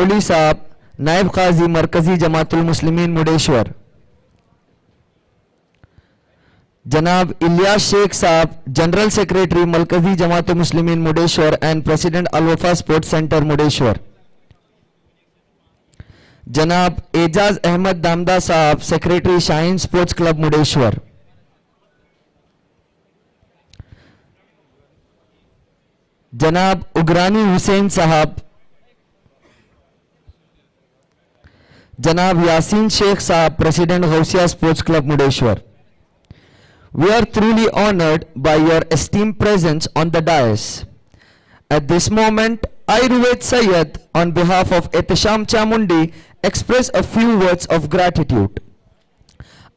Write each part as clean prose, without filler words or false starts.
मौली साहब नायब काजी मरकजी जमातुल मुस्लिमीन मुडेश्वर, जनाब इलियास शेख साहब जनरल सेक्रेटरी मरकजी जमातुल मुस्लिमीन मुडेश्वर एंड प्रेसिडेंट अल वफा स्पोर्ट्स सेंटर मुडेश्वर, जनाब एजाज अहमद दामदा साहब secretary Shaheen sports club Murdeshwar, जनाब उगरानी हुसैन साहब, जनाब यासीन शेख साहब president Gausia sports club Murdeshwar. We are truly honored by your esteemed presence on the dais. At this moment, I, Ruwait Sayyed, on behalf of Ehtisham Chamundi, express a few words of gratitude.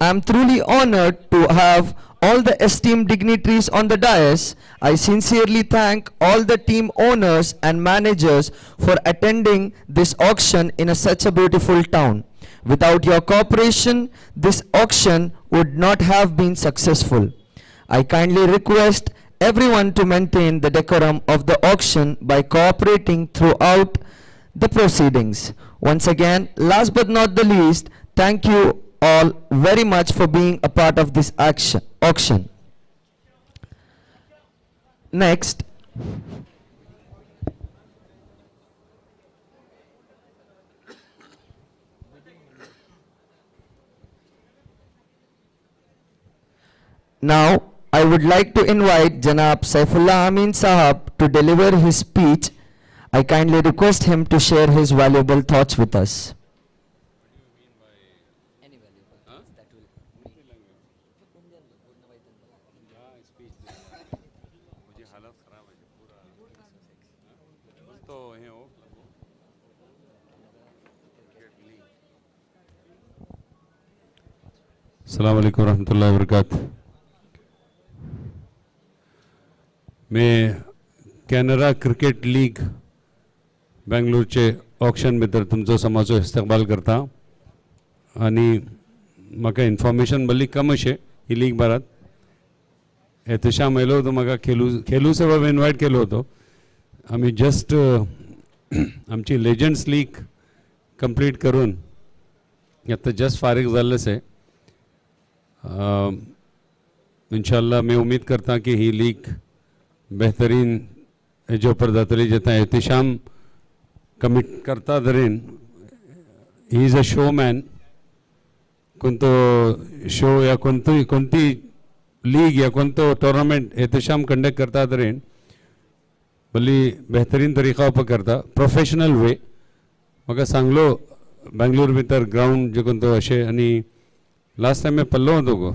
I am truly honored to have all the esteemed dignitaries on the dais. I sincerely thank all the team owners and managers for attending this auction in such a beautiful town. Without your cooperation, this auction would not have been successful. I kindly request everyone to maintain the decorum of the auction by cooperating throughout the proceedings. Once again, last but not the least, thank you all very much for being a part of this auction. Next, now I would like to invite Janab Saifullah Amin Sahab to deliver his speech. I kindly request him to share his valuable thoughts with us. अस्सलामु अलैकुम रहमतुल्लाहि व बरकातुहू. मैं Canara cricket league बेंगलोरचे auction भितर तुमचो समाजो इस्तकबाल करता आणि म्हाका इन्फॉर्मेशन बरी कम अशें ही लीग बारात. एहतिशाम आयलो होतो, म्हाका खेलू सेवा इन्वायट केलो होतो. आम्ही जस्ट आमची लेजंड्स लीग कंप्लीट करून आता जस्ट फारीग जाल्लेच आहे. इंशाल्लाह मैं उम्मीद करता कि ही लीग बेहतरीन हेजे उपर जातली. जेता एहतिशाम कमिट करता तरेन he is a show man. कोणतो शो या कोणती लीग या कोणतो टोर्नामेंट एहतिशाम कंडक्ट करता तरेन भली बेहतरीन तरीका उपर करता, प्रोफेशनल वे. म्हाका सांगलो बेंगलोर भितर ग्राउंड जे कोणतो अशें. आणि लास्ट टाइम मैं पल्लो होतो गो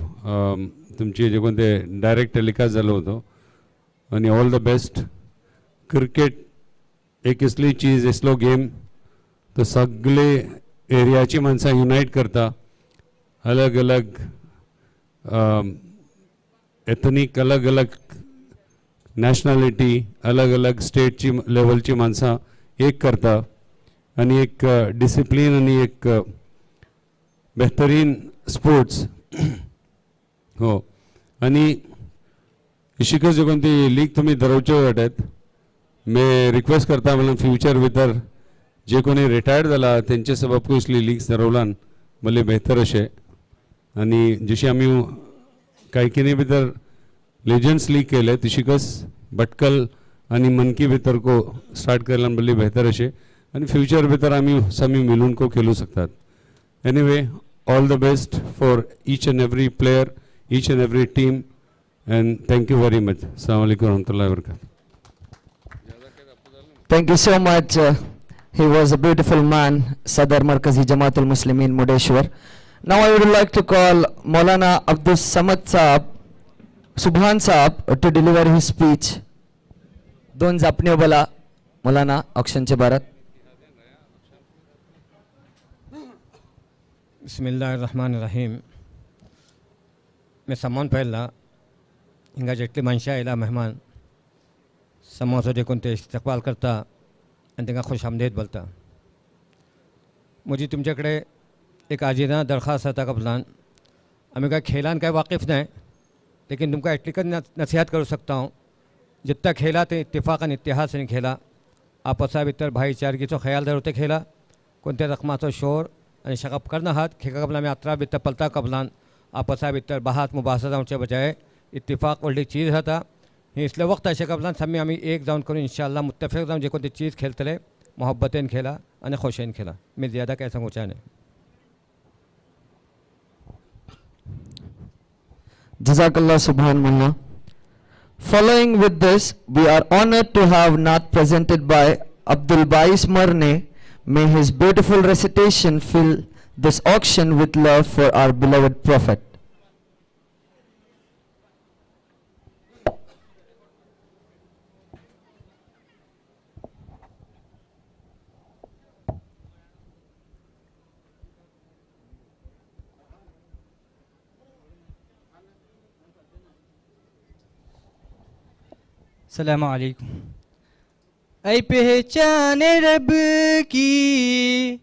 तुमची जे कोणते डायरेक्ट टेलिकास्ट जालो होतो. आणि ऑल द बेस्ट. क्रिकेट एक इसली चीज, इसलो गेम तो सगळे एरियाची माणसां युनाइट करता. अलग अलग एथनिक, अलग अलग नॅशनॅलिटी, अलग अलग स्टेटची लेवलची माणसां एक करता आणि एक डिसिप्लिन आणि एक बेहतरीन स्पोर्ट्स हो. आणि इशिकच जे कोणती लीग तुम्ही दरवच्यो वाटत, मैं रिक्वेस्ट करता मला फ्युचर भितर जे कोणी रिटायर्ड जाला त्यांचे सबब इसली लीग्स दरवलान भले बेहतर अशें. आणि जशी आमी कांयकिनी भितर लेजंड्स लीग केले तशीकच भटकल आणि मनकी भितर को स्टार्ट केल्यान भले बेहतर अशें. आणि फ्युचर भितर आमी समी मिलून को खेळू शकतात. Anyway, all the best for each and every player, each and every team, and thank you very much. Assalamu alaikum warahmatullahi wabarakatuh. Thank you so much. He was a beautiful man, Sadar Markazi Jamatul Muslimin Murdeshwar. Now I would like to call Maulana Abdul Samad Saab, Subhan Saab to deliver his speech. दोन जापने बोला मौलाना auction चे भारत. बिस्मिल्लाहिर्रहमानिर्रहीम. मैं सम्मान पहला हिंगा जेटली मनशा आयला मेहमान समाजो देखून ते इस्तकबाल करता आणि तांकां खुश आमदेद बोलता. म्हजी तुमच्याकडे एक आजीना दरखास्त आता कबलान. आम्ही काय खेलान काय वाकिफ नाही, लेकिन तुमका एटलीकच नसीहत करू सकता हूँ. जितना खेला ते इत्तेफाक आणि इतिहास ने खेला. आपसा भितर भाईचारगीचो ख्याल धरते खेला कोणत्या रकमाचो शोर आणि शकप करना हात खेका कबला में अतरा भितर पलता कबलान आपसा भितर बाहात मुबासा जावचे बजाय इत्तिफाक व्हडली चीज जाता ही इसले वक्त अशें कबलान समी आमी एक जावन करून इंशाअल्लाह मुत्तफिक जावन जे कोणती चीज खेळतले मोहब्बतेन खेळा आणि खोशेन खेळा मी ज्यादा काय सांगूचे नाही Jazakallah Subhan Mullah. Following with this, we are honored to have Naat presented by Abdul Bais Marne. May his beautiful recitation fill this auction with love for our beloved Prophet. सलाम अलैकुम। ऐ पहचान रब की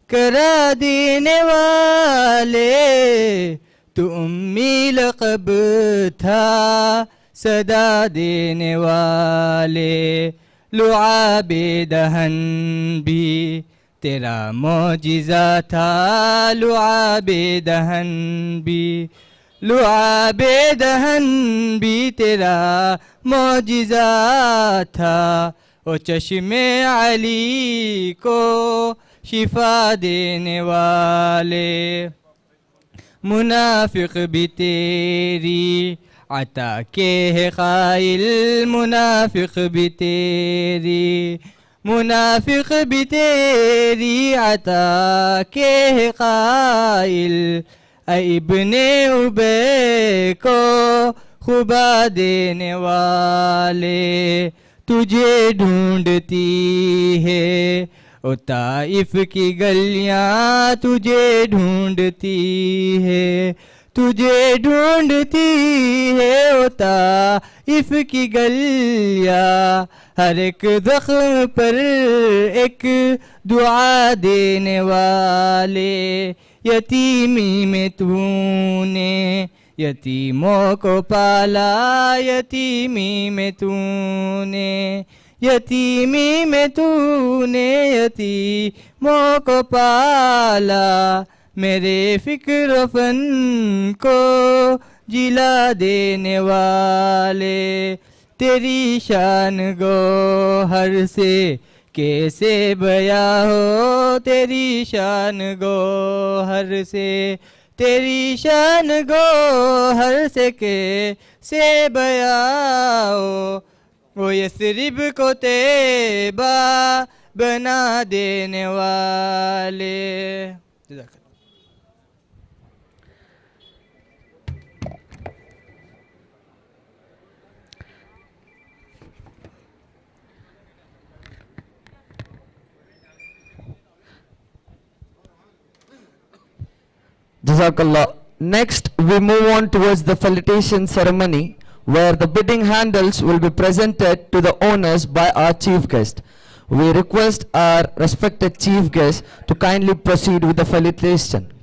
करा देने वाले तू उम्मी लक़ब था सदा देने वाले लुआबे दहन भी तेरा मौजिज़ा था लुआबे दहन भी लुआबे दहन भी तेरा मौजिज़ा था ओ चश्मे अली को शिफा देने वाले मुनाफिक भी तेरी अता के है क़ाइल मुनाफिक भी तेरी मुनाफिक भी तेरी अता के है क़ाइल इब्ने उबे को खुबा देने वाले तुझे ढूंढती है ओ ताइफ की गलियां तुझे ढूंढती है तुझे ढूंढती है ओ ताइफ की गलियां हर एक जख्म पर एक दुआ देने वाले यतीमी में तूने यतीमों को पाला यतीमी में तूने यतीमी में तूने यतीमों को पाला मेरे फिक्र फन को जिला देने वाले तेरी शान गोहर से कैसे बया हो तेरी शान गोहर से तेरी शान गोहर से कैसे बया हो वो यसरिब को तेबा बना देने वाले Jazakallah. Next, we move on towards the Felitation ceremony, where the bidding handles will be presented to the owners by our chief guest. We request our respected chief guest to kindly proceed with the Felitation.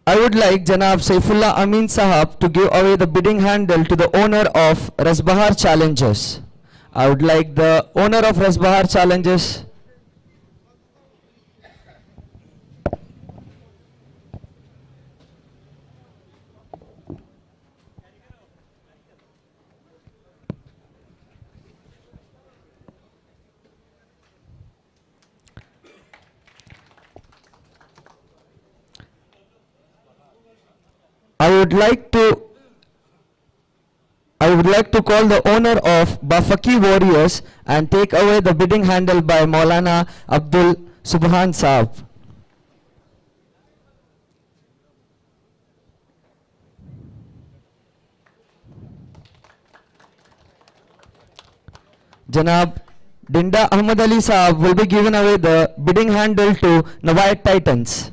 I would like Janab Saifullah Amin Sahab to give away the bidding handle to the owner of Rasbahar Challengers. I would like the owner of Rasbahar Challengers. I would like to call the owner of Bafaki Warriors and take away the bidding handle by Maulana Abdul Subhan Saab. Janab Dinda Ahmad Ali Saab will be given away the bidding handle to Nawait Titans.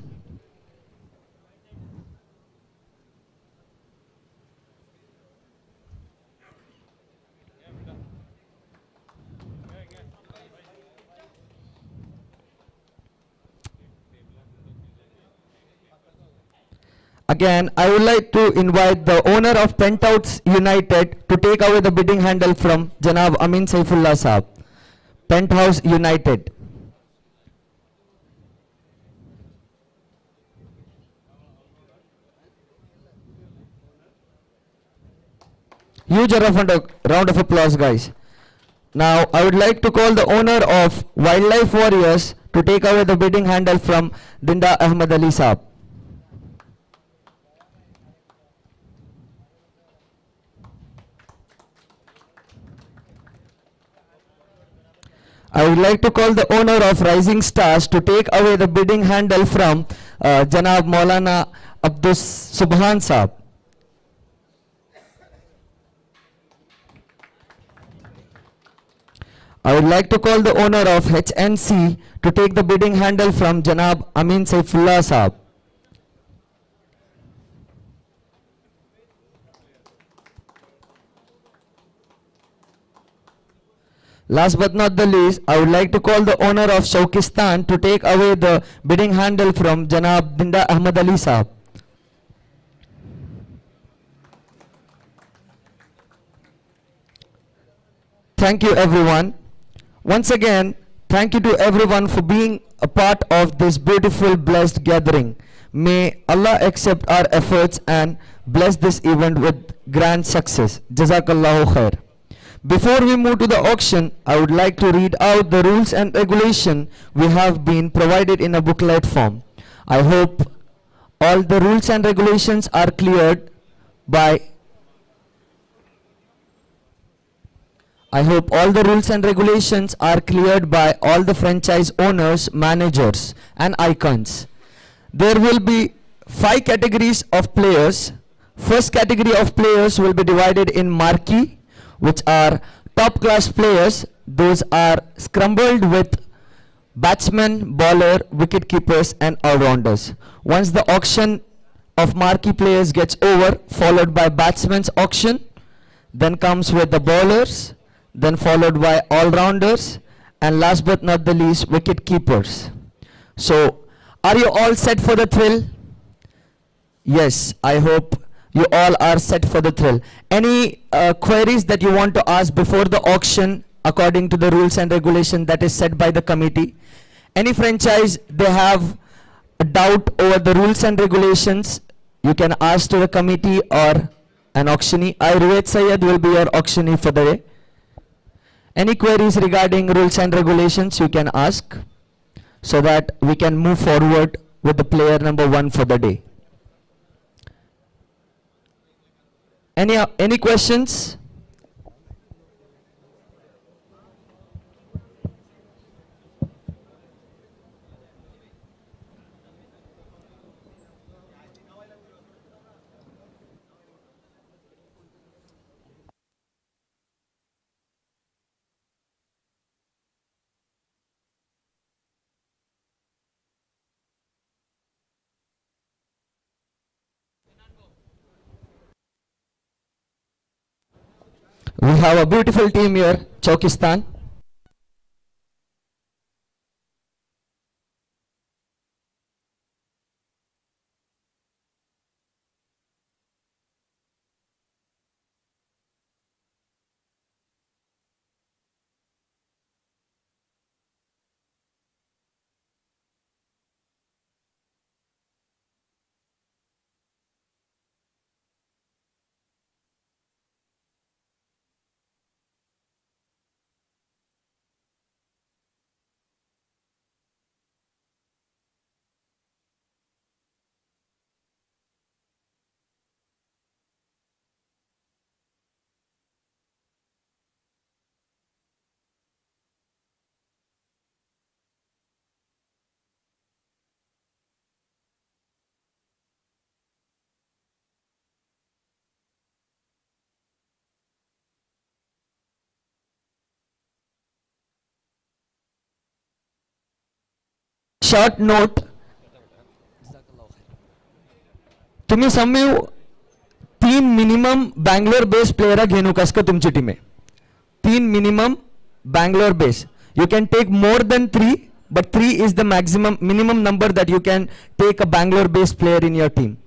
Again, I would like to invite the owner of Penthouse United to take away the bidding handle from Janab Amin Saifullah Saab. Penthouse United. Huge round of applause, guys. Now, I would like to call the owner of Wildlife Warriors to take away the bidding handle from Dinda Ahmed Ali Saab. I would like to call the owner of Rising Stars to take away the bidding handle from Janab Maulana Abdus Subhan Saab. I would like to call the owner of HNC to take the bidding handle from Janab Amin Saifullah Saab. Last but not the least, I would like to call the owner of Shaukistan to take away the bidding handle from Janab Dinda Ahmed Ali Saab. Thank you, everyone. Once again, thank you to everyone for being a part of this beautiful, blessed gathering. May Allah accept our efforts and bless this event with grand success. Jazakallahu khair. Before we move to the auction, I would like to read out the rules and regulation we have been provided in a booklet form. I hope all the rules and regulations are cleared by all the franchise owners, managers and icons. There will be 5 categories of players. First category of players will be divided in Marquee, which are top class players. Those are scrambled with batsmen, bowler, wicket keepers and all-rounders. Once the auction of Marquee players gets over, followed by batsmen's auction, then comes with the bowlers, then followed by all-rounders, and last but not the least, wicket keepers. So, are you all set for the thrill? Yes, I hope you all are set for the thrill. Any queries that you want to ask before the auction according to the rules and regulation that is set by the committee? Any franchise, they have a doubt over the rules and regulations, you can ask to the committee or an auctionee. I, Ruwait Sayyed, will be your auctionee for the day. Any queries regarding rules and regulations you can ask so that we can move forward with the player number 1 for the day. Any questions? We have a beautiful team here, Chokistan. Short note, तुम्ही सम्मीव 3 minimum Bangalore based player घेणू कसं तुमची team आहे. 3 minimum Bangalore base. You can take more than 3, but 3 is the minimum number that you can take a Bangalore based player in your team.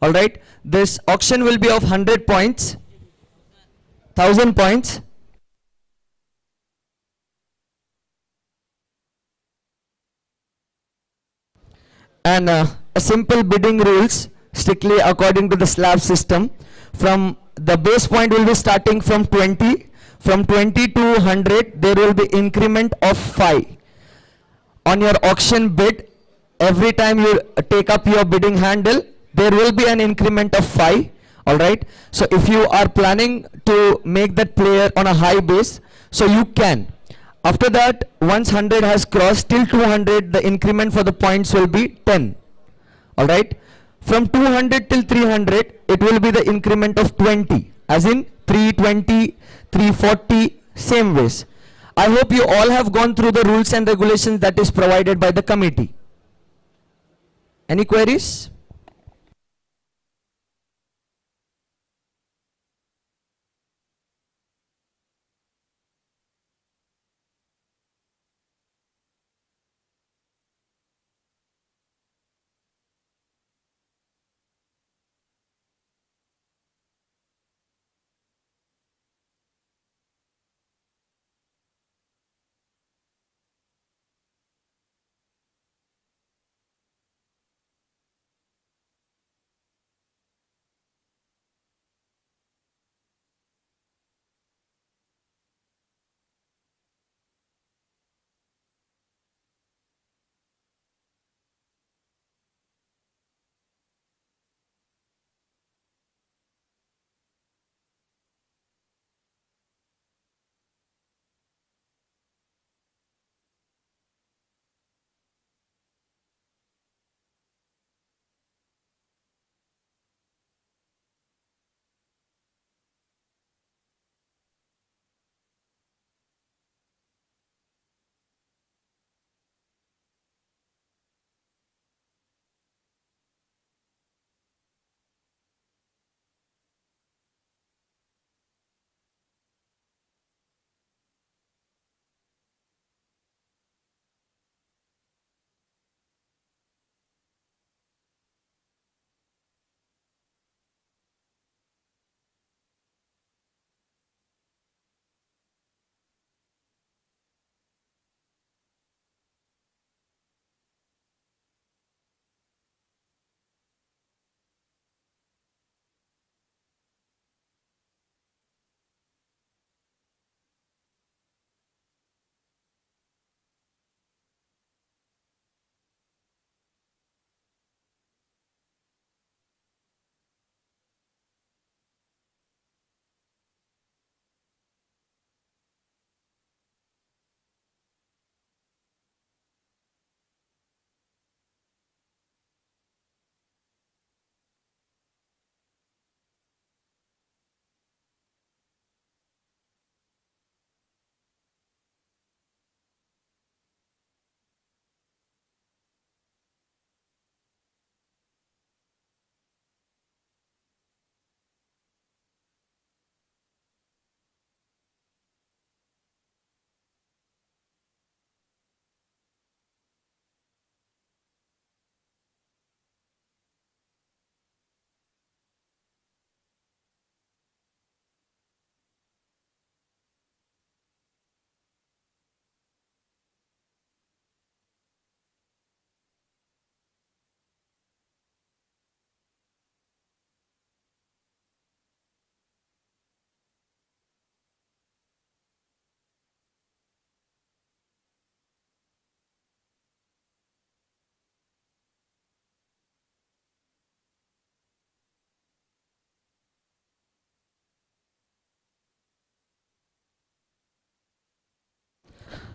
All right. This auction will be of 100 points, 1000 points. And a simple bidding rules strictly according to the slab system. From the base point will be starting from 20. From 20 to 100, there will be increment of 5. On your auction bid, every time you take up your bidding handle, there will be an increment of 5. All right. So if you are planning to make that player on a high base, so you can. After that, once 100 has crossed till 200, the increment for the points will be 10. All right. From 200 till 300, it will be the increment of 20, as in 320, 340, same ways. I hope you all have gone through the rules and regulations that is provided by the committee. Any queries?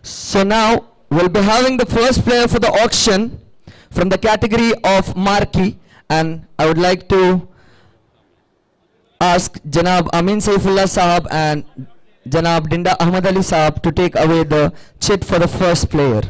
So now we'll be having the first player for the auction from the category of Marquee, and I would like to ask Janab Amin Saifullah Sahab and Janab Dinda Ahmad Ali Sahab to take away the chit for the first player.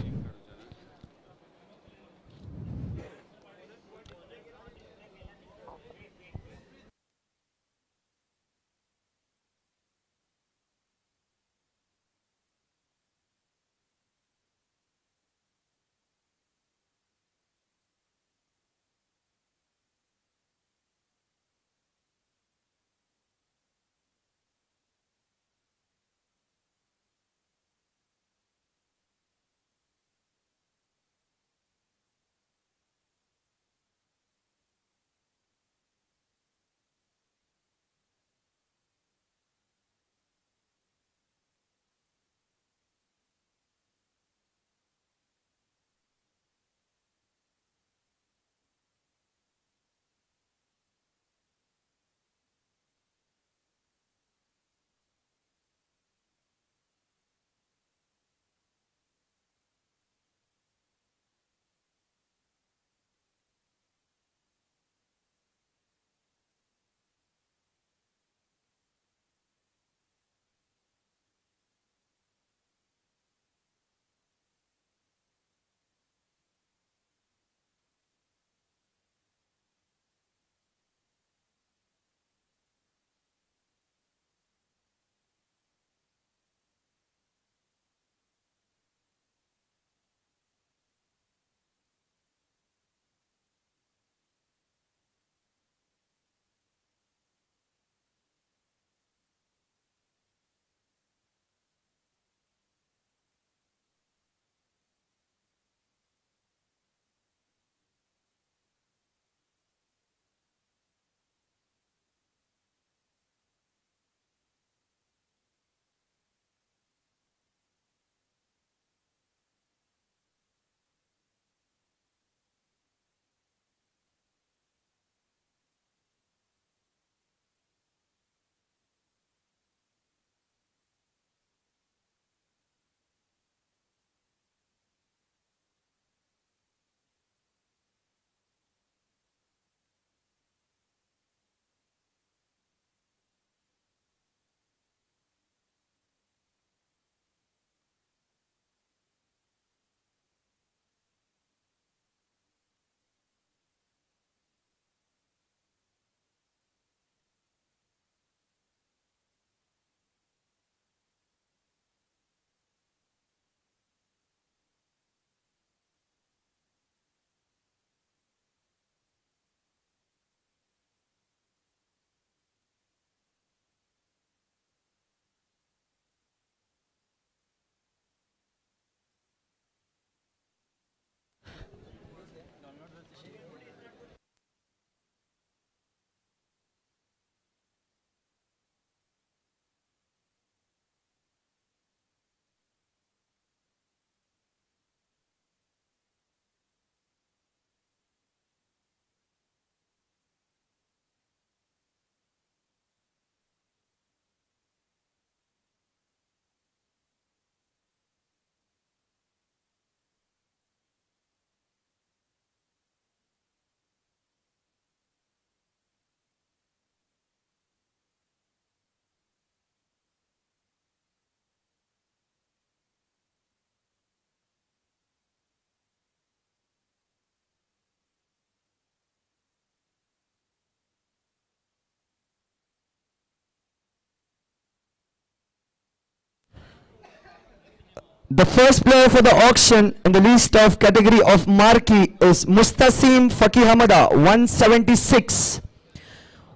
The first player for the auction in the list of category of Marquee is Mustasim Faki Hamada, 176.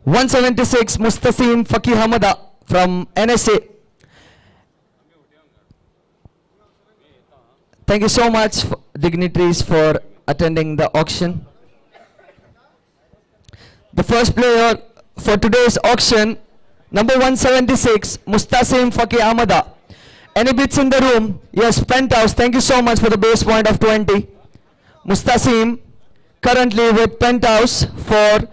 176 Mustasim Faki Hamada from NSA. Thank you so much, dignitaries, for attending the auction. The first player for today's auction, number 176, Mustasim Faki Hamada. Any bids in the room? Yes, Penthouse. Thank you so much for the base point of 20. Mustasim currently with Penthouse for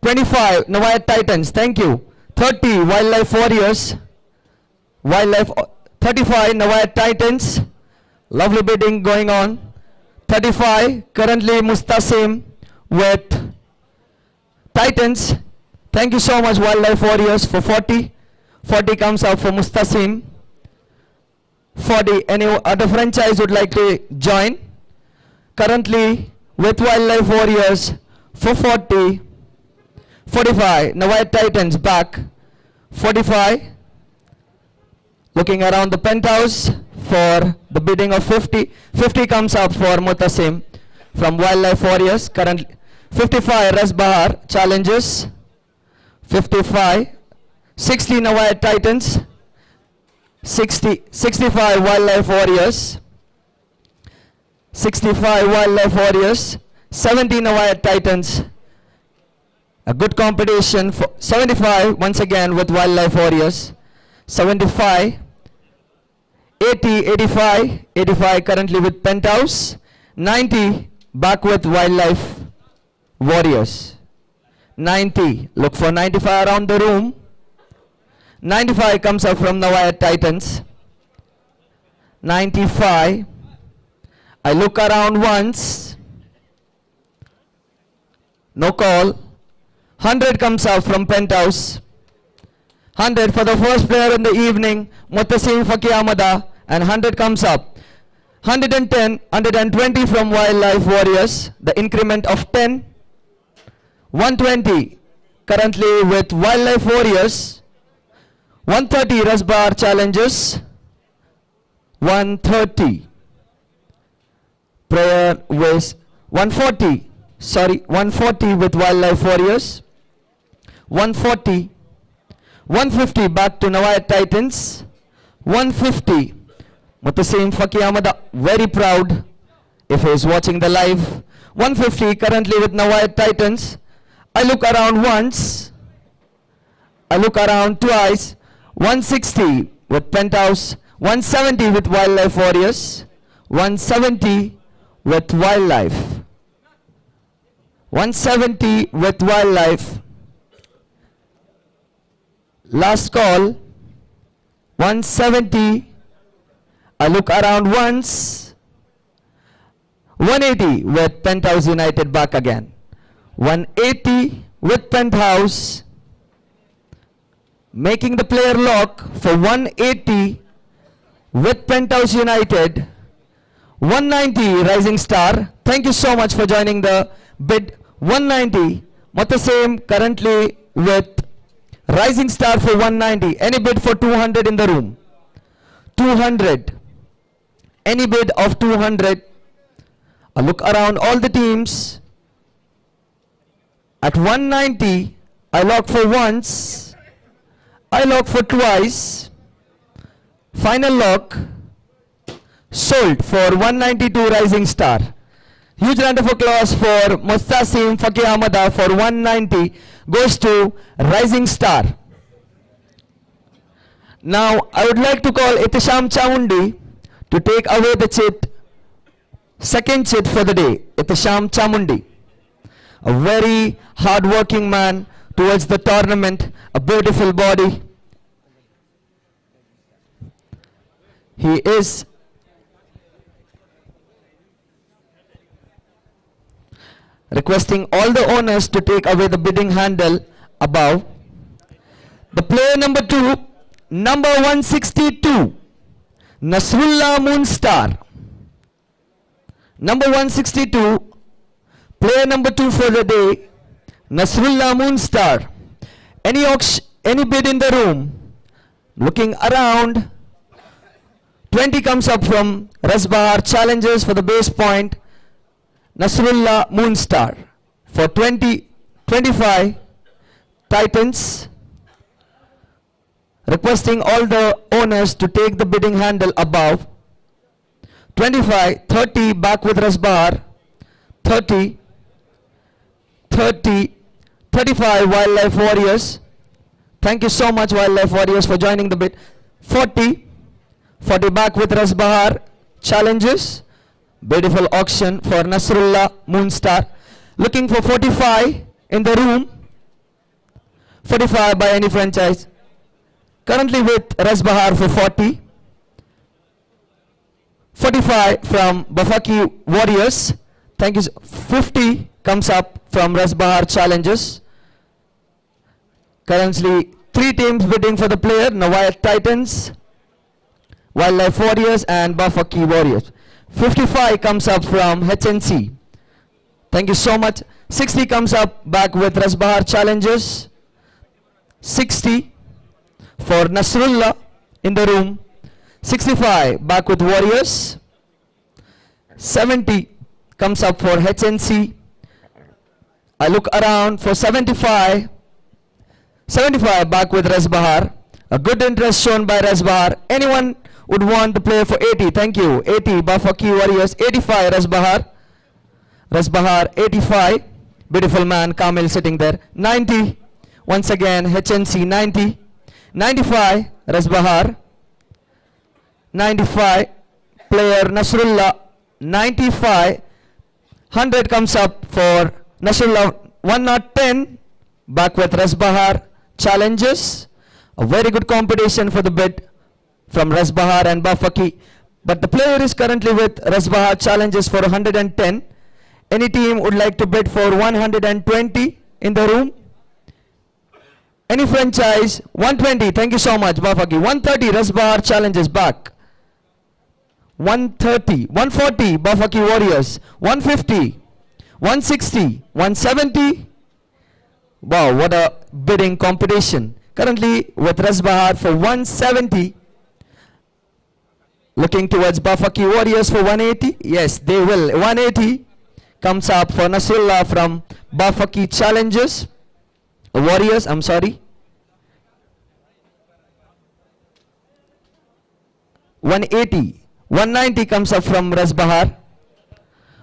25. Nawayat Titans. Thank you. 30 Wildlife Warriors. 35 Nawayat Titans. Lovely bidding going on. 35 currently Mustasim with Titans. Thank you so much, Wildlife Warriors, for 40. 40 comes out for Mustasim. 40. Any other franchise would like to join? Currently with Wildlife Warriors for 40. 45. Nawayat Titans back. 45. Looking around the Penthouse for the bidding of 50. 50 comes up for Mustasim from Wildlife Warriors. Currently 55. Ras Bahar challenges. 55. 60 Nawayat Titans. 65 Wildlife Warriors. 65 Wildlife Warriors. 70 Nawayat Titans. A good competition for 75 once again with Wildlife Warriors. 75. 80, 85. 85 currently with Penthouse. 90 back with Wildlife Warriors. 90. Look for 95 around the room. 95 comes up from Nawayat Titans. 95. I look around once. No call. 100 comes out from Penthouse. 100 for the first player in the evening, Mustasim Faki Hamada, and 100 comes up. 110, 120 from Wildlife Warriors, the increment of 10. 120 currently with Wildlife Warriors. 130 Rasbar challenges. 130. Prayer with 140. Sorry, 140 with Wildlife Warriors. 140. 150 back to Nawayat Titans. 150. Mustasim Faki Hamada, very proud if he is watching the live. 150 currently with Nawayat Titans. I look around once. I look around twice. 160 with Penthouse. 170 with Wildlife Warriors. 170 with Wildlife. 170 with Wildlife. Last call. 170. I look around once. 180 with Penthouse United back again. 180 with Penthouse. Making the player lock for 180 with Penthouse United. 190 Rising Star. Thank you so much for joining the bid. 190. Mustasim currently with Rising Star for 190. Any bid for 200 in the room? 200. Any bid of 200. A look around all the teams. At 190, I lock for once. I lock for twice. Final lock. Sold for 192 Rising Star. Huge round of applause for Mustasim Faki Hamada for 190. Goes to Rising Star. Now I would like to call Itisham Chamundi to take away the chit. Second chit for the day. Itisham Chamundi. A very hard-working man towards the tournament. A beautiful body. He is requesting all the owners to take away the bidding handle above. The player number 2, number 162, Nasrullah Moonstar. Number 162, player number 2 for the day, Nasrullah Moonstar. Any bid in the room? Looking around. 20 comes up from Rasbahar, challenges for the base point Nasrullah Moonstar. For 25 Titans, requesting all the owners to take the bidding handle above. 25, 30 back with Rasbahar, 30, 30, 35 Wildlife Warriors. Thank you so much Wildlife Warriors for joining the bid. 40, 40 back with Rasbahar, challenges. Beautiful auction for Nasrullah Moonstar. Looking for 45 in the room. 45 by any franchise. Currently with Rasbahar for 40. 45 from Bafaki Warriors. Thank you. 50 comes up from Rasbahar challenges. Currently 3 teams bidding for the player. Nawayat Titans, Wildlife Warriors and Bafaki Warriors. 55 comes up from HNC. Thank you so much. 60 comes up back with Rasbahar challenges. 60 for Nasrullah in the room. 65 back with Warriors. 70 comes up for HNC. I look around for 75. 75 back with Rasbahar. A good interest shown by Rasbahar. Anyone would want the player for 80. Thank you. 80 Bafaki Warriors. 85 Rasbahar. Rasbahar 85. Beautiful man Kamil sitting there. 90 once again HNC. 90. 95 Rasbahar. 95 player Nasrullah. 95. 100 comes up for Nasrullah. 110 back with Rasbahar challenges. A very good competition for the bid from Rasbahar and Bafaki, but the player is currently with Rasbahar challenges for 110. Any team would like to bid for 120 in the room? Any franchise? 120. Thank you so much Bafaki. 130 Rasbahar challenges back. 130, 140 Bafaki Warriors. 150, 160, 170. Wow, what a bidding competition. Currently with Rasbahar for 170. Looking towards Bafaki Warriors for 180. Yes, they will. 180 comes up for Nasrullah from Bafaki challenges. Warriors, I'm sorry. 180. 190 comes up from Rasbahar.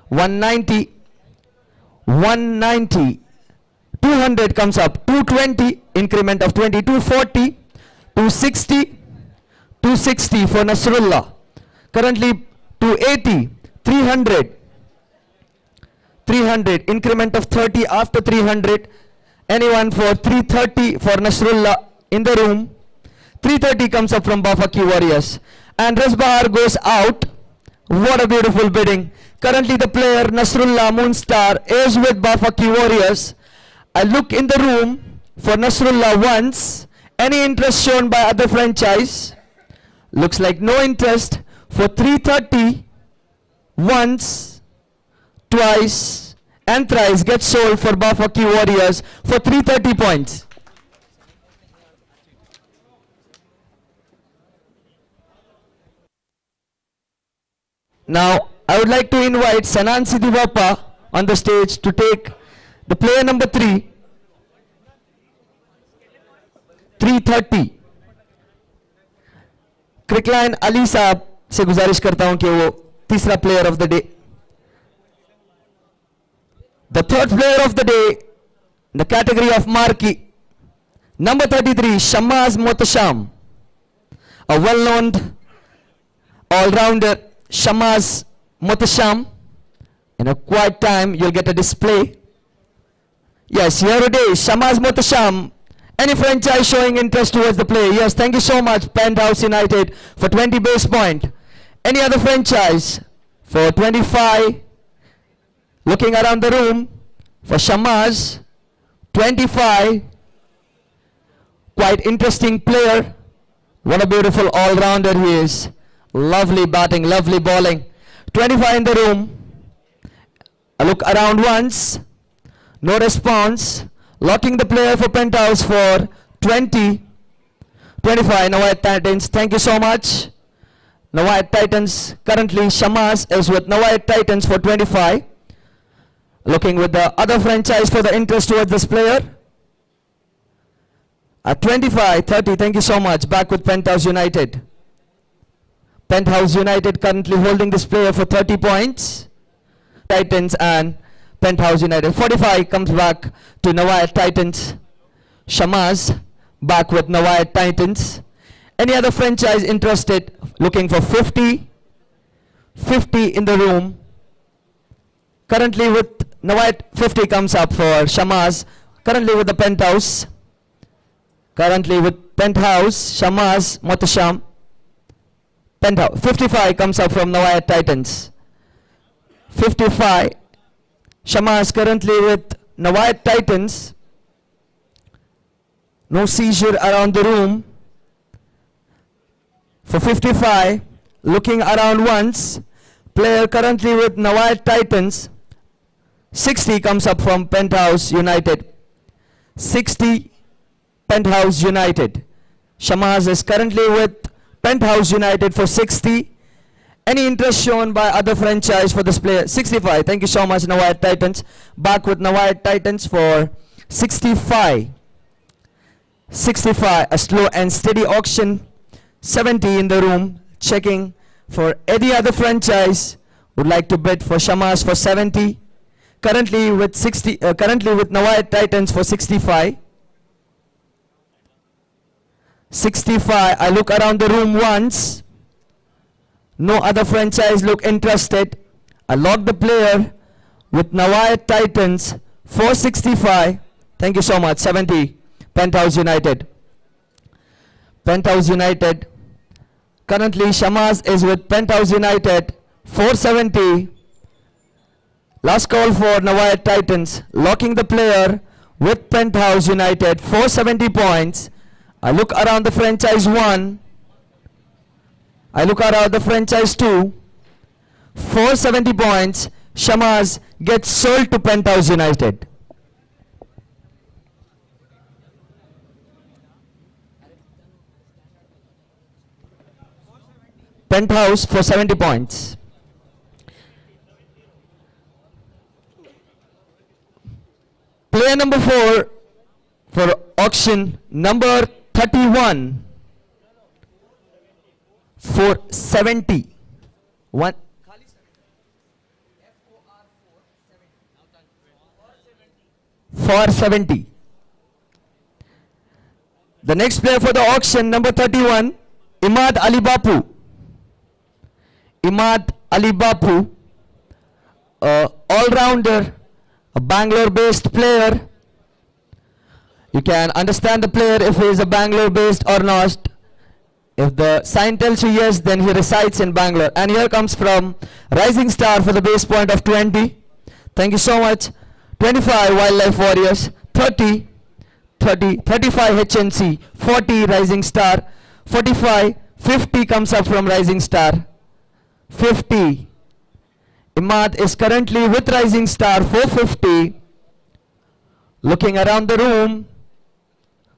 190. 190. 200 comes up. 220. Increment of 20. 240. 260. 260 for Nasrullah. Currently 280, 300, 300, increment of 30 after 300. Anyone for 330 for Nasrullah in the room. 330 comes up from Bafaki Warriors. And Rasbahar goes out. What a beautiful bidding. Currently the player Nasrullah Moonstar is with Bafaki Warriors. I look in the room for Nasrullah once. Any interest shown by other franchise? Looks like no interest. For 330, once, twice, and thrice gets sold for Bafaki Warriors for 330 points. Now, I would like to invite Sanan Sidibappa on the stage to take the player number 3, 330. Cricline Ali साहब से गुजारिश करता हूं कि वो तीसरा player of the day. The third player of the day in the category of Marquee, number 33, Shamaz Motasham, a well-known all-rounder. Shamaz Motasham. In a quiet time, you'll get a display. Yes, here it is, Shamaz Motasham. Any franchise showing interest towards the play? Yes, thank you so much, Penthouse United, for 20 base point. Any other franchise for 25? Looking around the room for Shamaz, 25. Quite interesting player. What a beautiful all-rounder he is. Lovely batting, lovely bowling. 25 in the room. I look around once. No response. Locking the player for Penthouse for 20. 25. Nawayat Titans. Thank you so much. Nawai Titans. Currently, Shamaz is with Nawai Titans for 25. Looking with the other franchise for the interest towards this player. At 25-30, thank you so much. Back with Penthouse United. Penthouse United currently holding this player for 30 points. Titans and Penthouse United. 45 comes back to Nawai Titans. Shamaz back with Nawai Titans. Any other franchise interested? Looking for 50. 50 in the room. Currently with Nawai 50 comes up for Shamaz. Currently with the Penthouse. Currently with Penthouse, Shamaz, Motasham. Penthouse. 55 comes up from Nawai Titans. 55. Shamaz currently with Nawai Titans. No seizure around the room. For 55, looking around once. Player currently with Nawai Titans. 60 comes up from Penthouse United. 60, Penthouse United. Shamaz is currently with Penthouse United for 60. Any interest shown by other franchise for this player? 65. Thank you so much, Nawai Titans. Back with Nawai Titans for 65. 65, a slow and steady auction. 70 in the room. Checking for any other franchise. Would like to bid for Shamaz for 70. Currently with 60. Currently with Nawai Titans for 65. 65. I look around the room once. No other franchise look interested. I lock the player with Nawai Titans for 65. Thank you so much. 70. Penthouse United. Penthouse United. Currently Shamaz is with Penthouse United. 470. Last call for Nawai Titans. Locking the player with Penthouse United. 470 points. I look around the franchise 1. I look around the franchise 2. 470 points. Shamaz gets sold to Penthouse United. Penthouse for 70 points. Player number 4 for auction, number 31 for 70. One. For 70. The next player for the auction, number 31, Imad Ali Bapu. Imad Ali Bapu, all-rounder, a Bangalore-based player. You can understand the player if he is a Bangalore-based or not. If the sign tells you yes, then he resides in Bangalore. And here comes from Rising Star for the base point of 20. Thank you so much. 25 Wildlife Warriors, 30, 35 HNC, 40 Rising Star, 45, 50 comes up from Rising Star. 50. Imad is currently with Rising Star 450. Looking around the room.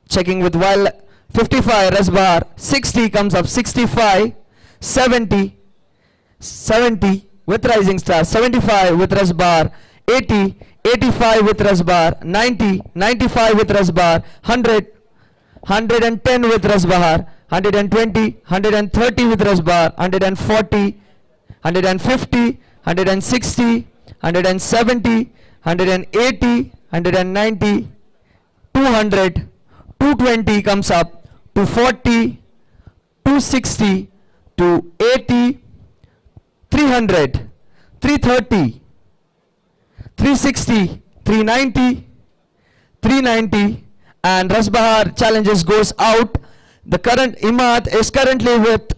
Checking with Wild 55 Rasbar. 60 comes up. 65. 70. 70 with Rising Star. 75 with Rasbar. 80. 85 with Rasbar. 90. 95 with Rasbar. 100. 110 with Rasbar. 120. 130 with Rasbar. 140. 150, 160, 170, 180, 190, 200, 220 comes up, 240, 260, 280, 300, 330, 360, 390, 390, and Rasbahar challenges goes out. The current Imad is currently with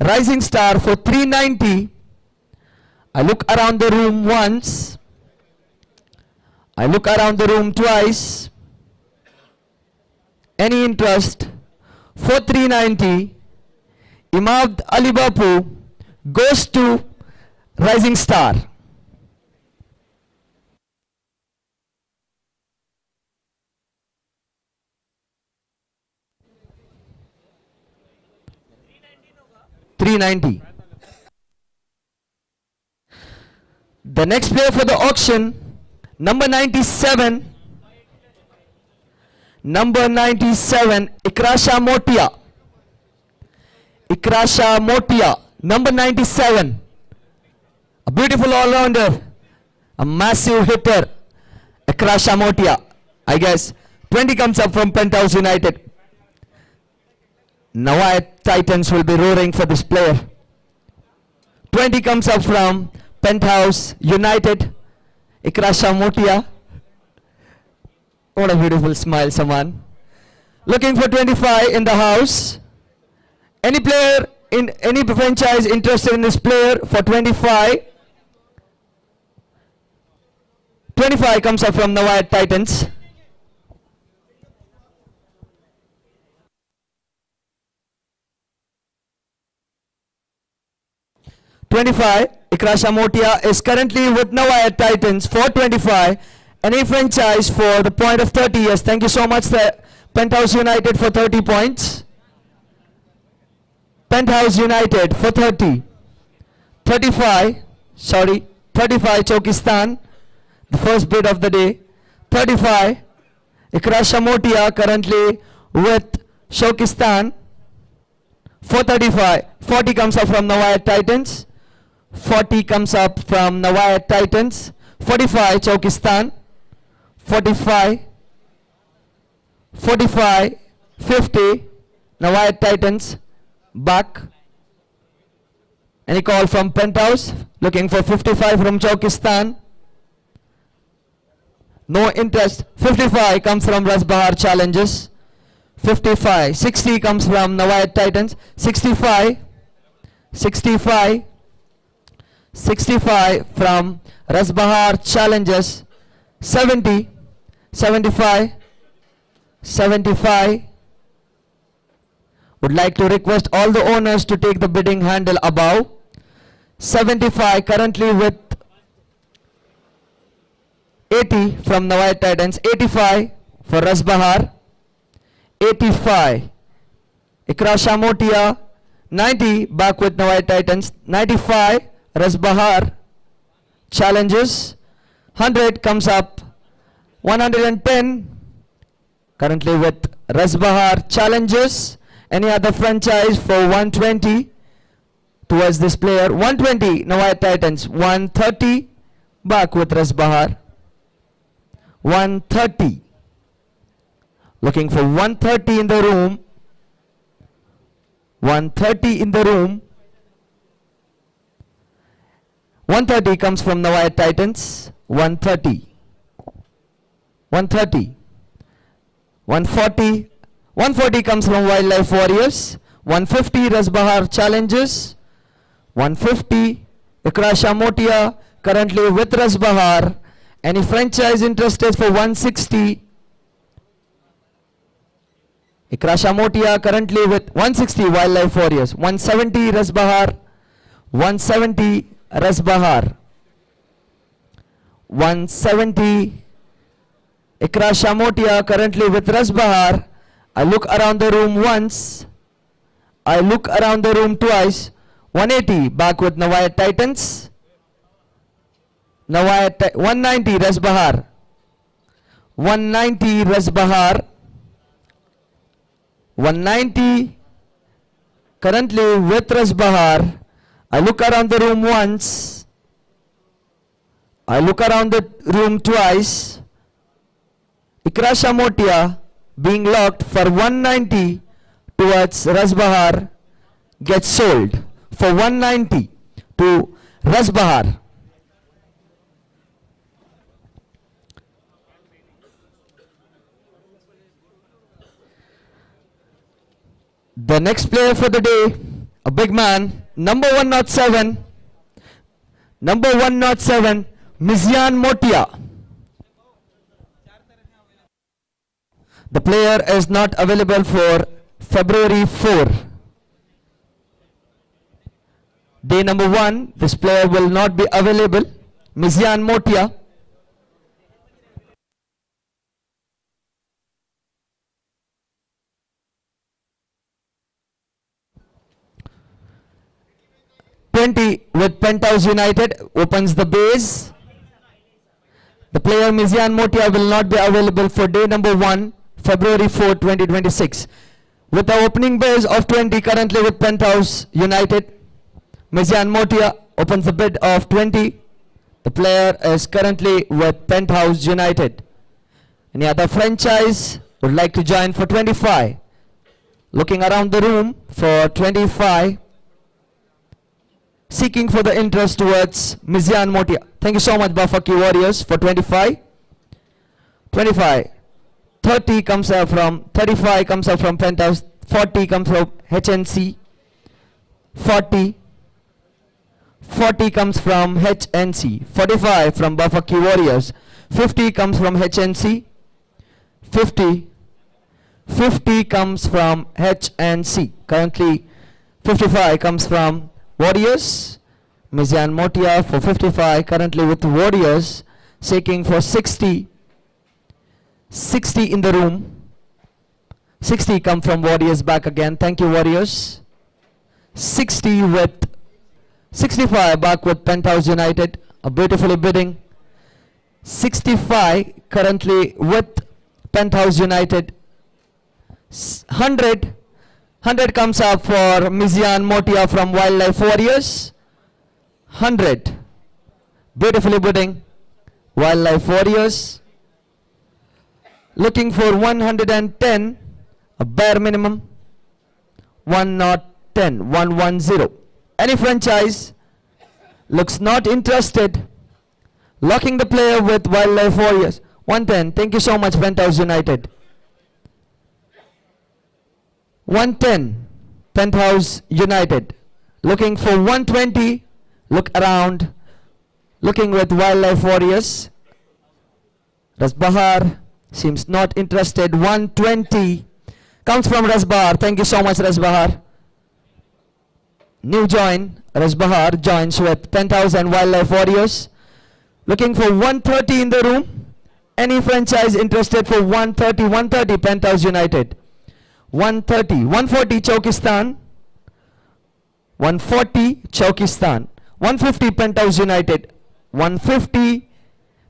Rising Star for 390. I look around the room once. I look around the room twice. Any interest? For 390, Imad Ali Bapu goes to Rising Star. $390. The next player for the auction, number 97. Number 97, Ikrasha Motia. Ikrasha Motia, number 97. A beautiful all-rounder, a massive hitter, Ikrasha Motia. I guess 20 comes up from Penthouse United. Nawai Titans will be roaring for this player. 20 comes up from Penthouse United, Ikrasha Motia. What a beautiful smile, Saman. Looking for 25 in the house. Any player in any franchise interested in this player for 25? 25 comes up from Nawai Titans. Ikrasha Motia is currently with Nawai Titans for 25. Any franchise for the point of 30 years. Thank you so much, Penthouse United, for 30 points. Penthouse United for 30. 35 Chokistan, the first bid of the day. 35, Ikrasha Motia currently with Chokistan for 35. 40 comes up from Nawai Titans. 40 comes up from Nawai Titans. 45 Chokistan. 45, 50, Nawai Titans, back. Any call from Penthouse? Looking for 55 from Chokistan. No interest. 55 comes from Rasbahar Challenges. 55, 60 comes from Nawai Titans. 65 from Rasbahar Challenges. 70, 75. Would like to request all the owners to take the bidding handle above. 75 currently with 80 from Nawai Titans. 85 for Rasbahar. 85 Ikrasha Motia. 90 back with Nawai Titans. 95 Rasbahar Challenges. 100 comes up. 110 currently with Rasbahar Challenges. Any other franchise for 120 towards this player? 120 Nawai Titans. 130 back with Rasbahar. 130. Looking for 130 in the room. 130 in the room. 130 comes from Nawai Titans. 130. 130. 140. 140 comes from Wildlife Warriors. 150 Rasbahar Challenges. 150 Ikrasha Motia currently with Rasbahar. Any franchise interested for 160? Ikrasha Motia currently with 160 Wildlife Warriors. 170 Rasbahar. 170 Rasbahar. 170 Ikrasha Motia currently with Rasbahar. I look around the room once. I look around the room twice. 180 back with Nawai Titans. 190 Rasbahar. 190 Rasbahar. 190 currently with Rasbahar. I look around the room once. I look around the room twice. Ikrasha Motia being locked for 190 towards Rasbahar gets sold for 190 to Rasbahar. The next player for the day, a big man, number 107, Mizian Motia. The player is not available for February 4. Day number 1, this player will not be available, Mizian Motia. 20 with Penthouse United opens the base. The player Mizian Motia will not be available for day number 1, February 4, 2026. With the opening base of 20 currently with Penthouse United, Mizian Motia opens the bid of 20. The player is currently with Penthouse United. Any other franchise would like to join for 25? Looking around the room for 25. Seeking for the interest towards Mizian Motia. Thank you so much, Bafaki Warriors, for 25. 25. 30 comes out from, 35 comes out from Penthouse. 40 comes from HNC. 40. 40 comes from HNC. 45 from Bafaki Warriors. 50 comes from HNC. 50. 50 comes from HNC. Currently, 55 comes from Warriors. Mizian Motia for 55 currently with Warriors, seeking for 60. 60 in the room. 60 come from Warriors back again. Thank you, Warriors. 60 with 65 back with Penthouse United. A beautifully bidding. 65 currently with Penthouse United. 100. 100 comes up for Mizian Motia from Wildlife Warriors. 100. Beautifully bidding. Wildlife Warriors. Looking for 110. A bare minimum. 110. 110. Any franchise looks not interested. Locking the player with Wildlife Warriors. 110. Thank you so much, Penthouse United. 110. Penthouse United. Looking for 120. Look around. Looking with Wildlife Warriors. Rasbahar seems not interested. 120. Comes from Rasbahar. Thank you so much, Rasbahar. New join. Rasbahar joins with Penthouse and Wildlife Warriors. Looking for 130 in the room. Any franchise interested for 130? 130 Penthouse United. 130. 140 Chokistan. 140 Chokistan. 150 Penthouse United. 150.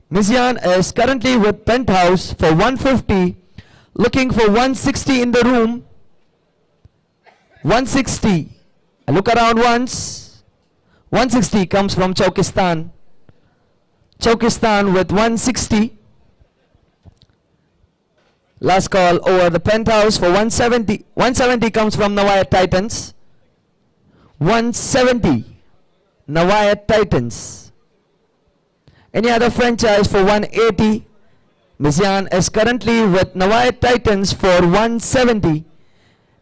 Mizian is currently with Penthouse for 150. Looking for 160 in the room. 160. Look around once. 160 comes from Chokistan. Chokistan with 160. Last call over the Penthouse for 170. 170 comes from Nawayat Titans. 170. Nawayat Titans. Any other franchise for 180? Mizian is currently with Nawayat Titans for 170.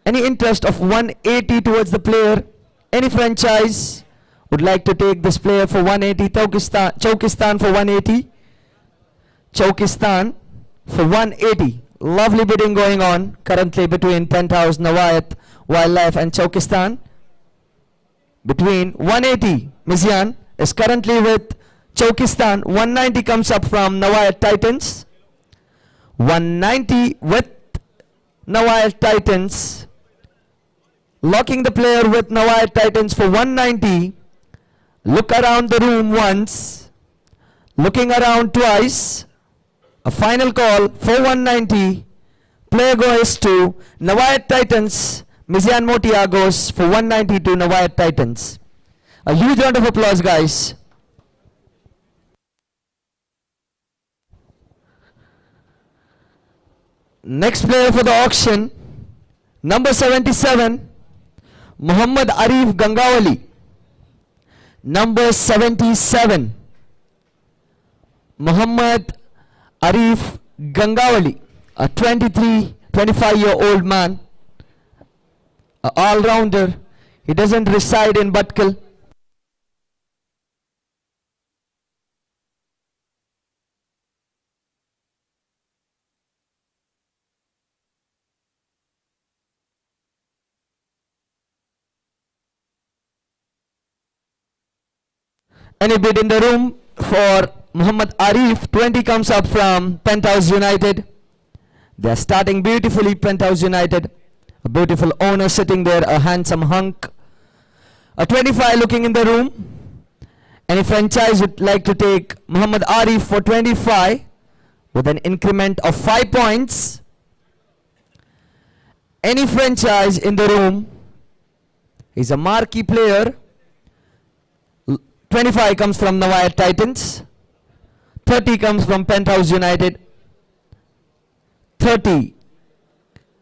Any interest of 180 towards the player? Any franchise would like to take this player for 180? Chokistan for 180. Chokistan for 180. Lovely bidding going on currently between Penthouse, Nawayat, Wildlife and Chokistan. Between 180, Mizian is currently with Chokistan. 190 comes up from Nawayat Titans. 190 with Nawayat Titans. Locking the player with Nawayat Titans for 190. Look around the room once. Looking around twice. A final call for 190. Player goes to Nawayat Titans. Mizian Motia goes for 190 to Nawayat Titans. A huge round of applause, guys. Next player for the auction, number 77, Muhammad Arif Gangawali. Number 77, Muhammad Arif Gangawali, a 25-year-old man, an all-rounder. He doesn't reside in Batkal. Any bid in the room for Muhammad Arif? 20 comes up from Penthouse United. They are starting beautifully, Penthouse United. A beautiful owner sitting there, a handsome hunk. A 25 looking in the room. Any franchise would like to take Muhammad Arif for 25 with an increment of 5 points. Any franchise in the room is a marquee player. 25 comes from Navayat Titans. 30 comes from Penthouse United. 30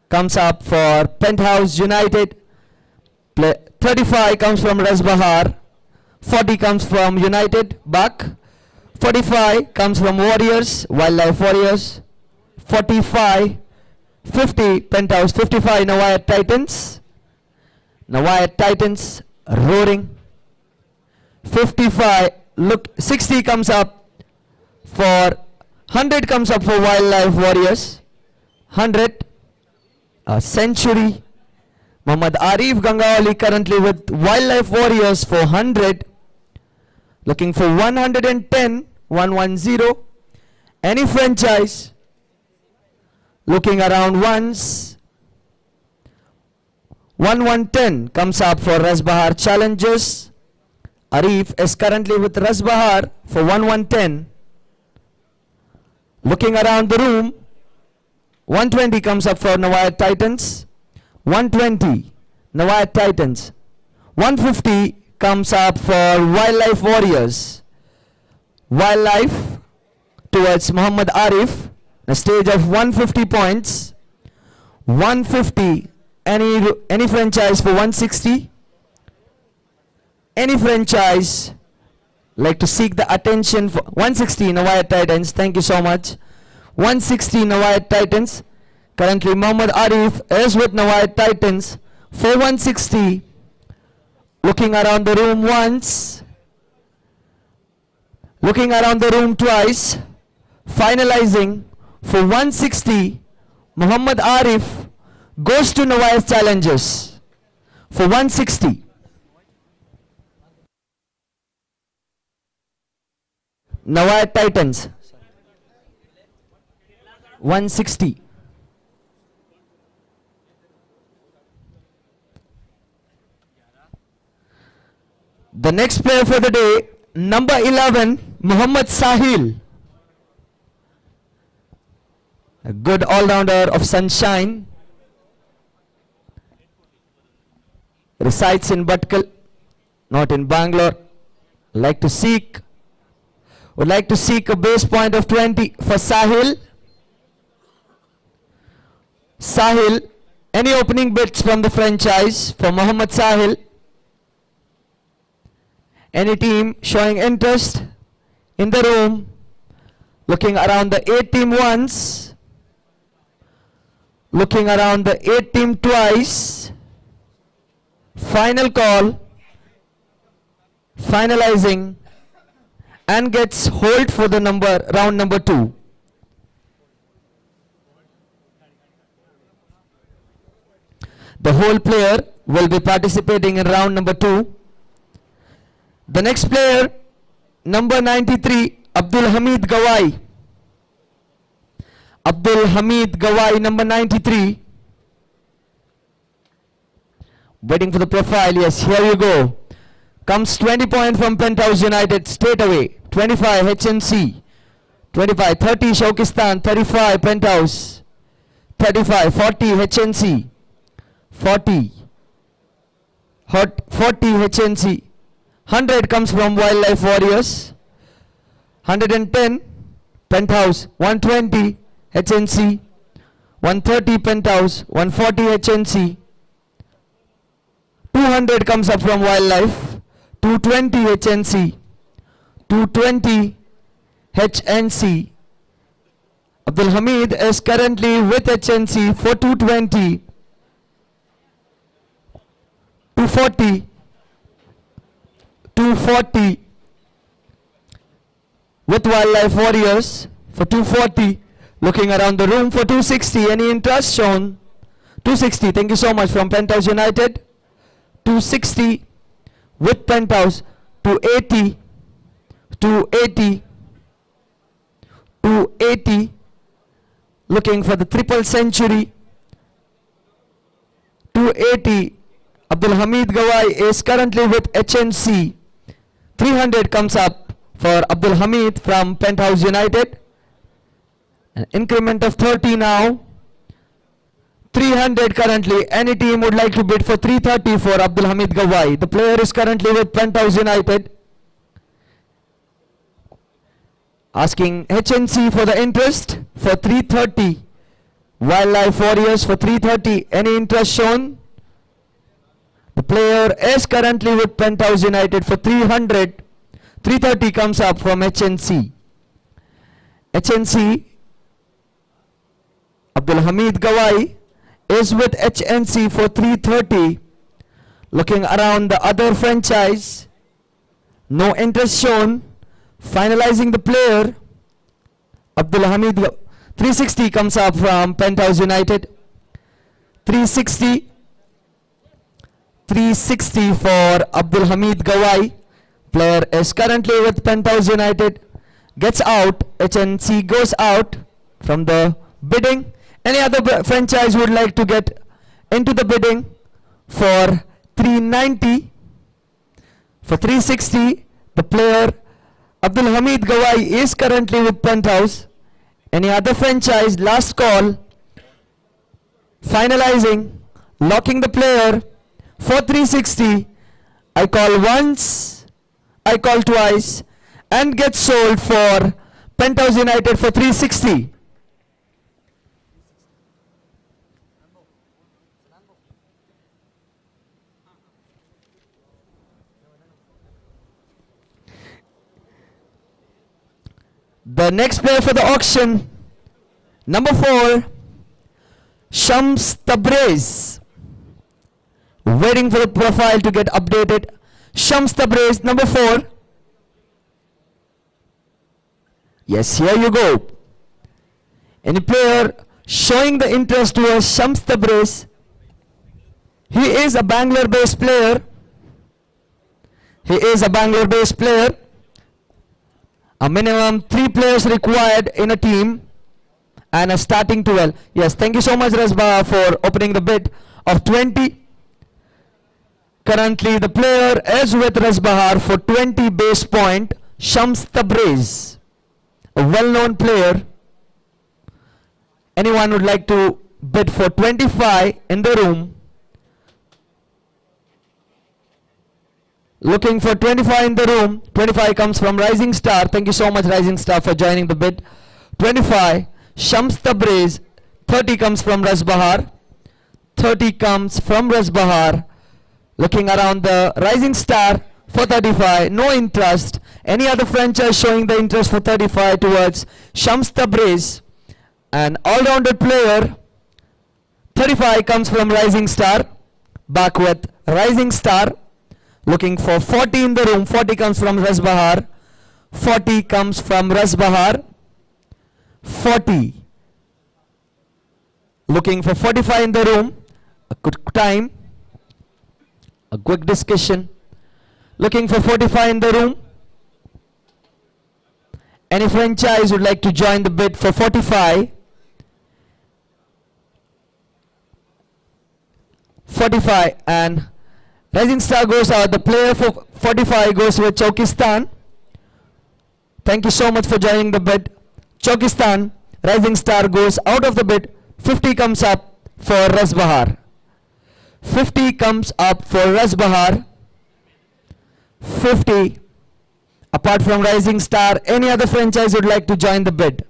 comes up for Penthouse United. 35 comes from Rasbahar. 40 comes from United, Buck. 45 comes from Warriors, Wildlife Warriors. 45, 50, Penthouse. 55, Navayat Titans. Navayat Titans roaring. 55, look, 60 comes up for 100 comes up for Wildlife Warriors. 100, a century. Muhammad Arif Gangaoli currently with Wildlife Warriors for 100. Looking for 110, 110. Any franchise looking around once. 110 comes up for Rasbahar Challengers. Arif is currently with Rasbahar for 110. Looking around the room. 120 comes up for Navayat Titans. 120 Navayat Titans. 150 comes up for Wildlife Warriors. Wildlife towards Muhammad Arif. A stage of 150 points. 150. Any franchise for 160? Any franchise like to seek the attention for 160 Navayat Titans? Thank you so much. 160 Navayat Titans. Currently Muhammad Arif is with Navayat Titans for 160. Looking around the room once. Looking around the room twice. Finalizing for 160. Muhammad Arif goes to Navayat Challengers for 160. Navayat Titans 160. The next player for the day, number 11, Muhammad Sahil. A good all-rounder of Sunshine. Resides in Bhatkal, not in Bangalore. Would like to seek a base point of 20 for Sahil. Sahil, any opening bits from the franchise for Muhammad Sahil? Any team showing interest in the room? Looking around the 8 team once. Looking around the 8 team twice. Final call. Finalizing. And gets hold for the round number 2. The whole player will be participating in round number 2. The next player, number 93, Abdul Hamid Gawai. Abdul Hamid Gawai, number 93. Waiting for the profile. Yes, here you go. Comes 20 points from Penthouse United straight away. 25 HNC. 25, 30 Shaukistan. 35 Penthouse. 35, 40 HNC. 40 HNC. 100 comes from Wildlife Warriors. 110 Penthouse. 120 HNC. 130 Penthouse. 140 HNC. 200 comes up from Wildlife. 220 HNC. 220 HNC. Abdul Hamid is currently with HNC for 220. 240. 240 with Wildlife Warriors for 240. Looking around the room for 260. Any interest shown? 260. Thank you so much from Penthouse United. 260 with Penthouse. 280. 280. 280. Looking for the triple century. 280 Abdul Hamid Gawai is currently with HNC. 300 comes up for Abdul Hamid from Penthouse United. An increment of 30 now. 300 currently. Any team would like to bid for 330 for Abdul Hamid Gawai. The player is currently with Penthouse United. Asking HNC for the interest for 330. Wildlife Warriors for 330. Any interest shown? The player is currently with Penthouse United for 300. 330 comes up from HNC. HNC, Abdul Hamid Gawai is with HNC for 330. Looking around the other franchise. No interest shown. Finalizing the player. Abdul Hamid 360 comes up from Penthouse United. 360. 360 for Abdul Hamid Gawai. Player is currently with Penthouse United. Gets out. HNC goes out from the bidding. Any other franchise would like to get into the bidding for 390. For 360, the player Abdul Hamid Gawai is currently with Penthouse. Any other franchise, last call. Finalizing, locking the player for 360. I call once, I call twice, and gets sold for Penthouse United for 360. The next player for the auction, number 4, Shams Tabriz. Waiting for the profile to get updated. Shams Tabriz, number 4. Yes, here you go. Any player showing the interest towards Shams Tabriz. He is a Bangalore-based player. He is a Bangalore-based player. A minimum 3 players required in a team and a starting 12. Yes, thank you so much Rasba for opening the bid of 20. Currently the player is with Rasbahar for 20 base point. Shams Tabriz, a well-known player. Anyone would like to bid for 25 in the room? Looking for 25 in the room. 25 comes from Rising Star. Thank you so much Rising Star for joining the bid. 25, Shams Tabriz. 30 comes from Rasbahar. 30 comes from Rasbahar. Looking around the Rising Star for 35. No interest. Any other franchise showing the interest for 35 towards Shams Tabriz. An all-rounded player. 35 comes from Rising Star. Back with Rising Star. Looking for 40 in the room. 40 comes from Rasbahar. 40 comes from Rasbahar. 40. Looking for 45 in the room. A good time. A quick discussion. Looking for 45 in the room. Any franchise would like to join the bid for 45? 45 and Rising Star goes out. The player for 45 goes with Chokistan. Thank you so much for joining the bid. Chokistan, Rising Star goes out of the bid. 50 comes up for Rasbahar. 50 comes up for Rasbahar. 50. Apart from Rising Star, any other franchise would like to join the bid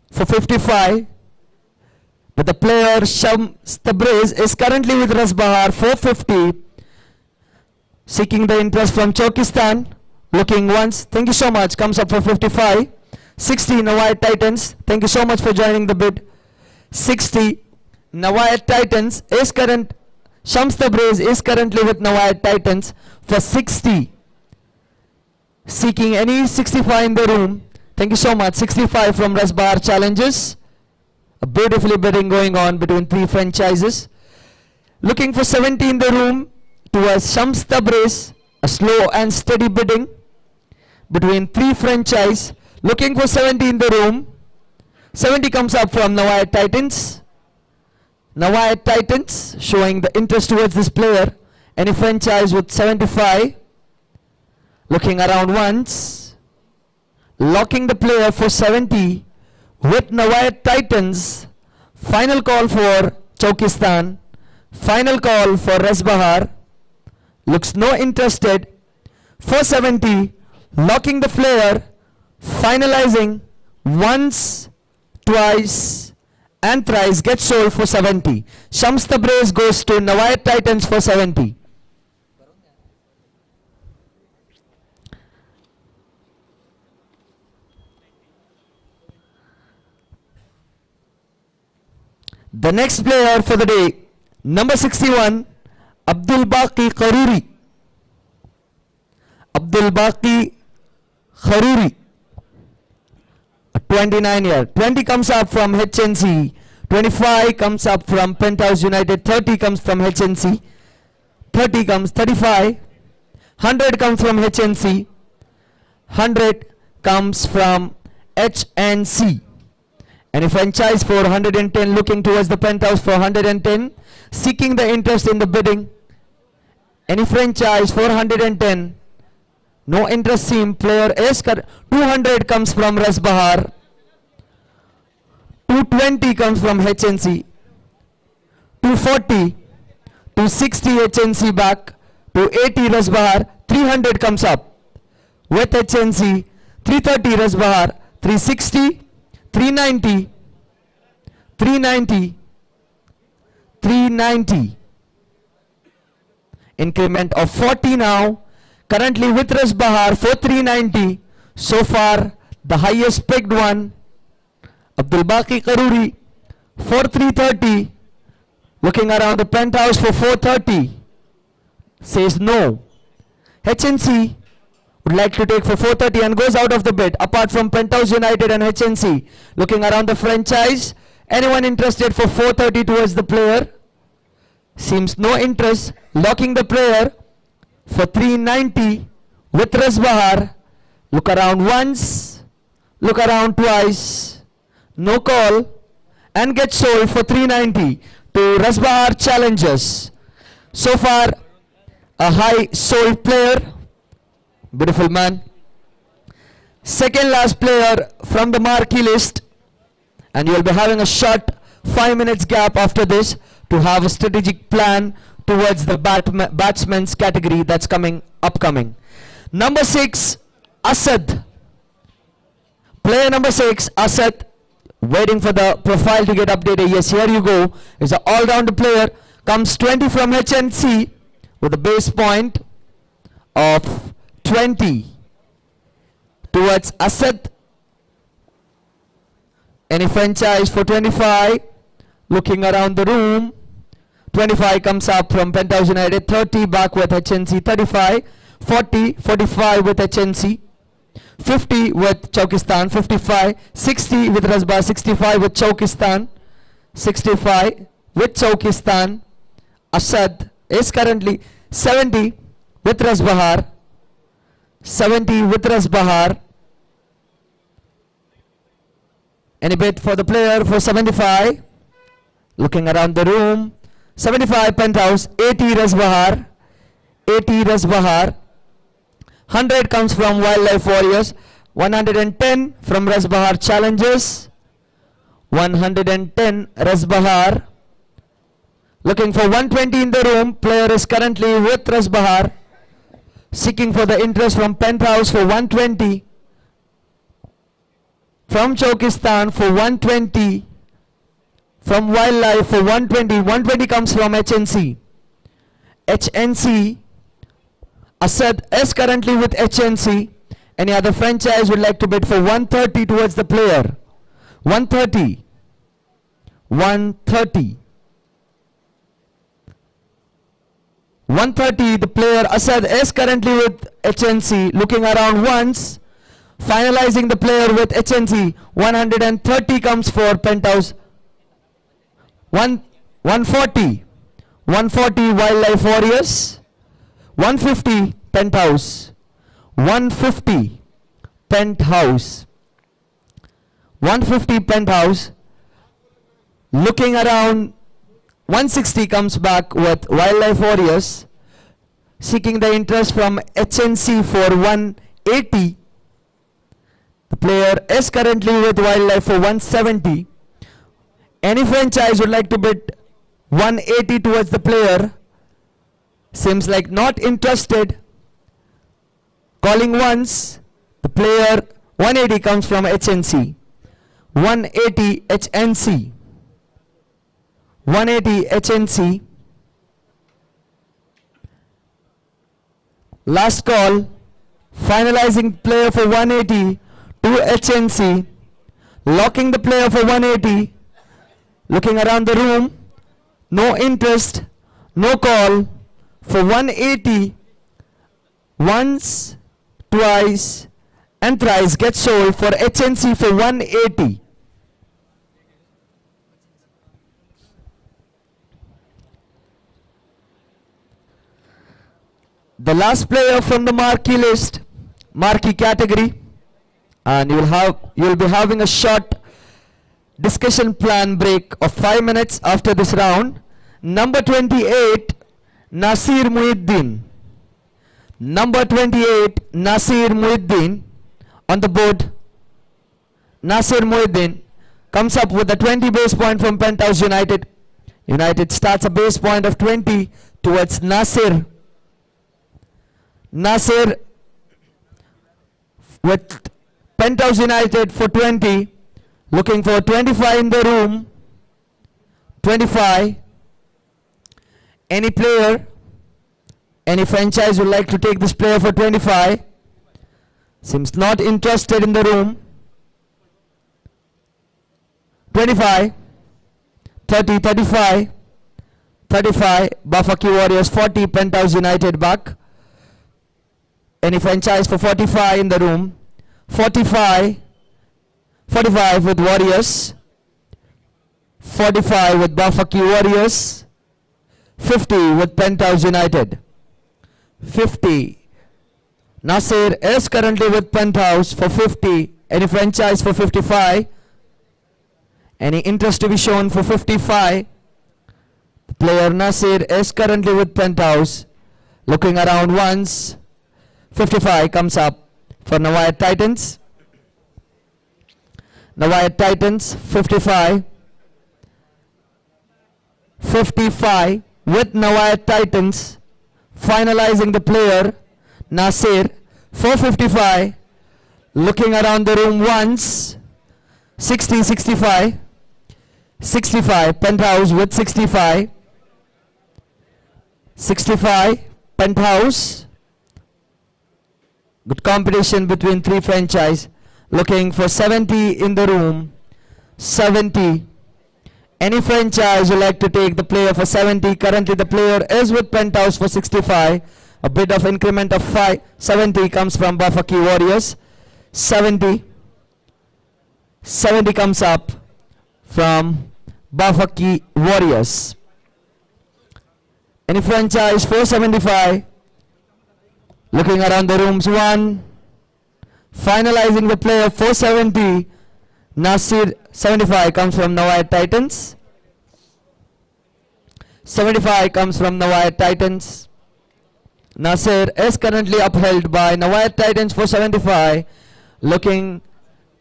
for 55? But the player Shams Tabriz is currently with Rasbahar for 50. Seeking the interest from Chokistan. Looking once. Thank you so much. Comes up for 55. 60 Nawai Titans. Thank you so much for joining the bid. 60 Nawai Titans is current. Shams Tabriz is currently with Nawai Titans for 60. Seeking any 65 in the room. Thank you so much. 65 from Rasbahar Challenges. A beautifully bidding going on between 3 franchises. Looking for 70 in the room towards Shams Tabriz. A slow and steady bidding between 3 franchise. Looking for 70 in the room. 70 comes up from Nawai Titans. Nawai Titans showing the interest towards this player. Any franchise with 75. Looking around once. Locking the player for 70 with Nawai Titans. Final call for Chokistan. Final call for Resbahar. Looks no interested. For 70. Locking the player. Finalizing once, twice and thrice. Gets sold for 70. Shams Tabriz goes to Nawai Titans for 70. The next player for the day, number 61, Abdul Baqi Kharuri. Abdul Baqi Kharuri, a 29-year. 20 comes up from HNC. 25 comes up from Penthouse United. 30 comes from HNC. 30 comes 35. 100 comes from HNC. 100 comes from HNC. Any franchise for 110 looking towards the Penthouse for 110. Seeking the interest in the bidding. Any franchise for 110. No interest seen. Player is 200 comes from Resbahar. 220 comes from HNC. 240. 260 HNC back. 280 Resbahar. 300 comes up with HNC. 330 Resbahar. 360. 390. 390. 390. Increment of 40 now. Currently with Resbahar for 390. So far the highest picked one. Abdul Baqi Kharuri for 330. Looking around the Penthouse for 430. Says no. HNC would like to take for 430 and goes out of the bid. Apart from Penthouse United and HNC. Looking around the franchise. Anyone interested for 430 towards the player? Seems no interest. Locking the player for 390 with Resbahar. Look around once. Look around twice. No call. And get sold for 390 to Resbahar Challengers. So far a high sold player. Beautiful man. Second last player from the marquee list. And you will be having a short 5 minutes gap after this to have a strategic plan towards the batsman's category that's upcoming. Number 6, Asad. Player number 6, Asad. Waiting for the profile to get updated. Yes, here you go. Is an all-rounder player. Comes 20 from HNC with a base point of 20 towards Asad. Any franchise for 25. Looking around the room. 25 comes up from Penthouse United. 30 back with HNC. 35. 40. 45 with HNC. 50 with Chokistan. 55. 60 with Resbahar. 65 with Chokistan. 65 with Chokistan. Asad is currently 70 with Resbahar. 70 with Resbahar. Any bid for the player for 75? Looking around the room. 75 Penthouse. 80 Resbahar. 80 Resbahar. 100 comes from Wildlife Warriors. 110 from Resbahar Challengers. 110 Resbahar. Looking for 120 in the room. Player is currently with Resbahar. Seeking for the interest from Penthouse for 120. From Chokistan for 120. From Wildlife for 120. 120 comes from HNC. HNC. Asad is currently with HNC. Any other franchise would like to bid for 130 towards the player? 130. 130. 130. The player Asad is currently with HNC. Looking around once. Finalizing the player with HNC. 130 comes for Penthouse. 140. 140 Wildlife Warriors. 150 Penthouse. 150 Penthouse. 150 Penthouse. Looking around 160 comes back with Wildlife Warriors, seeking the interest from HNC for 180. The player is currently with Wildlife for 170. Any franchise would like to bid 180 towards the player. Seems like not interested. Calling once. The player 180 comes from HNC. 180 HNC. 180 HNC. Last call. Finalizing player for 180 to HNC. Locking the player for 180. Looking around the room. No interest. No call. For 180. Once, twice, and thrice gets sold for HNC for 180. The last player from the Marquee list, Marquee category, and you'll be having a short discussion plan break of 5 minutes after this round. Number 28, Nasir Muhyiddin. Number 28, Nasir Muhyiddin on the board. Nasir Muhyiddin comes up with a 20 base point from Penthouse United. United starts a base point of 20 towards Nasir. Nasir with Penthouse United for 20, looking for 25 in the room. 25. Any player, any franchise would like to take this player for 25. Seems not interested in the room. 25, 30, 35, 35, Bafaki Warriors 40, Penthouse United back. Any franchise for 45 in the room. 45, 45 with Warriors. 45 with Bafaki Warriors. 50 with Penthouse United. 50. Nasir is currently with Penthouse for 50. Any franchise for 55? Any interest to be shown for 55? The player Nasir is currently with Penthouse. Looking around once. 55 comes up for Nawayat Titans. Nawayat Titans 55. 55 with Nawayat Titans. Finalizing the player Nasir for 55. Looking around the room once. 60, 65. 65, Penthouse with 65. 65, Penthouse. Good competition between three franchise. Looking for 70 in the room. 70. Any franchise would like to take the player for 70. Currently the player is with Penthouse for 65. A bit of increment of 5. 70 comes from Bafaki Warriors. 70. 70 comes up from Bafaki Warriors. Any franchise for 75. Looking around the rooms, 1. Finalizing the player for 70. Nasir 75 comes from Nawayat Titans. 75 comes from Nawayat Titans. Nasir is currently upheld by Nawayat Titans for 75. Looking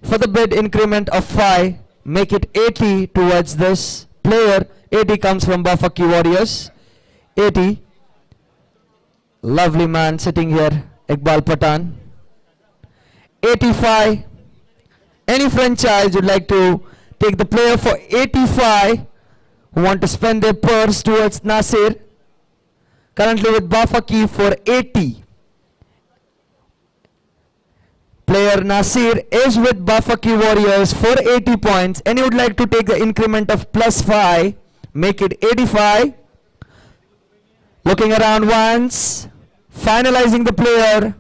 for the bid increment of 5. Make it 80 towards this player. 80 comes from Bafaki Warriors. 80. Lovely man sitting here, Iqbal Patan. 85. Any franchise would like to take the player for 85 who want to spend their purse towards Nasir. Currently with Bafaki for 80. Player Nasir is with Bafaki Warriors for 80 points. Any would like to take the increment of plus 5. Make it 85. Looking around once. Finalizing the player.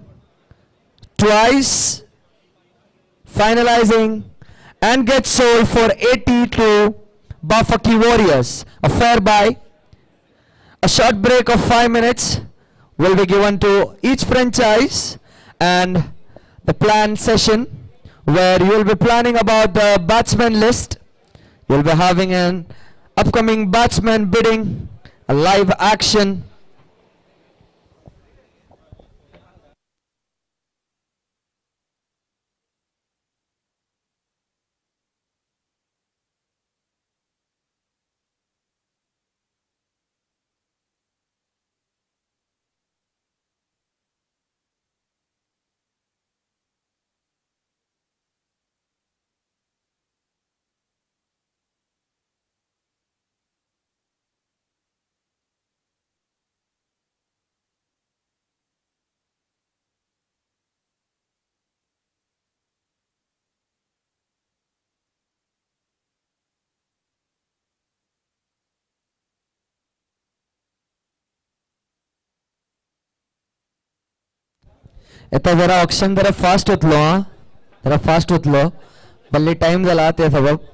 Twice. Finalizing. And gets sold for 80 to Bafaki Warriors. A fair buy. A short break of 5 minutes will be given to each franchise, and the planned session where you will be planning about the batsman list. You will be having an Upcoming batsman bidding, a live action. आता जरा option जरा fast होतलो हा, जरा fast होतलो, बल्ली time जाला ते सबब.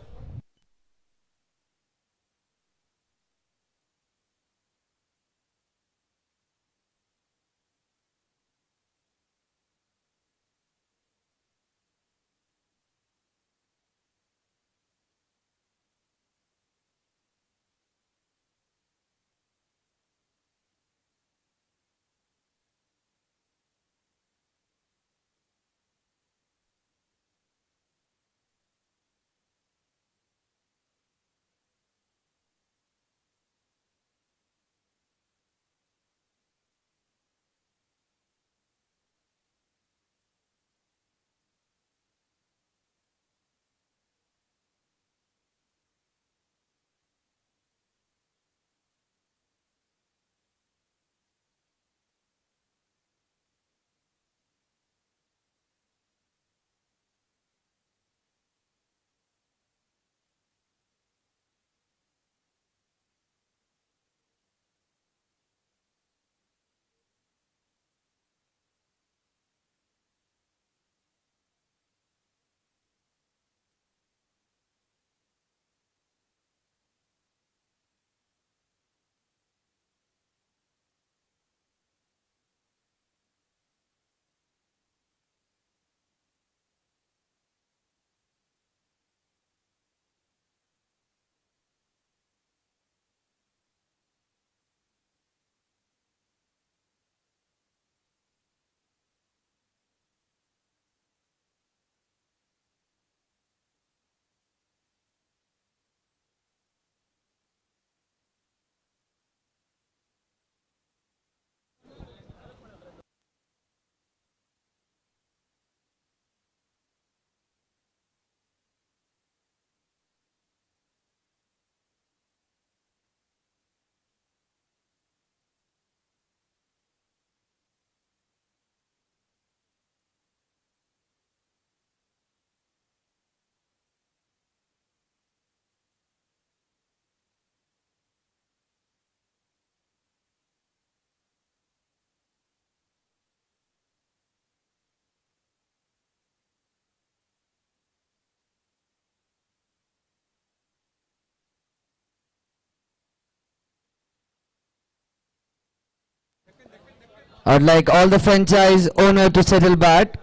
I would like all the franchise owner to settle back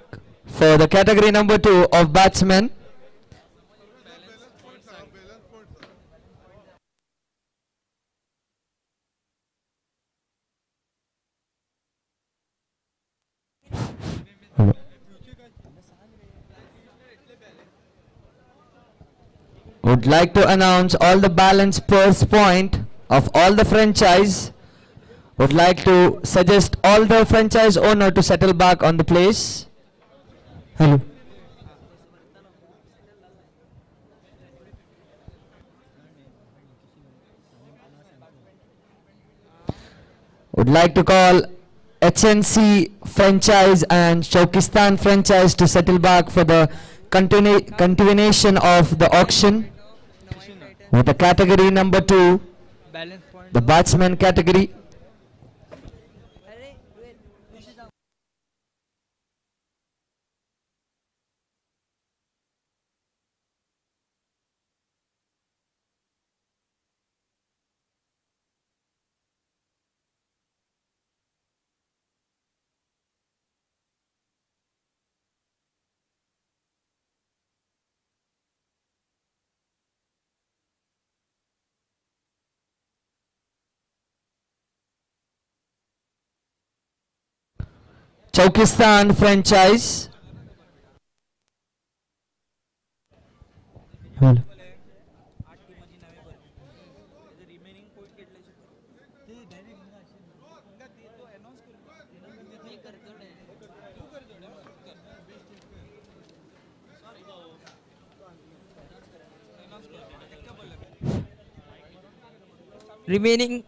for the category number 2 of batsmen. Would like to announce all the balance purse point of all the franchise. Would like to suggest all the franchise owner to settle back on the place. Hello. Would like to call HNC franchise and Shaukistan franchise to settle back for the continuation of the auction. With the category number 2, balance point. the batsman category. Chaukistan franchise. Remaining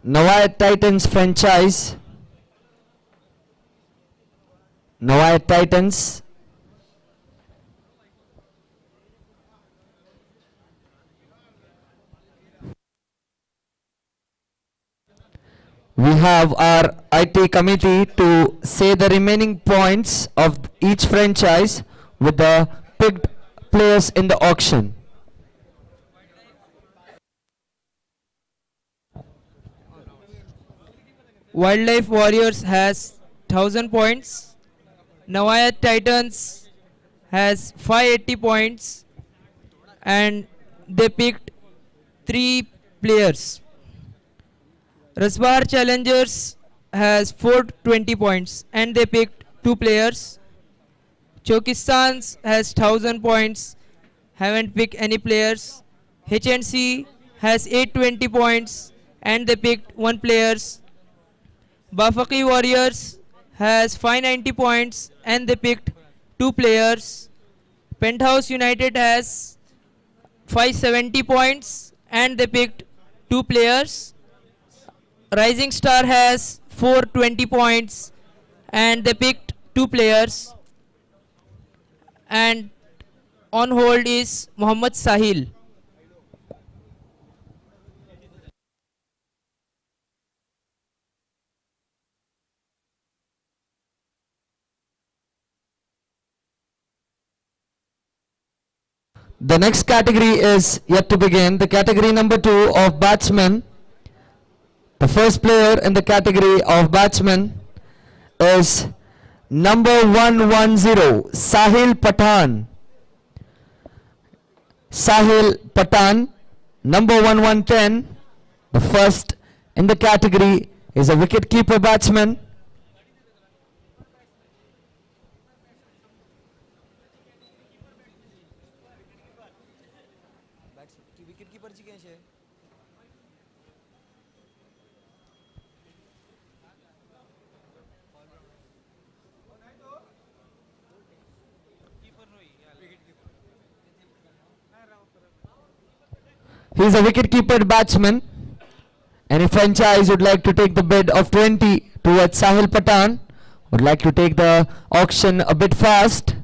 Nawai Titans franchise. Nawai Titans. We have our IT committee to say the remaining points of each franchise with the picked players in the auction. Wildlife Warriors has 1000 points. Nawayat Titans has 580 points and they picked 3 players. Rasbar Challengers has 420 points and they picked 2 players. Chokistans has 1000 points, haven't picked any players. HNC has 820 points and they picked 1 players. Bafaki Warriors has 590 points and they picked 2 players. Penthouse United has 570 points and they picked 2 players. Rising Star has 420 points and they picked 2 players. And on hold is Muhammad Sahil. The next category is yet to begin. The category number 2 of batsmen. The first player in the category of batsmen is number 110, Sahil Pathan. Sahil Pathan, number 1110. The first in the category is a wicket-keeper batsman. He is a wicket-keeper batsman. Any franchise would like to take the bid of 20 towards Sahil Pathan, would like to take the auction a bit fast.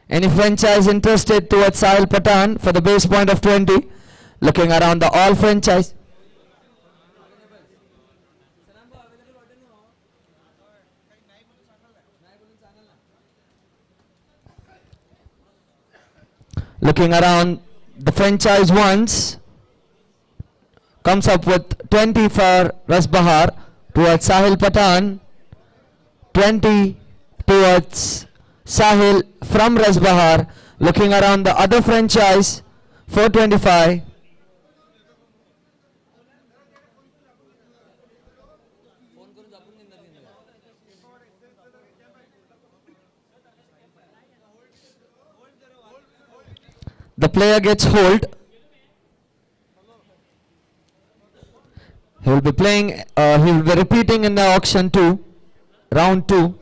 Any franchise interested towards Sahil Pathan for the base point of 20, looking around the all franchise. Looking around the franchise ones, comes up with 20 for Rasbahar towards Sahil Pathan, 20 towards Sahil from Rasbahar. Looking around the other franchise, 425. The player gets hold. He will be playing, he will be repeating in the auction 2, round 2.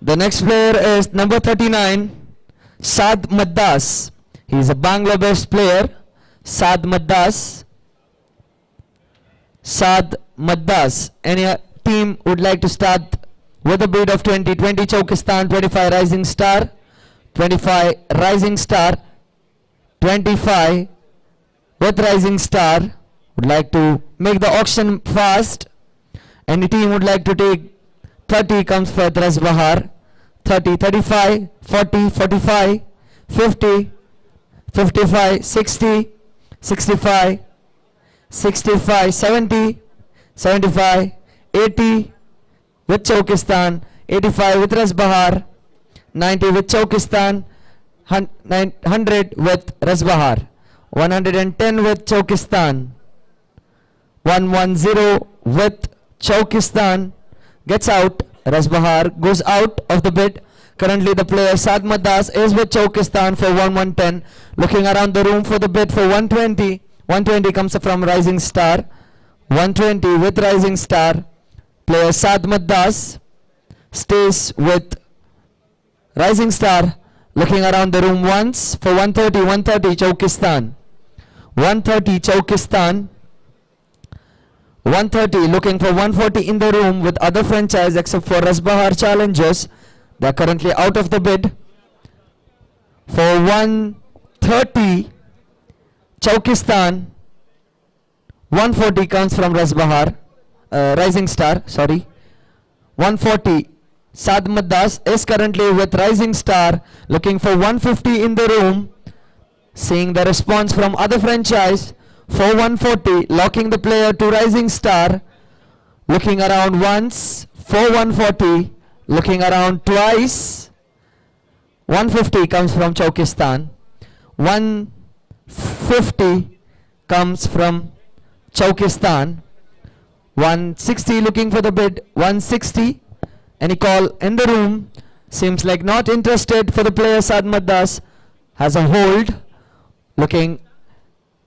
The next player is number 39, Saad Maddas. He is a Bangalore-based player. Saad Maddas. Saad Maddas. Any team would like to start with a bid of 20. 20 Chaukistan, 25 Rising Star, 25 Rising Star, 25 with Rising Star. Would like to make the auction fast. Any team would like to take 30 comes for Rasbahar. 30, 35, 40, 45, 50, 55, 60, 65, 65, 70, 75, 80 with Chaukistan, 85 with Rasbahar, 90 with Chaukistan, 100 with Rasbahar, 110 with Chaukistan, 110 with Chaukistan, gets out. Rasbahar goes out of the bid. Currently the player Sadmat Das is with Chaukistan for 110. Looking around the room for the bid for 120. 120 comes from Rising Star. 120 with Rising Star. Player Sadmat Das stays with Rising Star. Looking around the room once for 130. 130 Chaukistan. 130 Chaukistan. 130 looking for 140 in the room with other franchise except for Rasbahar challengers. They are currently out of the bid. For 130 Chaukistan. 140 comes from Rasbahar. Rising Star, sorry. 140 Sadmat Das is currently with Rising Star looking for 150 in the room. Seeing the response from other franchise for 140, locking the player to Rising Star. Looking around once for 140, looking around twice. 150 comes from Chaukistan. 150 comes from Chaukistan. 160 looking for the bid. 160. Any call in the room? Seems like not interested for the player. Sadmat Das has a hold. Looking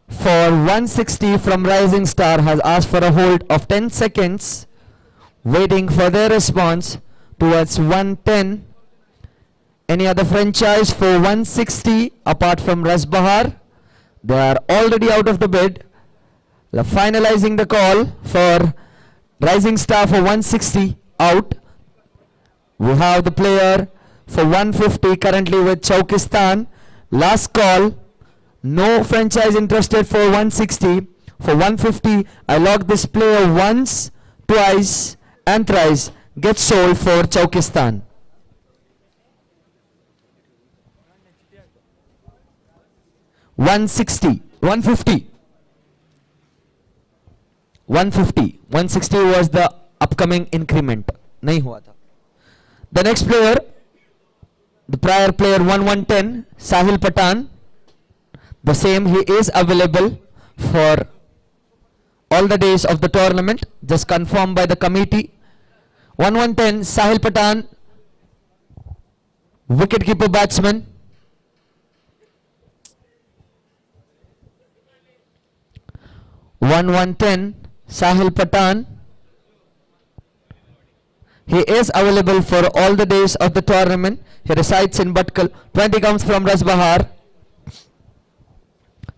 for 160 from Rising Star, has asked for a hold of 10 seconds. Waiting for their response towards 110. Any other franchise for 160 apart from Rasbahar? They are already out of the bid. Finalizing the call for Rising Star for 160 out. We have the player for 150 currently with Chaukistan. Last call. No franchise interested for 160. For 150, I lock this player once, twice and thrice. Gets sold for Chaukistan. $160, $150. 150, 160 was the upcoming increment. नहीं हुआ था. The next player, the prior player 110, Sahil Patan. The same, he is available for all the days of the tournament, just confirmed by the committee. 110, Sahil Patan, wicketkeeper batsman. 110, Sahil Patan. He is available for all the days of the tournament. He resides in Bhatkal. 20 comes from Rasbahar.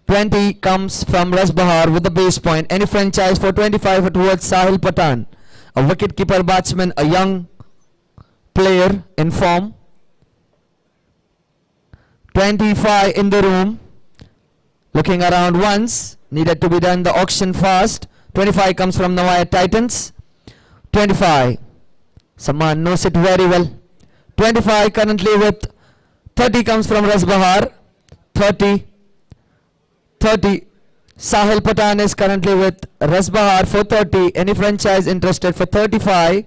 20 comes from Rasbahar with the base point. Any franchise for 25 towards Sahil Patan. A wicket-keeper batsman, a young player in form. 25 in the room. Looking around once. Needed to be done the auction fast. 25 comes from Navaya Titans. 25. Someone knows it very well. 25 currently with 30 comes from Rasbahar. 30. 30. Sahil Patan is currently with Rasbahar for 30. Any franchise interested for 35.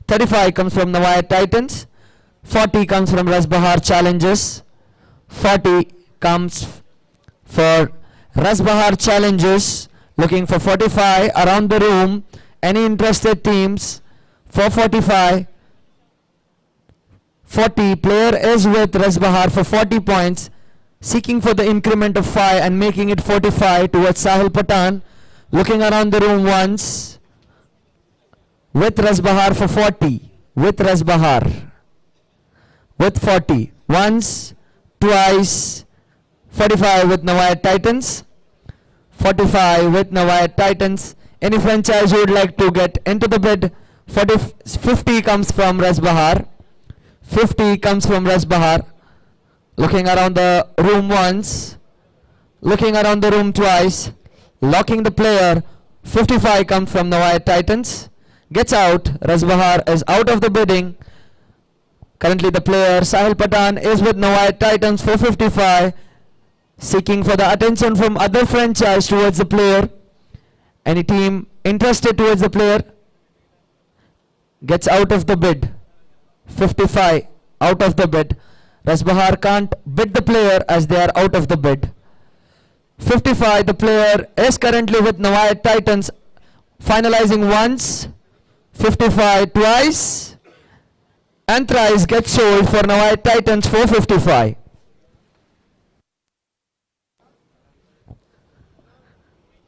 35 comes from Navaya Titans. 40 comes from Rasbahar Challengers. 40 comes for Rasbahar Challengers. Looking for 45 around the room. Any interested teams for 45. 40. Player is with Rasbahar for 40 points. Seeking for the increment of 5 and making it 45 towards Sahil Patan. Looking around the room once. With Rasbahar for 40. With Rasbahar. With 40. Once. Twice. 45 with Navaya Titans. 45 with Navaya Titans. Any franchise who would like to get into the bid? 50 comes from Rasbahar. 50 comes from Rasbahar. Looking around the room once, looking around the room twice, locking the player. 55 comes from Nawai Titans, gets out. Rasbahar is out of the bidding. Currently the player Sahil Patan is with Nawai Titans for 55, seeking for the attention from other franchise towards the player. Any team interested towards the player gets out of the bid. 55 out of the bid. Rasbahar can't bid the player as they are out of the bid. 55, the player is currently with Nawai Titans, finalizing once, 55 twice, and thrice gets sold for Nawai Titans for 55.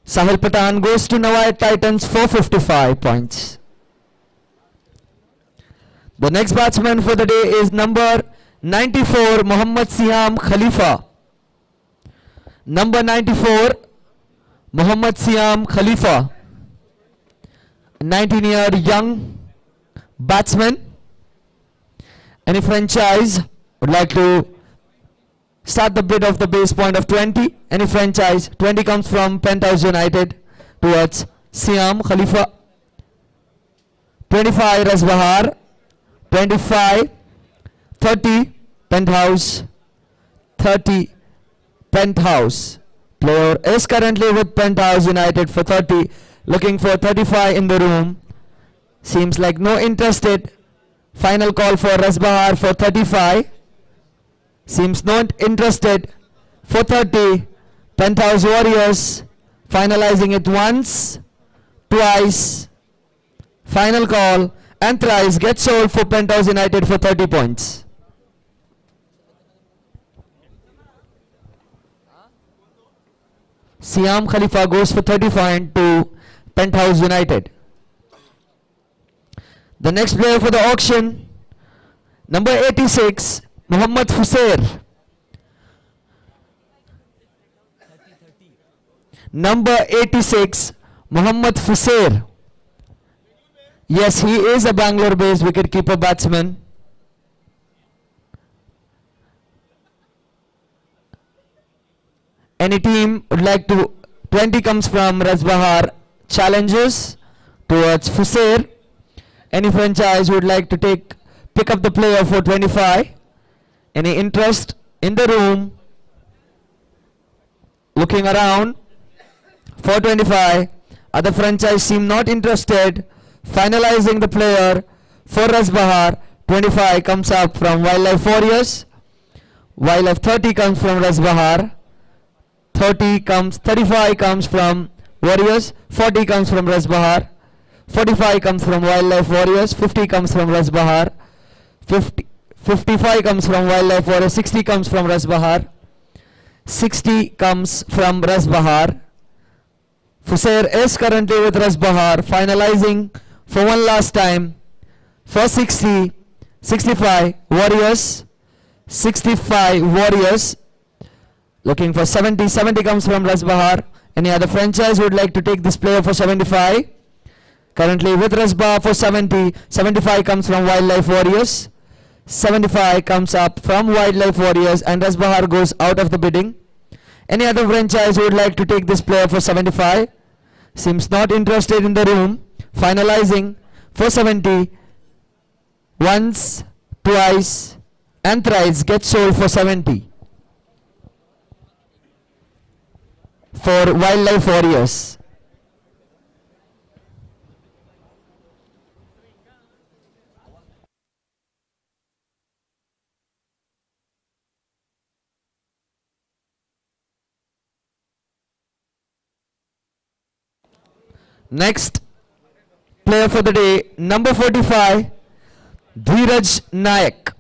Sahil Patan goes to Nawai Titans for 55 points. The next batsman for the day is number 94, Mohammad Siam Khalifa. Number 94, Mohammad Siam Khalifa, 19-year young batsman. Any franchise would like to start the bid of the base point of 20? Any franchise? 20 comes from Penthouse United towards Siam Khalifa. 25, Rasbahar. 25, 30, Penthouse. 30, Penthouse. Player is currently with Penthouse United for 30, looking for 35 in the room. Seems like no interested. Final call for Rasbahar for 35. Seems not interested for 30. Penthouse Warriors finalizing it once, twice. Final call and thrice gets sold for Penthouse United for 30 points. Siam Khalifa goes for 35 to Penthouse United. The next player for the auction, number 86, Mohammad Fusair. Number 86, Mohammad Fusair. Yes, he is a Bangalore-based wicketkeeper batsman. Any team would like to, 20 comes from Rasbahar Challengers towards Fusair. Any franchise would like to pick up the player for 25. Any interest in the room? Looking around for 25. Other franchise seem not interested. Finalizing the player for Rasbahar. 25 comes up from Wildlife Warriors. Wildlife 30 comes from Rasbahar. 35 comes from Warriors. 40 comes from Rasbahar. 45 comes from Wildlife Warriors. 50 comes from Rasbahar. 55 comes from Wildlife Warriors. 60 comes from Rasbahar. 60 comes from Rasbahar. Fusair is currently with Rasbahar, finalizing for one last time for 60. 65 Warriors. 65 Warriors. Looking for 70. 70 comes from Rasbahar. Any other franchise would like to take this player for 75? Currently with Rasbahar for 70. 75 comes from Wildlife Warriors. 75 comes up from Wildlife Warriors and Rasbahar goes out of the bidding. Any other franchise would like to take this player for 75? Seems not interested in the room. Finalizing for 70. Once, twice and thrice gets sold for 70. For Wildlife Warriors. Next player for the day, number 45, Dheeraj Nayak.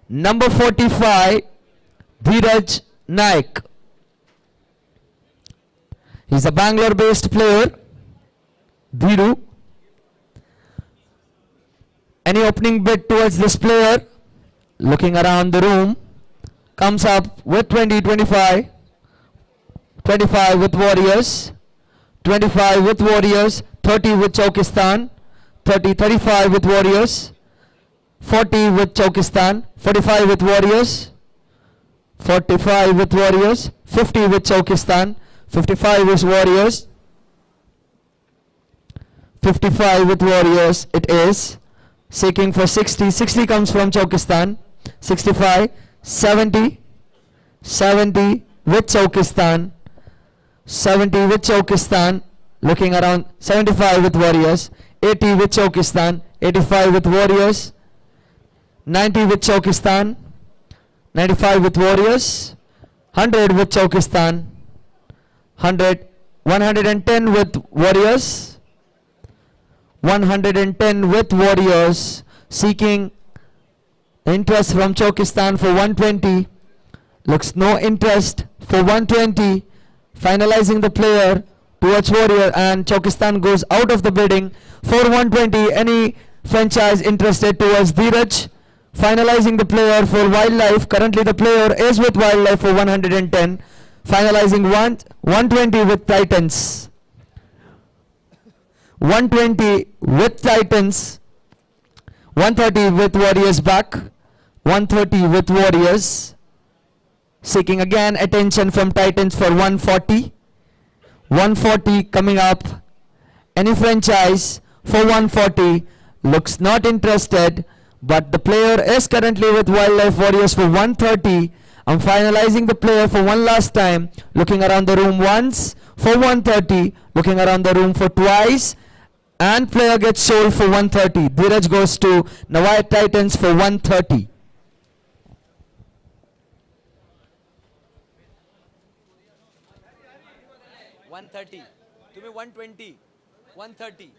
Number 45, Dheeraj Nayak. He's a Bangalore-based player. Dhiru. Any opening bid towards this player? Looking around the room, comes up with 20, 25. 25 with Warriors. 25 with Warriors, 30 with Chaukistan, 30, 35 with Warriors, 40 with Chaukistan, 45 with Warriors, 45 with Warriors, 50 with Chaukistan, 55 is Warriors, 55 with Warriors it is, seeking for 60, 60 comes from Chaukistan, 65, 70, 70 with Chaukistan, 70 with Chaukistan, looking around, 75 with Warriors, 80 with Chaukistan, 85 with Warriors, 90 with Chaukistan, 95 with Warriors, 100 with Chaukistan, 100, 110 with Warriors, 110 with Warriors, seeking interest from Chaukistan for 120, looks no interest for 120, finalizing the player towards Warrior, and Chaukistan goes out of the bidding for 120. Any franchise interested towards Dheeraj, finalizing the player for Wildlife. Currently the player is with Wildlife for 110, finalizing 120 with Titans, 120 with Titans, 130 with Warriors back, 130 with Warriors, seeking again attention from Titans for 140, 140 coming up. Any franchise for 140, looks not interested, but the player is currently with Wildlife Warriors for 130. I'm finalizing the player for one last time, looking around the room once for 130, looking around the room for twice, and player gets sold for 130. Dheeraj goes to Navayat Titans for 130. तुम्ही 120 130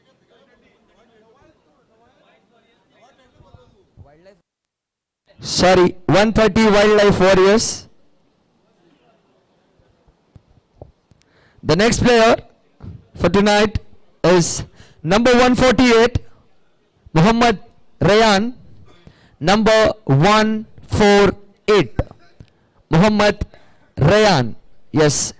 Sorry, 130 Wildlife Warriors. The next player for tonight is number 148, Muhammad Rayan. Number 148, Muhammad Rayan. Yes,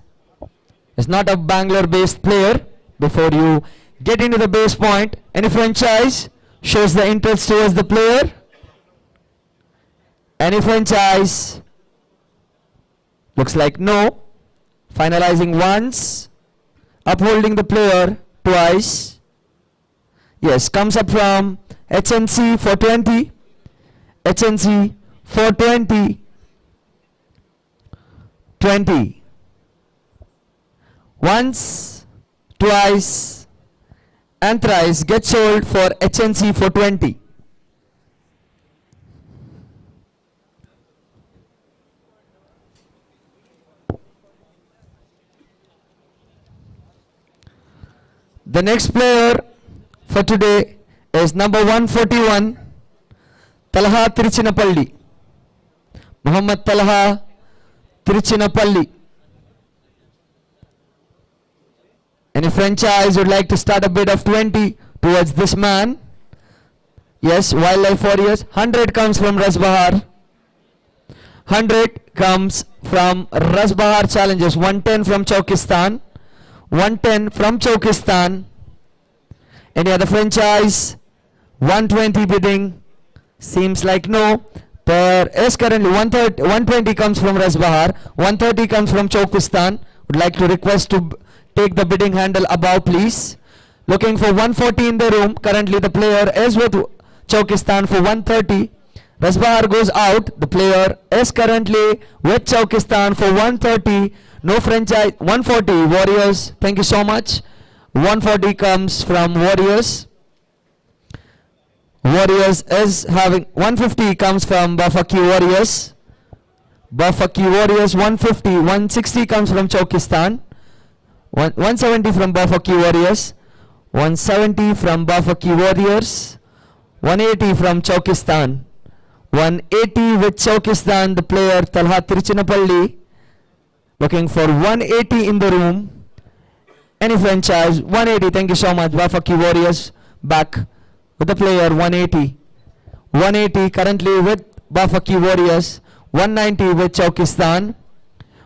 it's not a Bangalore based player. Before you get into the base point, any franchise shows the interest towards the player. Any franchise? Looks like no. Finalizing once, upholding the player twice. Yes, comes up from HNC for 20. HNC for 20. 20. Once, twice, and thrice get sold for HNC for 20. The next player for today is number 141, Talha Tiruchinapalli. Muhammad Talha Tiruchinapalli. Any franchise would like to start a bid of 20 towards this man? Yes, Wildlife Warriors. 100 comes from Rasbahar. 100 comes from Rasbahar Challengers. 110 from Chaukistan. 110 from Chaukistan. Any other franchise? 120 bidding. Seems like no. There is currently 120 comes from Rasbahar. 130 comes from Chaukistan. Would like to request to take the bidding handle above, please. Looking for 140 in the room. Currently the player is with Chaukistan for 130. Rasbahar goes out. The player is currently with Chaukistan for 130. No franchise. 140 Warriors. Thank you so much. 140 comes from Warriors. Warriors is having 150 comes from Bafaki Warriors. Bafaki Warriors 150. 160 comes from Chaukistan. 170 from Bafaki Warriors. 170 from Bafaki Warriors. 180 from Chaukistan. 180 with Chaukistan. The player Talha Tiruchinapalli. Looking for 180 in the room. Any franchise? 180. Thank you so much. Bafaki Warriors back with the player 180. 180 currently with Bafaki Warriors. 190 with Chaukistan.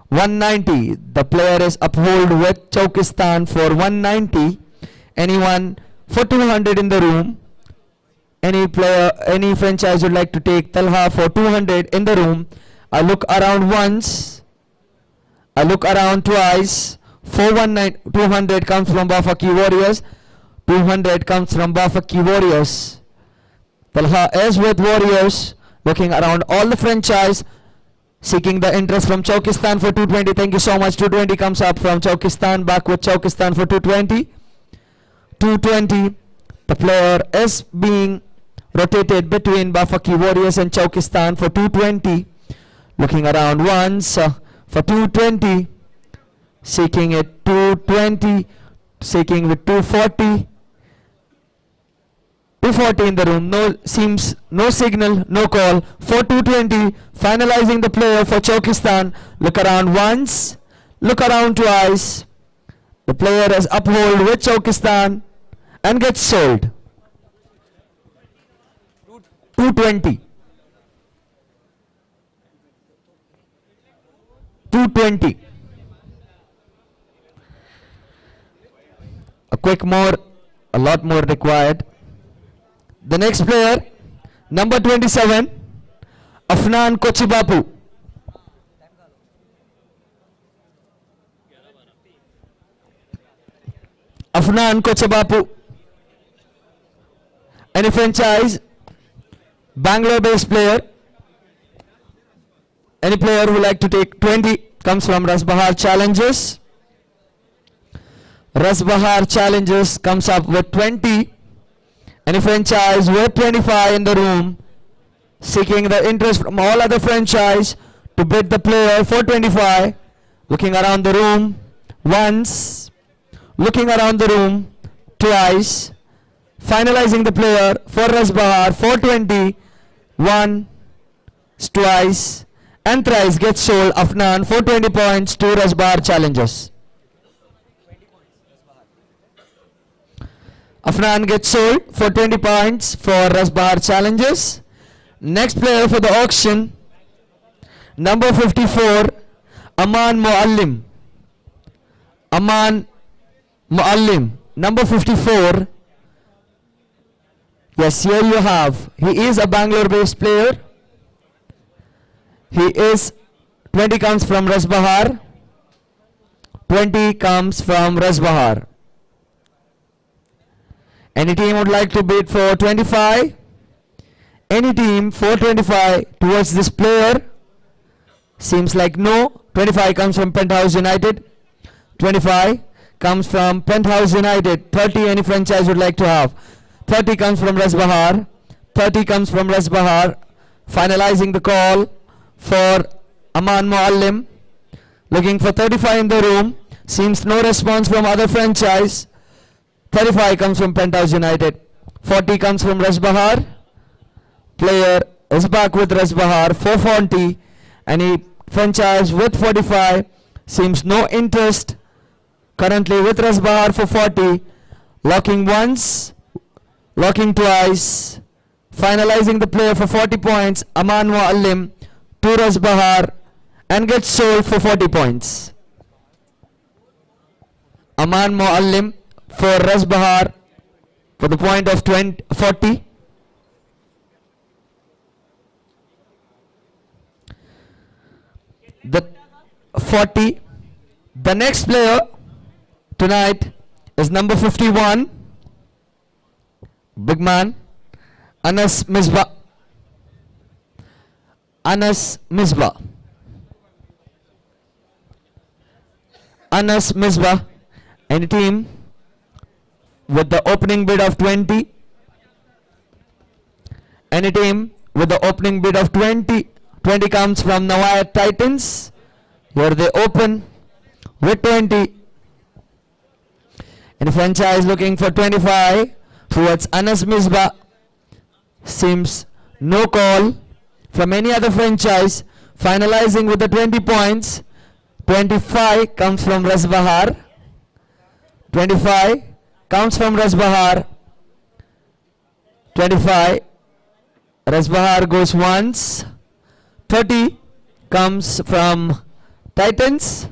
190. The player is uphold with Chaukistan for 190. Anyone for 200 in the room? Any player, any franchise would like to take Talha for 200 in the room? I look around once. I look around twice. 419, 200 comes from Bafaki Warriors. 200 comes from Bafaki Warriors. Talha is with Warriors. Looking around all the franchise. Seeking the interest from Chaukistan for 220. Thank you so much. 220 comes up from Chaukistan. Back with Chaukistan for 220. 220. The player is being rotated between Bafaki Warriors and Chaukistan for 220. Looking around once for 220. Seeking it 220. Seeking with 240. 240 in the room. No signal, no call. For 220. Finalizing the player for Chaukistan. Look around once. Look around twice. The player is uphold with Chaukistan and gets sold. 220. 220. A lot more required. The next player, number 27, Afnan Kochibapu. Afnan Kochibapu. Any franchise, Bangalore based player. Any player who like to take 20 comes from Rasbahar Challengers. Rasbahar Challengers comes up with 20. Any franchise with 25 in the room, seeking the interest from all other franchise to bid the player for 25. Looking around the room once, looking around the room twice, finalizing the player for Rasbahar for 20. Once, twice, and thrice gets sold. Afnan for 20 points to Rasbahar Challengers. Afnan gets sold for 20 points for Rasbahar Challengers. Next player for the auction, number 54, Aman Muallim. Aman Muallim, number 54. Yes, here you have. He is a Bangalore based player. He is 20 comes from Rasbahar. 20 comes from Rasbahar. Any team would like to bid for 25? Any team for 25 towards this player? Seems like no. 25 comes from Penthouse United. 25 comes from Penthouse United. 30 any franchise would like to have. 30 comes from Rasbahar. 30 comes from Rasbahar. Finalizing the call for Aman Muallim. Looking for 35 in the room. Seems no response from other franchise. 35 comes from Penthouse United. 40 comes from Rasbahar. Player is back with Rasbahar for 40. Any franchise with 45. Seems no interest. Currently with Rasbahar for 40. Locking once. Locking twice. Finalizing the player for 40 points. Aman Muallim to Rasbahar and gets sold for 40 points. Aman Muallim for Rasbahar for the point of 40. The 40. The next player tonight is number 51. Big man, Anas Misbah. Anas Misbah. Anas Misbah. Any team with the opening bid of 20? Any team with the opening bid of 20? 20 comes from Nawayat Titans. Here they open with 20. Any franchise looking for 25 towards Anas Misbah? Seems no call from any other franchise. Finalizing with the 20 points. 25 comes from Rasbahar. 25 comes from Rasbahar. 25. Rasbahar goes once. 30 comes from Titans.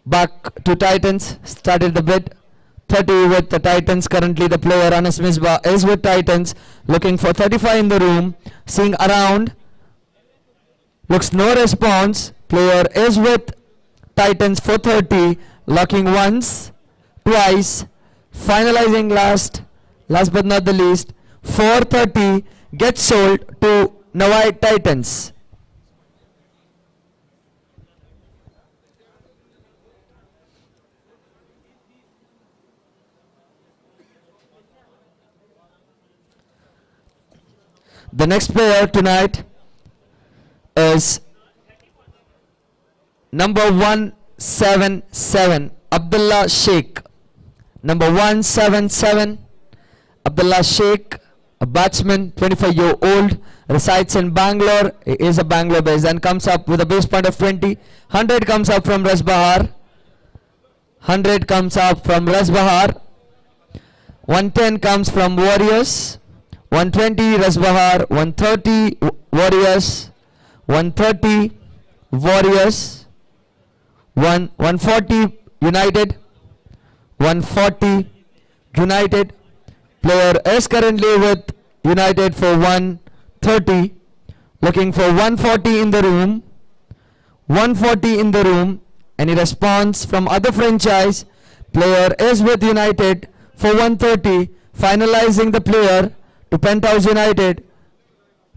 Back to Titans. Started the bid. 30 with the Titans. Currently the player Anas Misbah is with Titans. Looking for 35 in the room. Seeing around. Looks no response. Player is with Titans for 30. Locking once, twice. Finalizing last but not the least. 430 gets sold to Navai Titans. The next player tonight is number 177, Abdullah Sheikh. Number 177, Abdullah Sheikh, a batsman, 25-year-old, resides in Bangalore. He is a Bangalore base and comes up with a base point of 20. 100 comes up from Rasbahar. 100 comes up from Rasbahar. 110 comes from Warriors. 120 Rasbahar. 130 Warriors. 130 Warriors. 140 United. 140 United. Player is currently with United for 130. Looking for 140 in the room. 140 in the room. Any response from other franchise? Player is with United for 130. Finalizing the player to Penthouse United.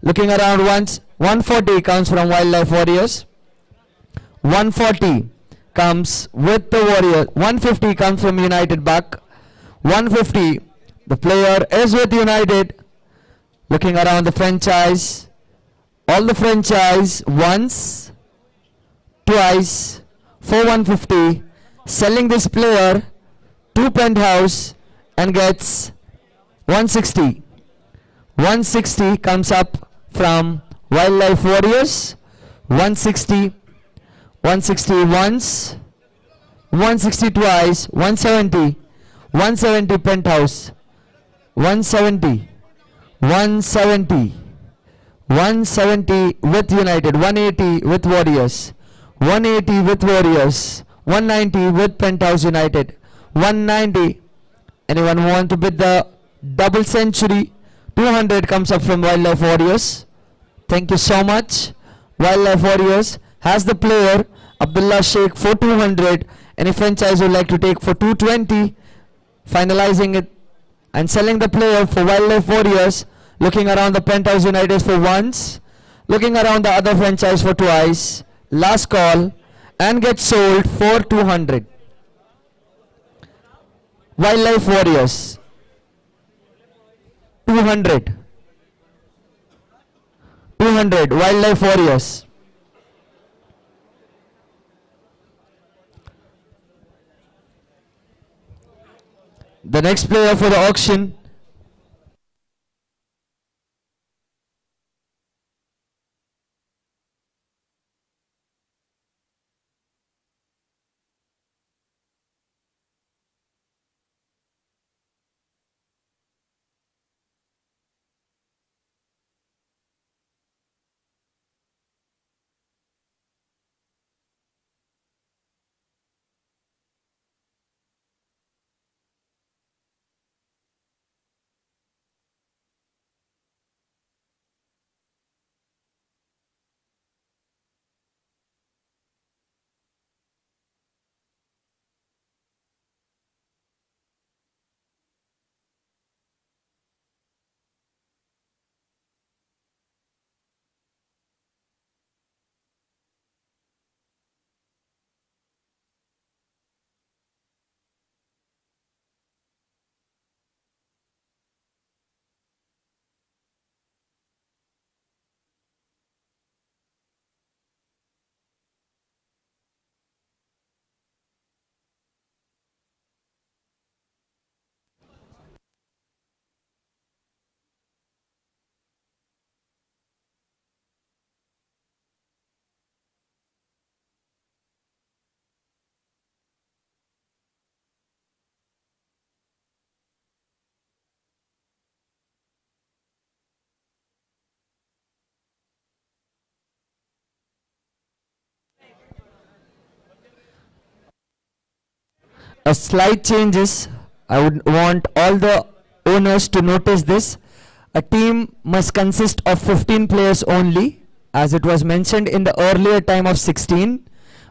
Looking around once. 140 comes from Wildlife Warriors. 140 comes with the Warriors. 150 comes from United back. 150. The player is with United. Looking around the franchise. All the franchise once, twice, for 150. Selling this player to Penthouse and gets 160. 160 comes up from Wildlife Warriors. 160. 160 once. 160 twice. 170. 170 Penthouse. 170. 170. 170 with United. 180 with Warriors. 180 with Warriors. 190 with Penthouse United. 190. Anyone want to bid the double century? 200 comes up from Wildlife Warriors. Thank you so much. Wildlife Warriors has the player Abdullah Sheikh for 200. Any franchise would like to take for 220. Finalizing it and selling the player for Wildlife Warriors. Looking around the Penthouse United for once. Looking around the other franchise for twice. Last call and gets sold for 200. Wildlife Warriors. 200. 200 Wildlife Warriors. The next player for the auction a slight changes. I would want all the owners to notice this. A team must consist of 15 players only. as it was mentioned in the earlier time of 16.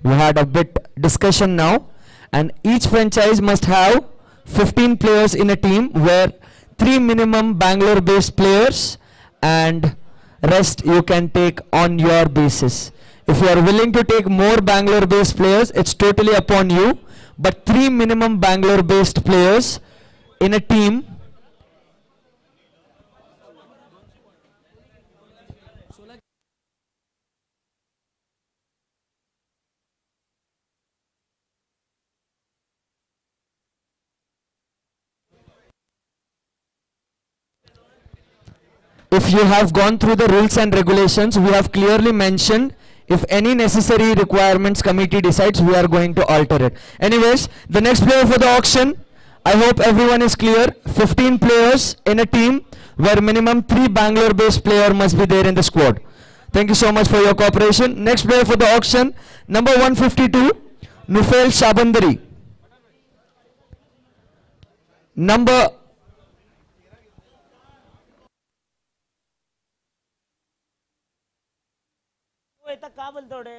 We had a bit discussion now, and each franchise must have 15 players in a team, where 3 minimum Bangalore based players and rest you can take on your basis. If you are willing to take more Bangalore based players, it's totally upon you, but 3 minimum Bangalore based players in a team. If you have gone through the rules and regulations, we have clearly mentioned if any necessary requirements committee decides, we are going to alter it. Anyways, the next player for the auction, I hope everyone is clear. 15 players in a team, where minimum 3 Bangalore based player must be there in the squad. Thank you so much for your cooperation. Next player for the auction, number 152, Nufail Shabandari. Number का बोलतो रे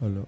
hello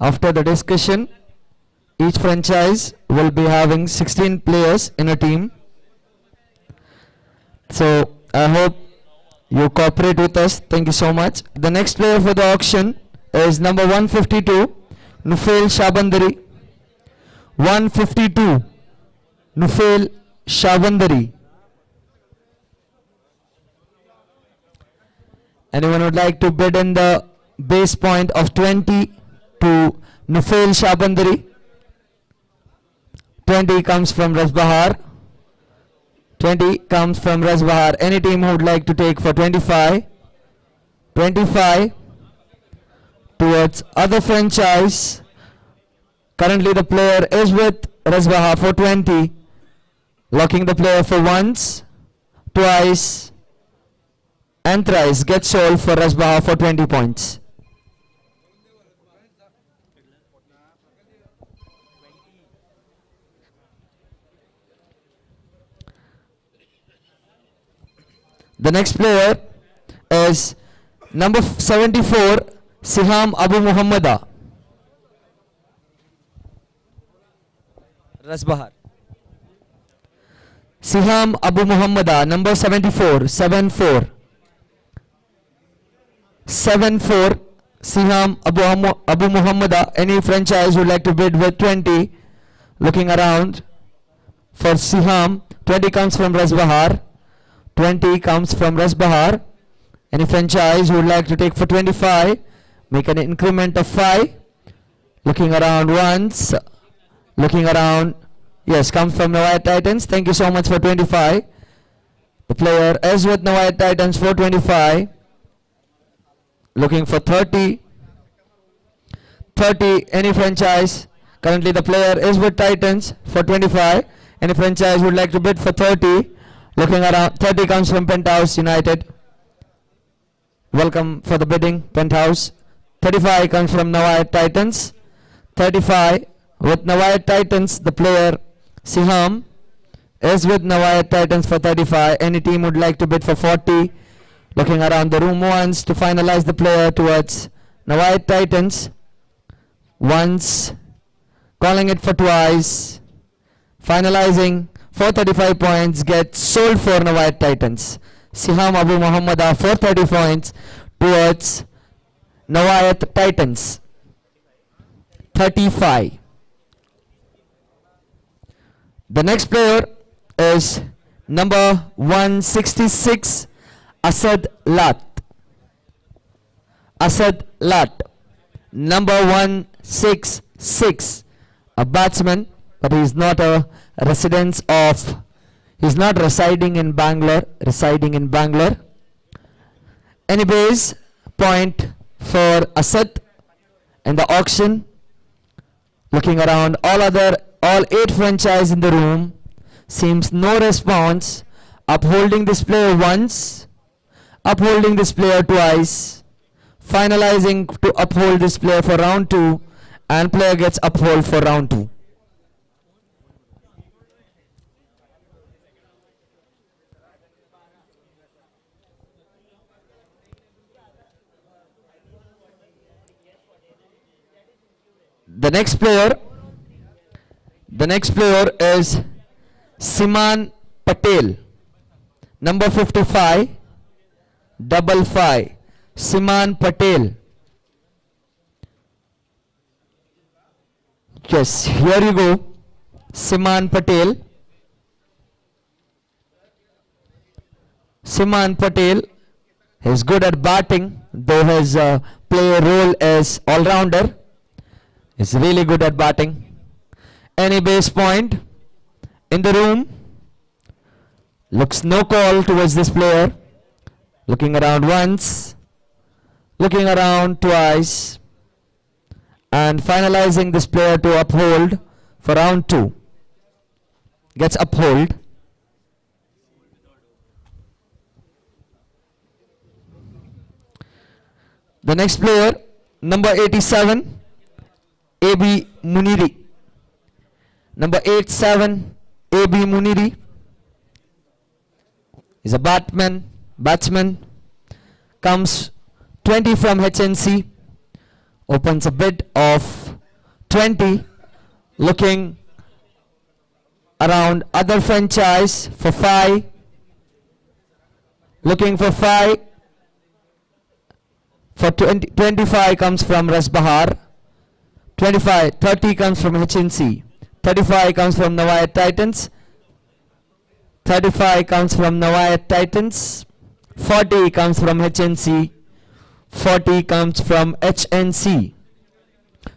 After the discussion, each franchise will be having 16 players in a team. So I hope you cooperate with us. Thank you so much. The next player for the auction is number 152, Nufail Shabandari. 152, Nufail Shabandari. Anyone would like to bid in the base point of 20 to Nufail Shabandari? 20 comes from Rasbahar. 20 comes from Rasbahar. Any team who would like to take for 25? 25 towards other franchise. Currently the player is with Rasbahar for 20. Locking the player for once, twice, and thrice. Gets sold for Rasbahar for 20 points. The next player is number 74, Siham Abu Muhammada. Rasbahar. Siham Abu Muhammada, number 74, 74. 74, Siham Abu Muhammada. Any franchise would like to bid with 20? Looking around for Siham. 20 comes from Rasbahar. 20 comes from Rasbahar. Any franchise who would like to take for 25? Make an increment of 5. Looking around once. Looking around. Yes, comes from Navayat Titans. Thank you so much for 25. The player is with Navayat Titans for 25. Looking for 30. 30, any franchise. Currently the player is with Titans for 25. Any franchise would like to bid for 30. Looking around, 30 comes from Penthouse United. Welcome for the bidding, Penthouse. 35 comes from Navayat Titans. 35 with Navayat Titans. The player Siham is with Navayat Titans for 35. Any team would like to bid for 40. Looking around the room once to finalize the player towards Navayat Titans. Once, calling it for twice, finalizing for 35 points, gets sold for Navayat Titans. Siham Abu Muhammada for 30 points towards Navayat Titans. 35. The next player is number 166, Asad Lat. Asad Lat, number 166, a batsman, but he is not a residence of, he is not residing in Bangalore, Any base point for Asad in the auction. Looking around all 8 franchise in the room, seems no response. Upholding this player once, upholding this player twice, finalizing to uphold this player for round 2, and player gets uphold for round 2. The next player is Siman Patel, number 55, 55, Siman Patel. Yes, here you go, Siman Patel. Siman Patel is good at batting, though his play role is all-rounder. Is really good at batting. Any base point in the room. Looks no call towards this player. Looking around once, looking around twice, and finalizing this player to uphold for round 2. Gets uphold. The next player, number 87, AB Muniri. Number 87, AB Muniri is a batsman, comes 20 from HNC, opens a bid of 20, looking around other franchise for 5, looking for 5, for 20, 25 comes from Rasbahar, 25, 30 comes from HNC, 35 comes from Navayat Titans, 35 comes from Navayat Titans, 40 comes from HNC, 40 comes from HNC,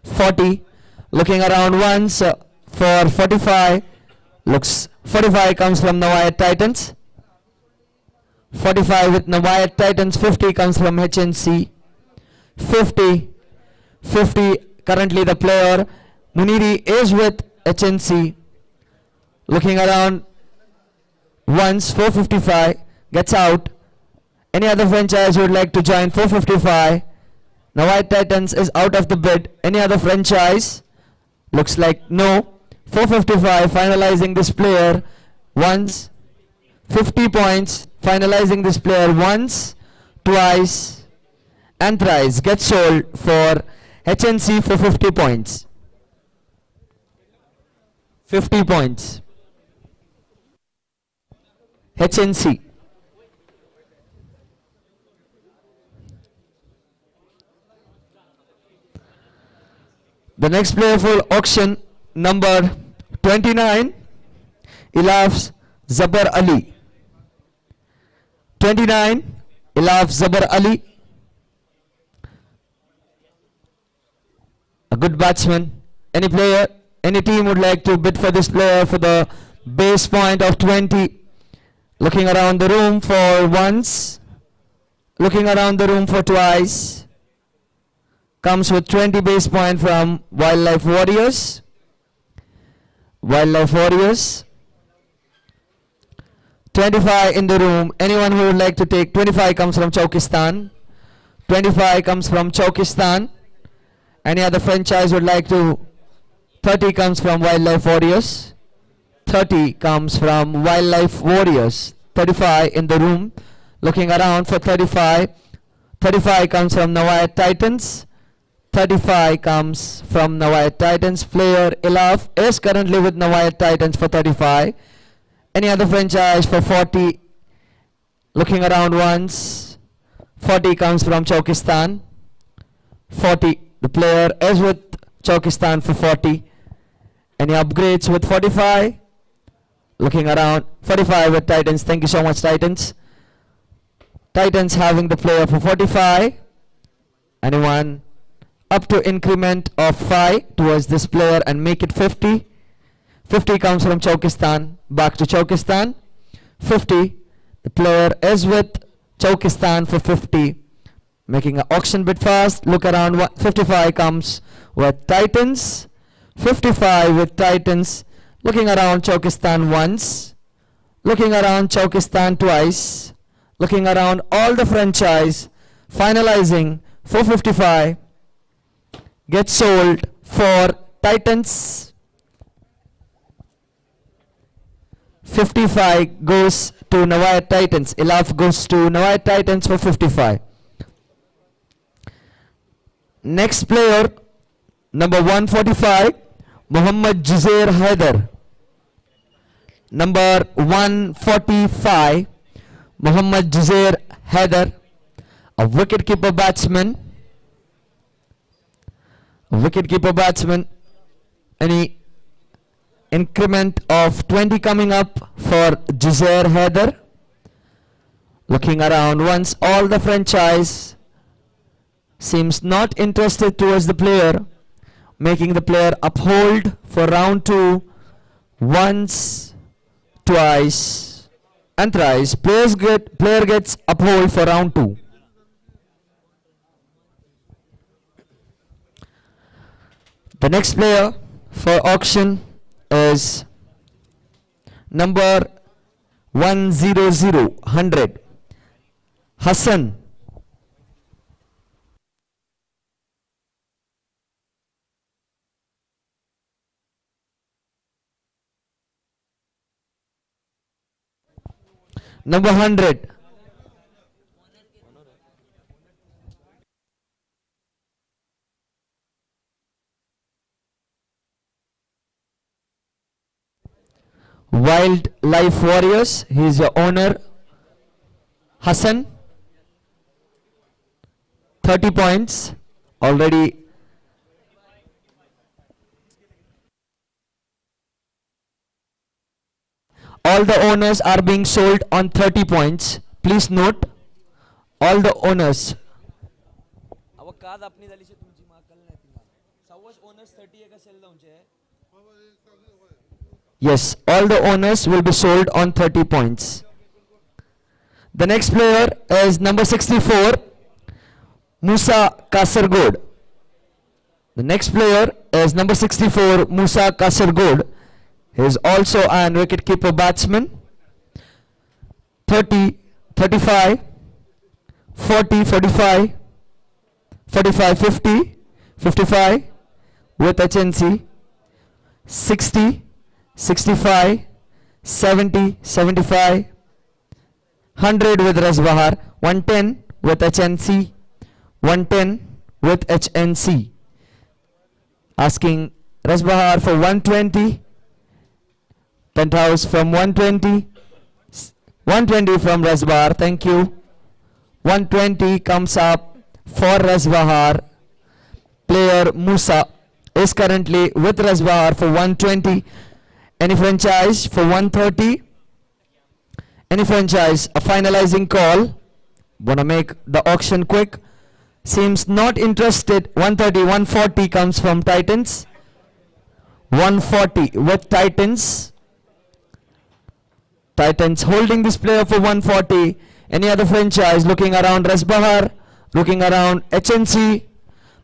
40 looking around once for 45, looks 45 comes from Navayat Titans, 45 with Navayat Titans, 50 comes from HNC, 50 currently the player Muniri is with HNC, looking around once 455, gets out. Any other franchise would like to join 455? Navayat Titans is out of the bid. Any other franchise? Looks like no. 455 finalizing this player once, 50 points, finalizing this player once, twice and thrice. Gets sold for HNC for 50 points. 50 points. HNC. The next player for auction, number 29, Ilaf Zabar Ali. 29, Ilaf Zabar Ali. A good batsman. Any player, any team would like to bid for this player for the base point of 20. Looking around the room for once, looking around the room for twice. Comes with 20 base point from Wildlife Warriors. Wildlife Warriors. 25 in the room. Anyone who would like to take 25 comes from Chaukistan. 25 comes from Chaukistan. Any other franchise would like to? 30 comes from Wildlife Warriors. 30 comes from Wildlife Warriors. 35 in the room. Looking around for 35. 35 comes from Navayat Titans. 35 comes from Navayat Titans. Player Ilaf is currently with Navayat Titans for 35. Any other franchise for 40? Looking around once. 40 comes from Chaukistan. 40. The player is with Chaukistan for 40. Any upgrades with 45? Looking around. 45 with Titans. Thank you so much, Titans. Titans having the player for 45. Anyone up to increment of 5 towards this player and make it 50? 50 comes from Chaukistan. Back to Chaukistan. 50. The player is with Chaukistan for 50. Making an auction bid fast. Look around. 55 comes with Titans. 55 with Titans. Looking around Chaukistan once. Looking around Chaukistan twice. Looking around all the franchise. Finalizing 455. Gets sold for Titans. 55 goes to Navayat Titans. Ilaf goes to Navayat Titans for 55. Next player, number 145, Muhammad Juzair Haider. Number 145, Muhammad Juzair Haider, a wicketkeeper batsman. A wicketkeeper batsman. Any increment of 20 coming up for Juzair Haider. Looking around once, all the franchise seems not interested towards the player, making the player uphold for round 2 once, twice and thrice. Player gets uphold for round 2. The next player for auction is number 100, Hassan. Number 100. Wildlife Warriors. He is your owner, Hassan. 30 points already. All the owners are being sold on 30 points. Please note, all the owners. अहो काद आपणी झाली तुमची माकल नाही तिला सव्वाश owners 30 एका cell जाऊनचे Yes, all the owners will be sold on 30 points. The next player is number 64, Musa Kasargod. The next player is number 64, Musa Kasargod. He is also an wicketkeeper batsman. 30, 35, 40, 45, 45, 50, 55 with HNC, 60, 65, 70, 75, 100 with Rasbahar, 110 with HNC, 110 with HNC. Asking Rasbahar for 120, Penthouse from 120, 120 from Rasbahar, thank you. 120 comes up for Rasbahar. Player Musa is currently with Rasbahar for 120. Any franchise for 130? Any franchise, a finalizing call. Wanna make the auction quick? Seems not interested. 130, 140 comes from Titans. 140 with Titans. Titans holding this player for 140. Any other franchise looking around Rasbahar, looking around HNC,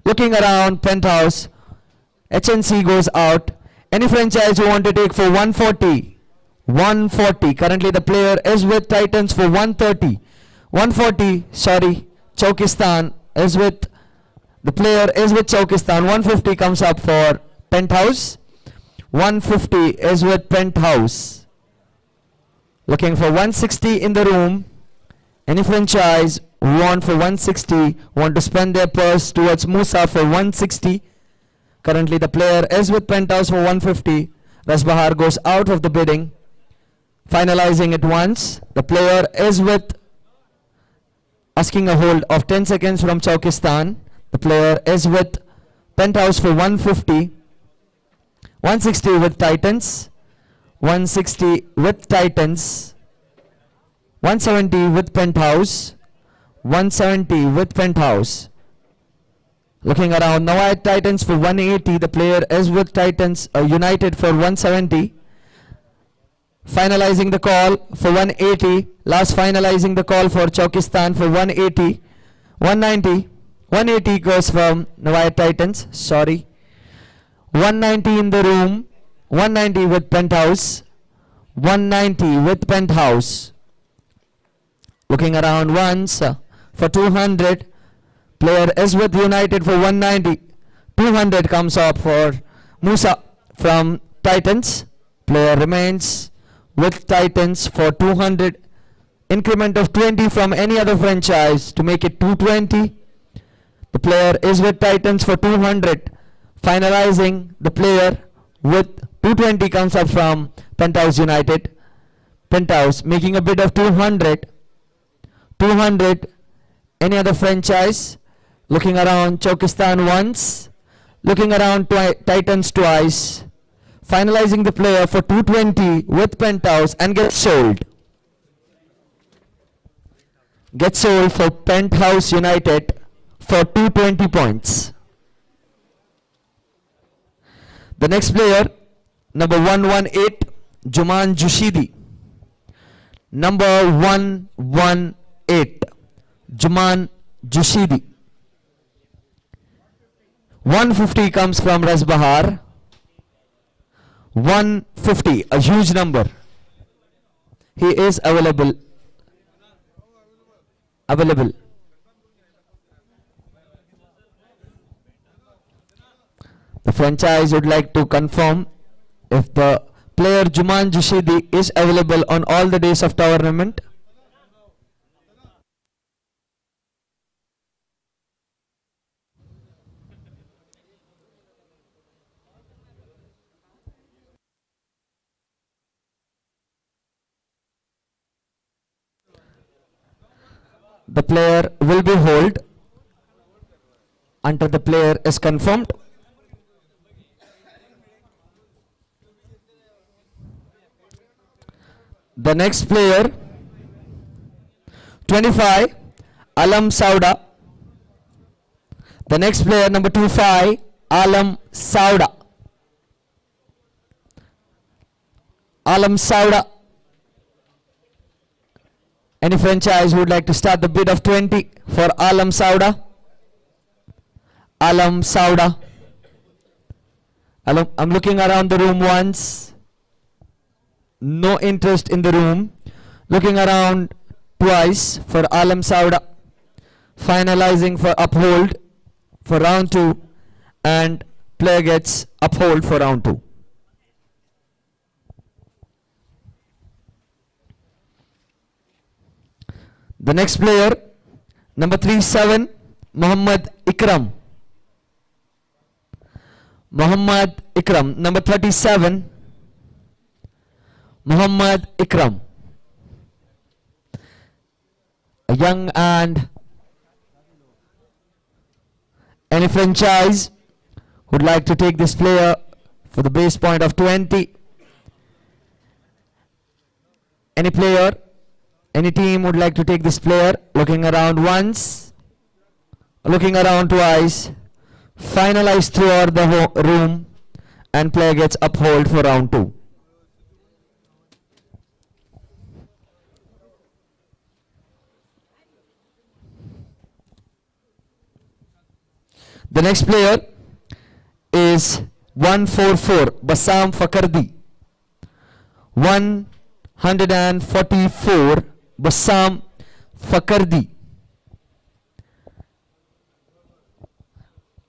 looking around Penthouse. HNC goes out. Any franchise who want to take for 140? 140. Currently the player is with Titans for 130. 140, sorry, Chaukistan is with, the player is with Chaukistan. 150 comes up for Penthouse. 150 is with Penthouse. Looking for 160 in the room. Any franchise who want for 160, want to spend their purse towards Musa for 160. Currently the player is with Penthouse for 150. Rasbahar goes out of the bidding. Finalizing it once. The player is with, asking a hold of 10 seconds from Chaukistan. The player is with Penthouse for 150. 160 with Titans. 160 with Titans. 170 with Penthouse. 170 with Penthouse. Looking around now at Titans for 180. The player is with Titans United for 170. Finalizing the call for 180. Last finalizing the call for Chaukistan for 180. 190. 180 goes from Nawai Titans. Sorry. 190 in the room. 190 with Penthouse. 190 with Penthouse. Looking around once for 200. Player is with United for 190. 200 comes up for Musa from Titans. Player remains with Titans for 200. Increment of 20 from any other franchise to make it 220. The player is with Titans for 200. Finalizing the player with 220 comes up from Penthouse United. Penthouse making a bid of 200. 200. Any other franchise? Looking around Chaukistan once. Looking around Titans twice. Finalizing the player for 220 with Penthouse and gets sold. Gets sold for Penthouse United for 220 points. The next player, number 118, Juman Jushidi. Number 118, Juman Jushidi. 150 comes from Rasbahar. 150, a huge number. He is available. Available. The franchise would like to confirm if the player Juman Jushidi is available on all the days of tournament. The player will be hold until the player is confirmed. The next player, 25, Alam Sauda. The next player, number 25, Alam Sauda. Alam Sauda. Any franchise would like to start the bid of 20 for Alam Sauda? Alam Sauda. I'm looking around the room once. No interest in the room. Looking around twice for Alam Sauda. Finalizing for uphold for round 2, and player gets uphold for round 2. The next player, number 37, Muhammad Ikram. Muhammad Ikram. Number 37, Muhammad Ikram. A young and any franchise would like to take this player for the base point of 20. Any player, any team would like to take this player. Looking around once, looking around twice, finalize throughout the room, and player gets uphold for round 2. The next player is 144, Bassam Fakardi. 144, Bassam Fakardi.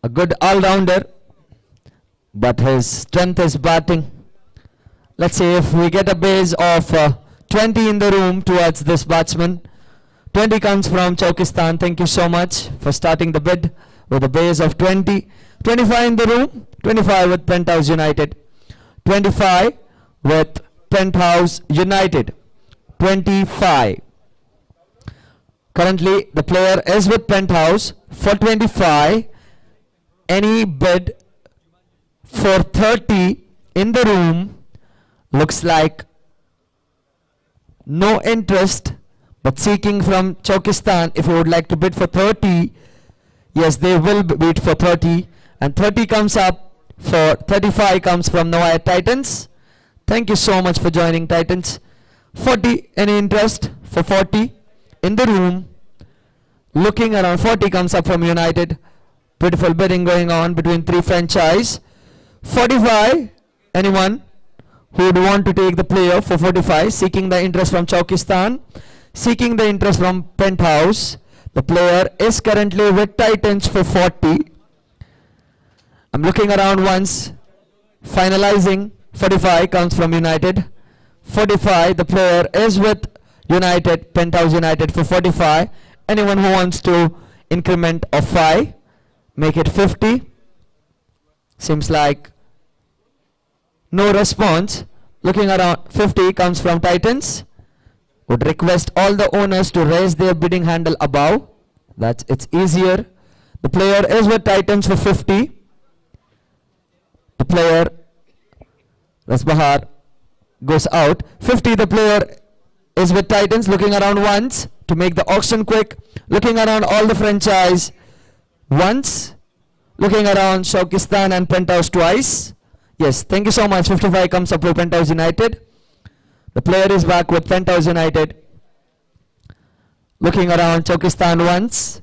A good all-rounder, but his strength is batting. Let's say if we get a base of 20 in the room towards this batsman. 20 comes from Chaukistan. Thank you so much for starting the bid with a base of 20. 25 in the room. 25 with Penthouse United. 25 with Penthouse United. 25. Currently the player is with Penthouse for 25. Any bid for 30 in the room. Looks like no interest, but seeking from Chaukistan, if you would like to bid for 30, yes, they will bid for 30, and 30 comes up for 35 comes from Novaya Titans. Thank you so much for joining, Titans. 40, any interest for 40 in the room? Looking around, 40 comes up from United. Beautiful bidding going on between 3 franchise. 45, anyone who would want to take the player for 45, seeking the interest from Chaukistan, seeking the interest from Penthouse. The player is currently with Titans for 40. I'm looking around once, finalizing. 45 comes from United. 45, the player is with United, Penthouse United for 45. Anyone who wants to increment of 5, make it 50. Seems like no response. Looking around, 50 comes from Titans. Would request all the owners to raise their bidding handle above. It's easier. The player is with Titans for 50. The player, Rasbahar, goes out. 50, the player is with Titans. Looking around once to make the auction quick. Looking around all the franchise once. Looking around Chaukistan and Penthouse twice. Yes, thank you so much. 55 comes up with Penthouse United. The player is back with Penthouse United. Looking around Chaukistan once,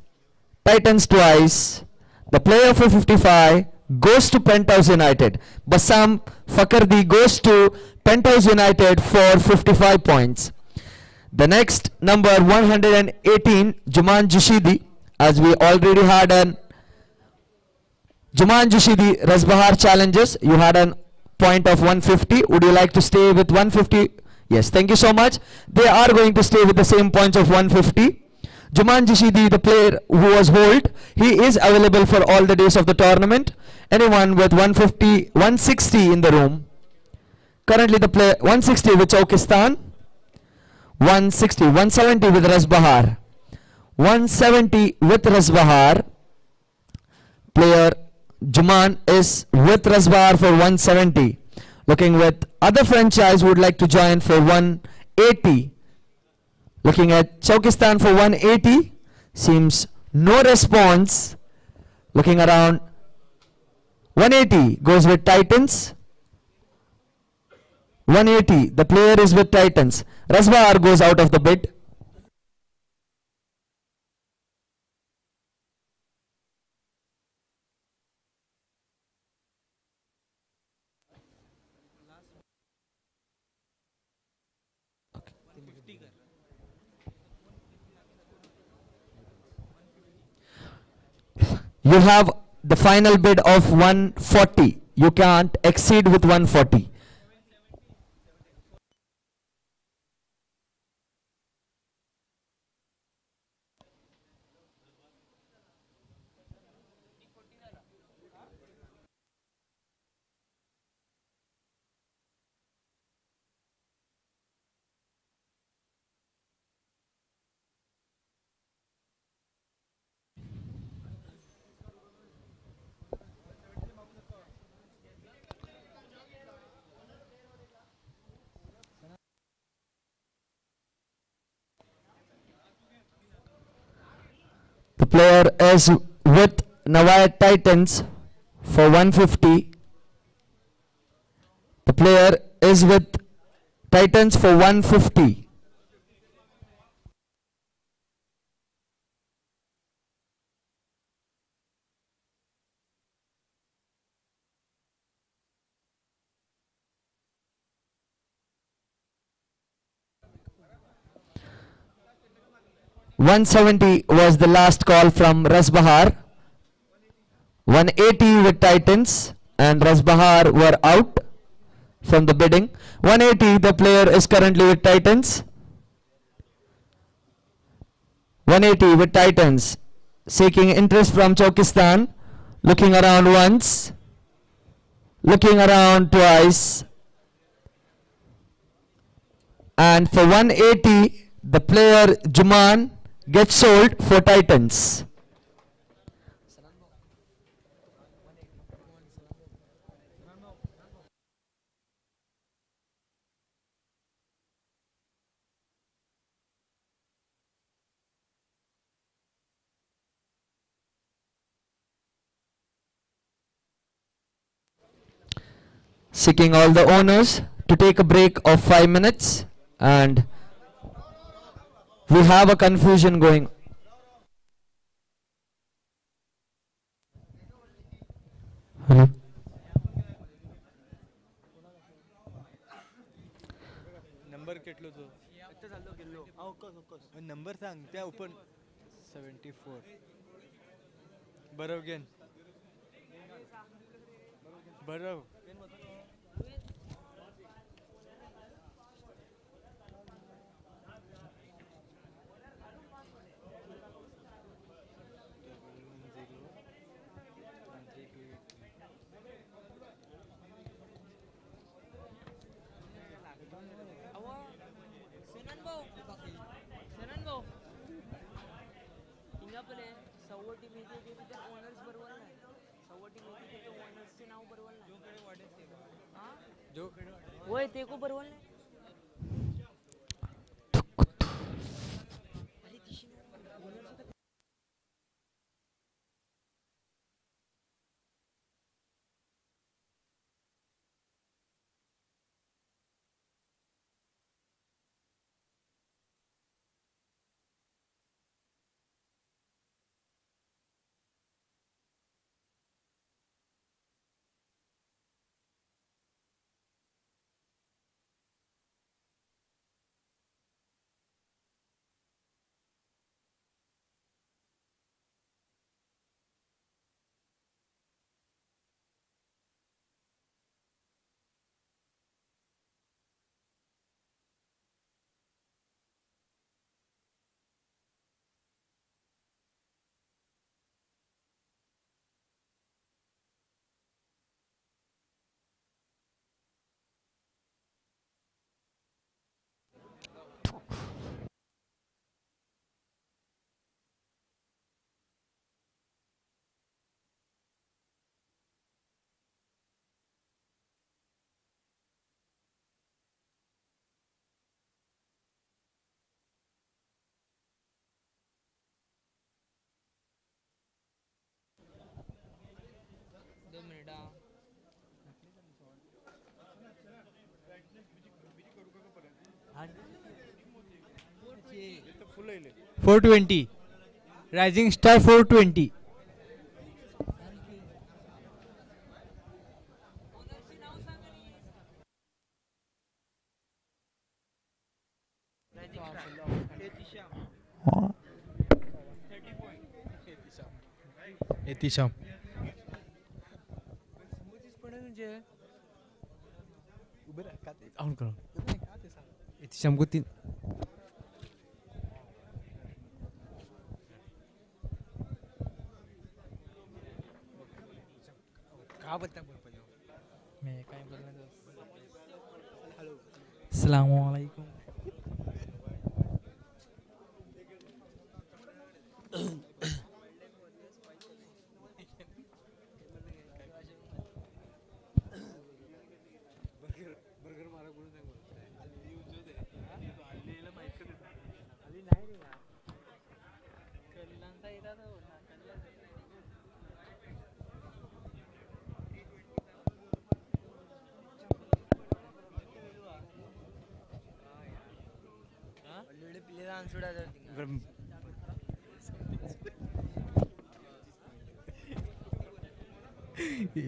Titans twice. The player for 55 goes to Penthouse United. Bassam Fakardi goes to Penthouse United for 55 points. The next number 118, Juman Jushidi, as we already had an Juman Jushidi Rasbahar challenges. You had a point of 150. Would you like to stay with 150? Yes, thank you so much. They are going to stay with the same points of 150. Juman Jushidi, the player who was hold, he is available for all the days of the tournament. Anyone with 150, 160 in the room. Currently the player 160 with Chaukistan. 160, 170 with Rasbahar. 170 with Rasbahar. Player Juman is with Rasbahar for 170. Looking with other franchise would like to join for 180. Looking at Chaukistan for 180. Seems no response. Looking around 180 goes with Titans. 180. The player is with Titans. Rasbahar goes out of the bid. You have the final bid of 140. You can't exceed with 140. The player is with Navayat Titans for 150. The player is with Titans for 150. $170 was the last call from Rasbahar. 180 with Titans and Rasbahar were out from the bidding. 180, the player is currently with Titans. 180 with Titans, seeking interest from Chaukistan, looking around once, looking around twice, and for 180, the player Juman gets sold for Titans. Seeking all the owners to take a break of 5 minutes, and we have a confusion going. Hello. Number कितलो तो number सांग त्या open 74 बरं घेन बरं होय ते को बरोबर नाही $420. Rising Star 420. एतिशाम एतिशाम को 3 का बोलता मैं काय बोलणार हेलो अस्सलाम वालेकुम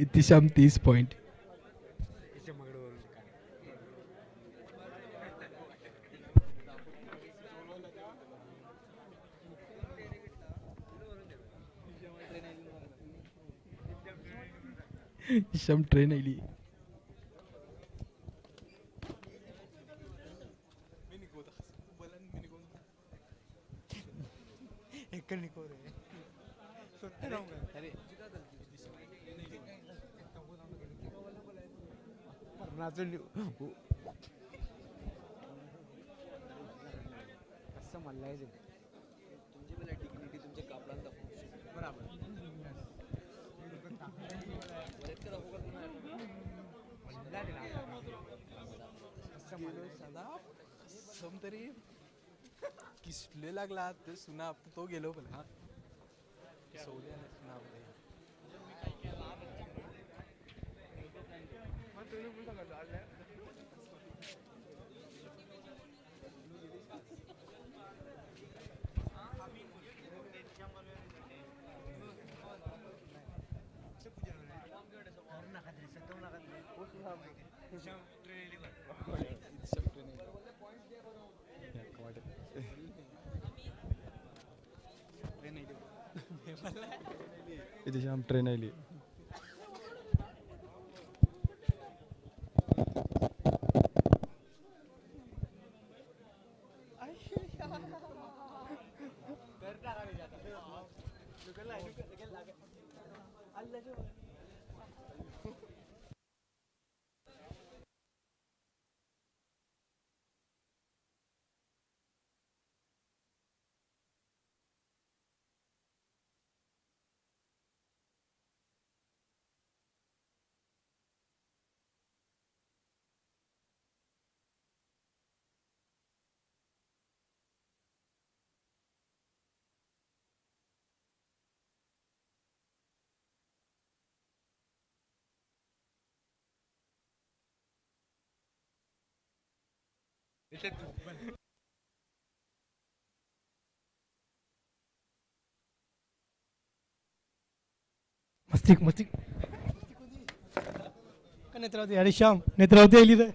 इतिशाम 30 पॉइंट इतिशाम ट्रेन आयली तुमची मला डिग्निटी तुमच्या कापडांना दाखवू बरोबर तरी किसले लागला ते सुना तो गेलो पण हा इतिशाम ट्रेन आयली मस्तिक मस्तिक का नेत्रावती अरे श्याम नेत्रावती आली रे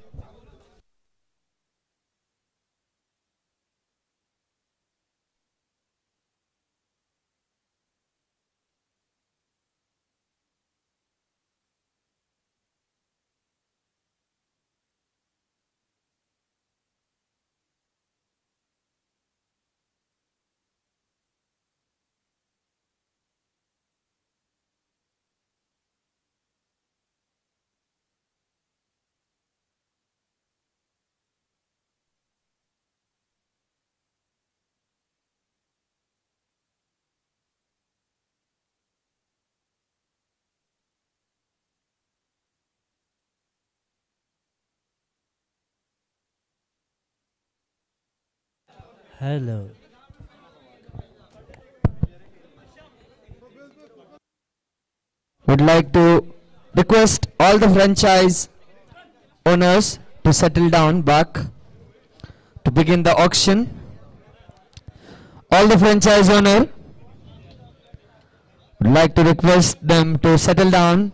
Hello. Would like to request all the franchise owners to settle down back. to begin the auction. All the franchise owner would like to request them to settle down.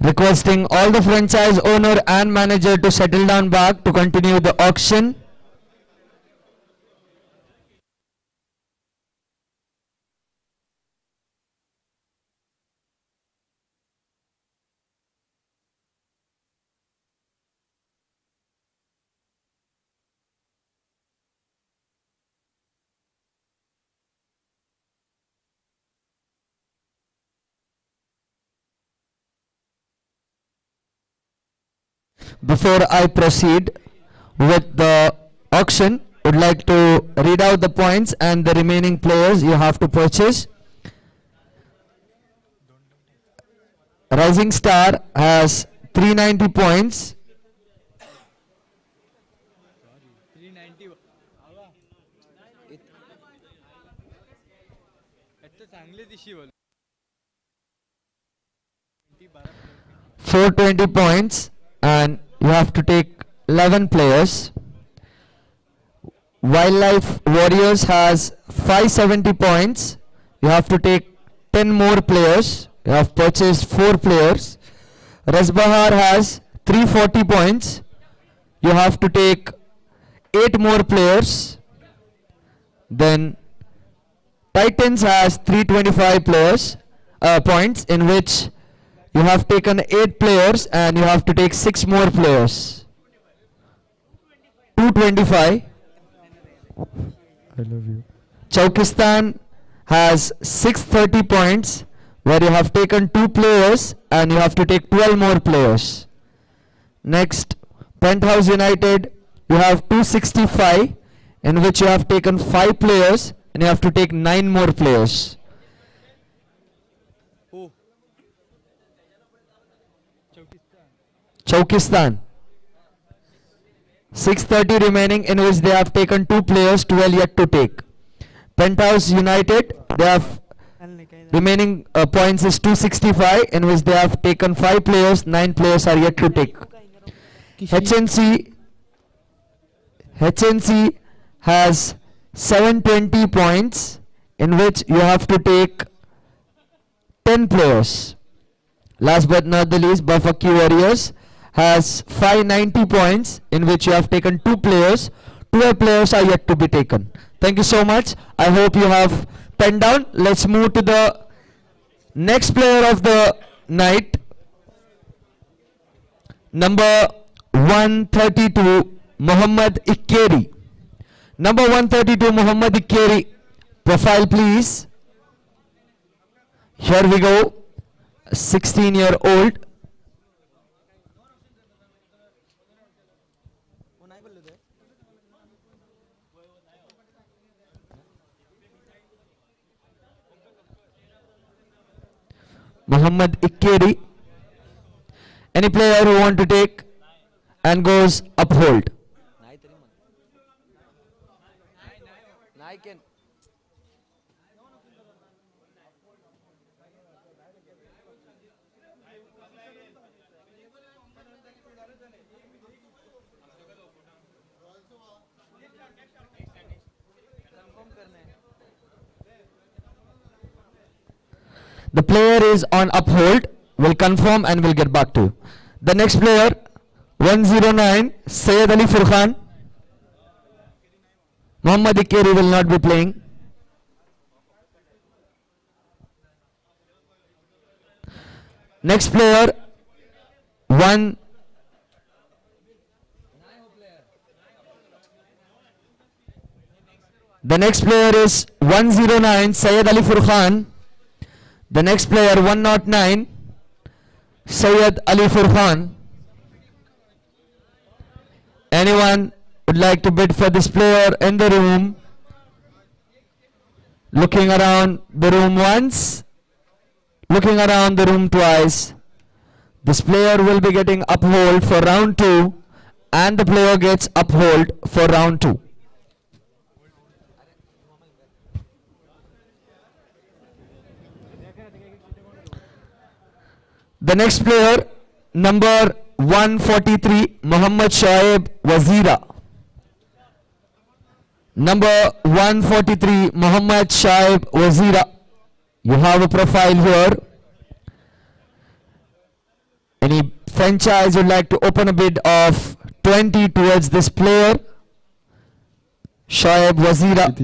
Requesting all the franchise owner and manager to settle down back to continue the auction. Before I proceed with the auction, would like to read out the points and the remaining players you have to purchase. Rising Star has 390 points. $420 points, and you have to take 11 players. Wildlife Warriors has 570 points. You have to take 10 more players. You have purchased 4 players. Rasbahar has 340 points. You have to take 8 more players. Then Titans has 325 players points, in which you have taken 8 players and you have to take 6 more players. 225. I love you. Chaukistan has 630 points, where you have taken 2 players and you have to take 12 more players. Next, Penthouse United, you have 265, in which you have taken 5 players and you have to take 9 more players. Chaukistan, 630 remaining, in which they have taken 2 players, 12 yet to take. Penthouse United, they have remaining points is 265, in which they have taken 5 players, 9 players are yet to take. HNC has 720 points, in which you have to take 10 players. Last but not the least, Bafaki Warriors has 590 points, in which you have taken 2 players. 12 players are yet to be taken. Thank you so much. I hope you have penned down. Let's move to the next player of the night. Number 132, Muhammad Ikkeri. Number 132, Muhammad Ikkeri. Profile, please. Here we go. 16-year-old. Muhammad Ikkeri. Any player who want to take and goes uphold. The player is on uphold. Will confirm and will get back to you. The next player, 109, Sayyid Ali Furqan. Muhammad Ikkeri will not be playing. Next player, The next player is 109, Sayyid Ali Furqan. The next player, 109, Sayyid Ali Furqan. Anyone would like to bid for this player in the room? Looking around the room once, looking around the room twice. This player will be getting uphold for round 2 and the player gets uphold for round 2. The next player, number 143, Muhammad Shoaib Wazira. Number 143, Muhammad Shoaib Wazira. You have a profile here. Any franchise would like to open a bid of 20 towards this player? Shoaib Wazira.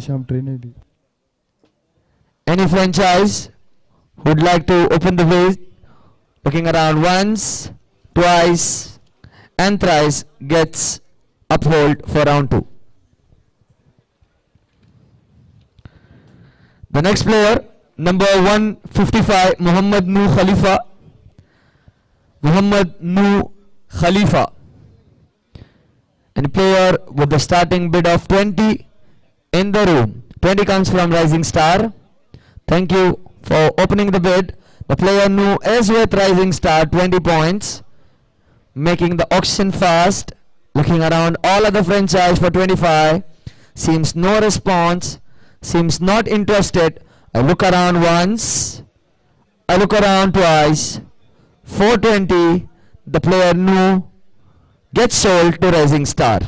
Any franchise would like to open the bid? Looking around once, twice, and thrice gets uphold for round 2. The next player, number 155, Muhammad Nu Khalifa. Muhammad Nu Khalifa. And player with the starting bid of 20 in the room. 20 comes from Rising Star. Thank you for opening the bid. The player Nu is with Rising Star, 20 points. Making the auction fast. Looking around all other franchise for 25. Seems no response. Seems not interested. I look around once. I look around twice. 420. The player Nu gets sold to Rising Star.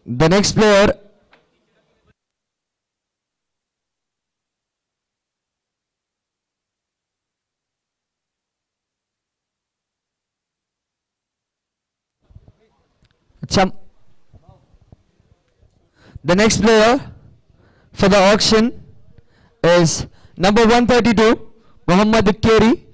The next player, the next player for the auction is number 132, Muhammad Keri.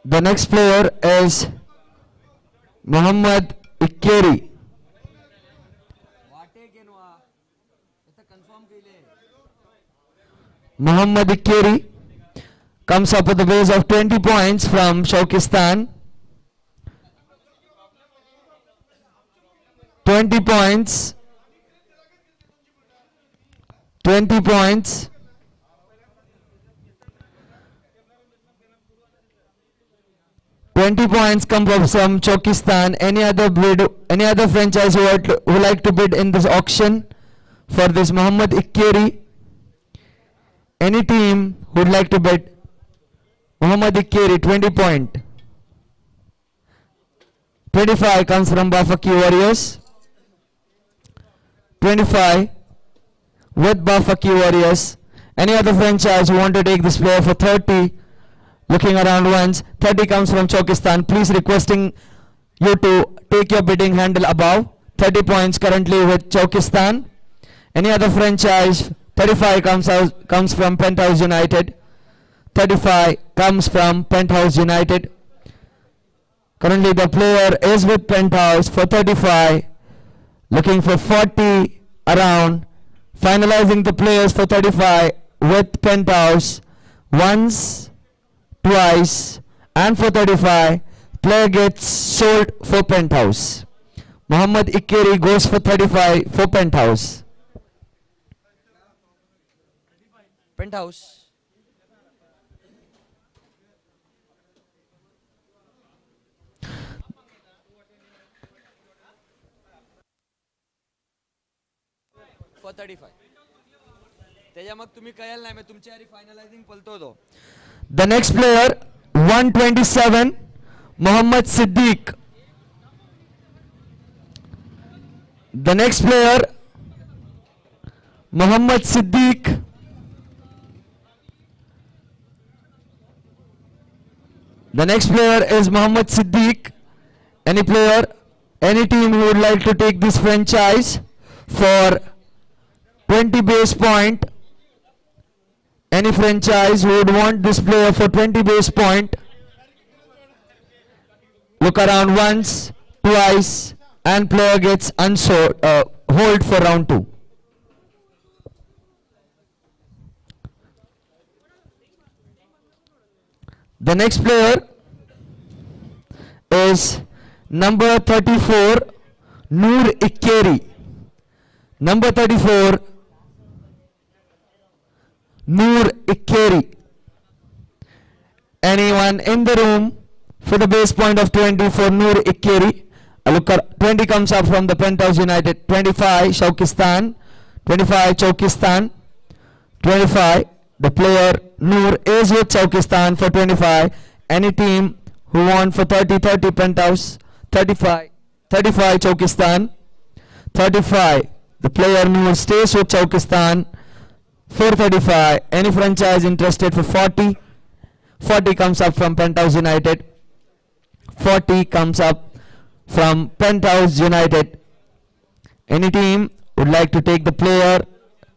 The next player is Muhammad Ikkeri. Muhammad Ikkeri comes up with a base of 20 points from Shawkistan. 20 points. 20 points. 20 points come from Chokistan. Any other bid, any other franchise who like to bid in this auction for this Muhammad Ikkeri? Any team who would like to bid? Muhammad Ikkeri, 20 point. 25 comes from Bafaki Warriors. 25 with Bafaki Warriors. Any other franchise who want to take this player for 30? Looking around once, 30 comes from Chokistan. Please requesting you to take your bidding handle above. 30 points currently with Chokistan. Any other franchise? 35 comes from Penthouse United. 35 comes from Penthouse United. Currently the player is with Penthouse for 35. Looking for 40 around. Finalizing the players for 35 with Penthouse. Once, twice, and for 35, player gets sold for Penthouse. Muhammad Ikkeri goes for 35 for Penthouse. Penthouse. For 35. त्याच्या मग तुम्ही कळेल नाही मग तुमच्या फायनलायझिंग पलतो तो. The next player, 127, Mohammad Siddiq. The next player, Mohammad Siddiq. The next player is Mohammad Siddiq. Any player, any team who would like to take this franchise for 20 base point. Any franchise who would want this player for 20 base point. Look around once, twice, and player gets hold for round 2. The next player is number 34, Noor Ikkeri. Number 34, Noor Ikkeri. Anyone in the room for the base point of 20 for Noor Ikkeri? Look, 20 comes up from the Penthouse United. 25, Shaukistan. 25, Chaukistan. 25, the player Noor is with Chaukistan for 25. Any team who want for 30, 30 Penthouse. 35, 35 Chaukistan. 35, the player Noor stays with Chaukistan. 435, any franchise interested for 40. 40 comes up from Penthouse United. 40 comes up from Penthouse United. Any team would like to take the player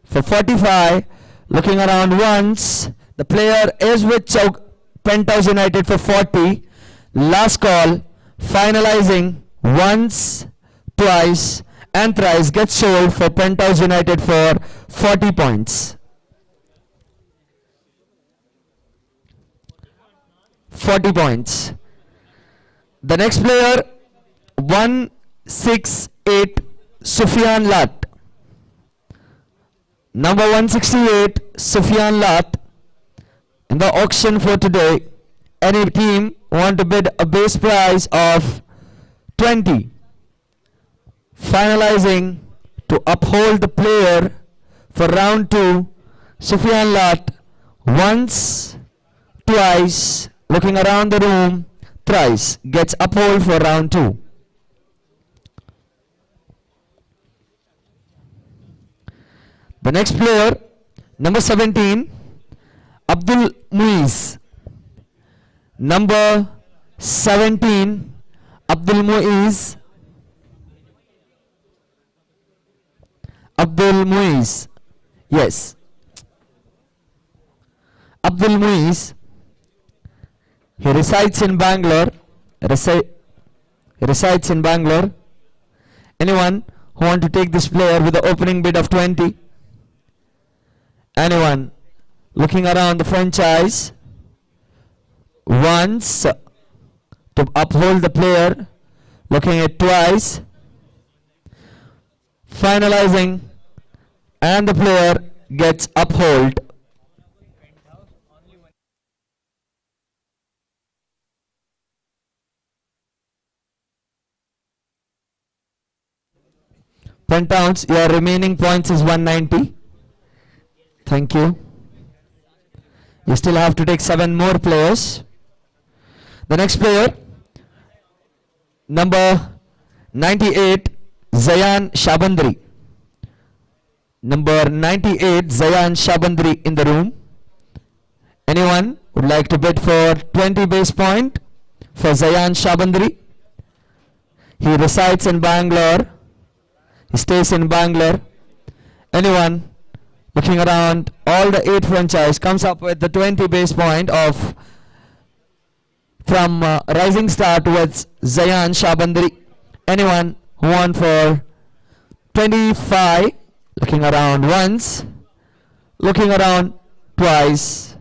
for 45. Looking around once. The player is with Penthouse United for 40. Last call. Finalizing once, twice, and thrice. Gets sold for Penthouse United for 40 points. 40 points. The next player, 168, Sufyan Lat. Number 168, Sufyan Lat. In the auction for today, any team want to bid a base price of 20. Finalizing to uphold the player for round 2, Sufyan Lat. Once, twice, looking around the room, thrice, gets uphold for round 2. The next player, number 17, Abdul Muiz. Number 17, Abdul Muiz. Abdul Muiz. Yes. Abdul Muiz. He resides in Bangalore. He resides in Bangalore. Anyone who want to take this player with the opening bid of 20? Anyone looking around the franchise? Once to uphold the player. Looking at twice. Finalizing, and the player gets uphold. Penthouse, your remaining points is 190. Thank you. You still have to take 7 more players. The next player, number 98, Zayan Shabandri. Number 98, Zayan Shabandri in the room. Anyone would like to bid for 20 base point for Zayan Shabandri? He resides in Bangalore. He stays in Bangalore. Anyone looking around all the 8 franchise comes up with the 20 base point of from Rising Star towards Zayan Shabandri. Anyone who want for 25, looking around once, looking around twice,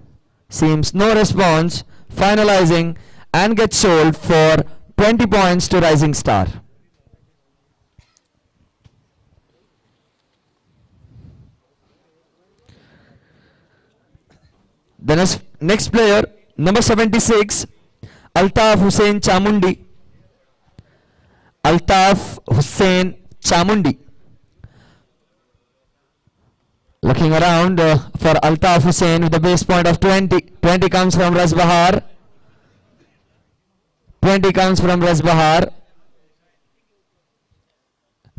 seems no response, finalizing and gets sold for 20 points to Rising Star. The next player, number 76, Altaf Hussain Chamundi. Altaf Hussain Chamundi. Looking around for Altaf Hussain with a base point of 20. 20 comes from Razbahar. 20 comes from Razbahar.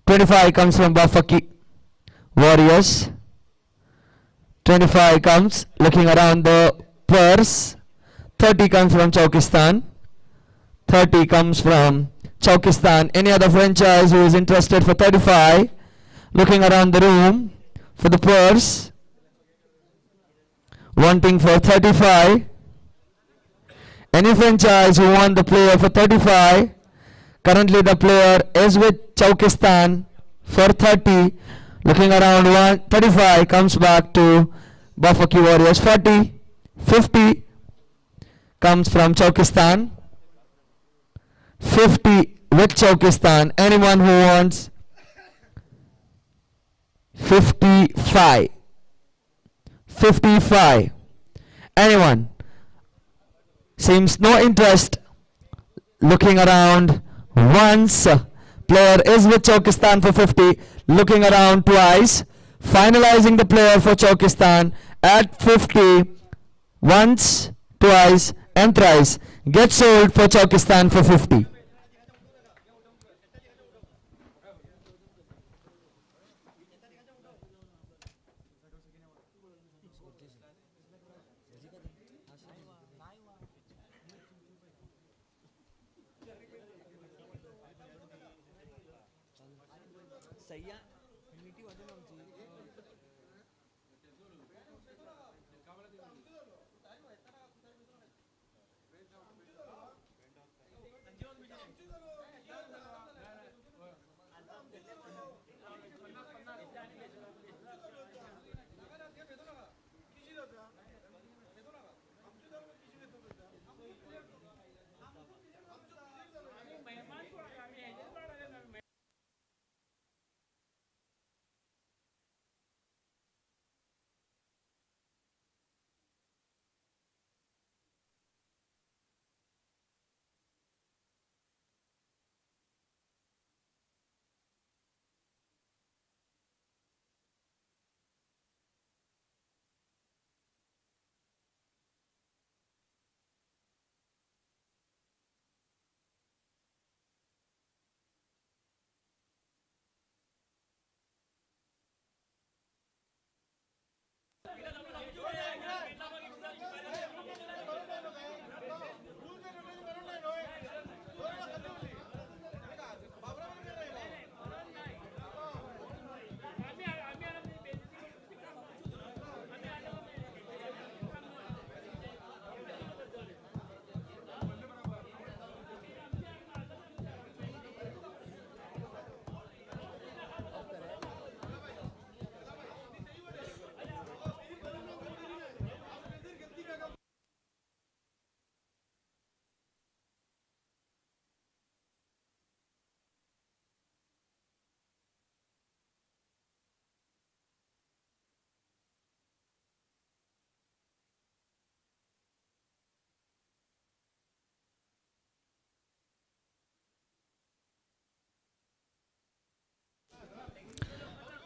25 comes from Bafaki Warriors. 25 comes looking around the purse. 30 comes from Chaukistan. 30 comes from Chaukistan. Any other franchise who is interested for 35? Looking around the room for the purse. Wanting for 35. Any franchise who want the player for 35? Currently the player is with Chaukistan for 30. Looking around 35 comes back to Bafaki Warriors. 40. 50 comes from Chaukistan. 50 with Chaukistan. Anyone who wants 55. 55. Anyone? Seems no interest. Looking around once. Player is with Chaukistan for 50. Looking around twice. Finalizing the player for Chaukistan at 50. Once, twice and thrice. Gets sold for Chaukistan for 50.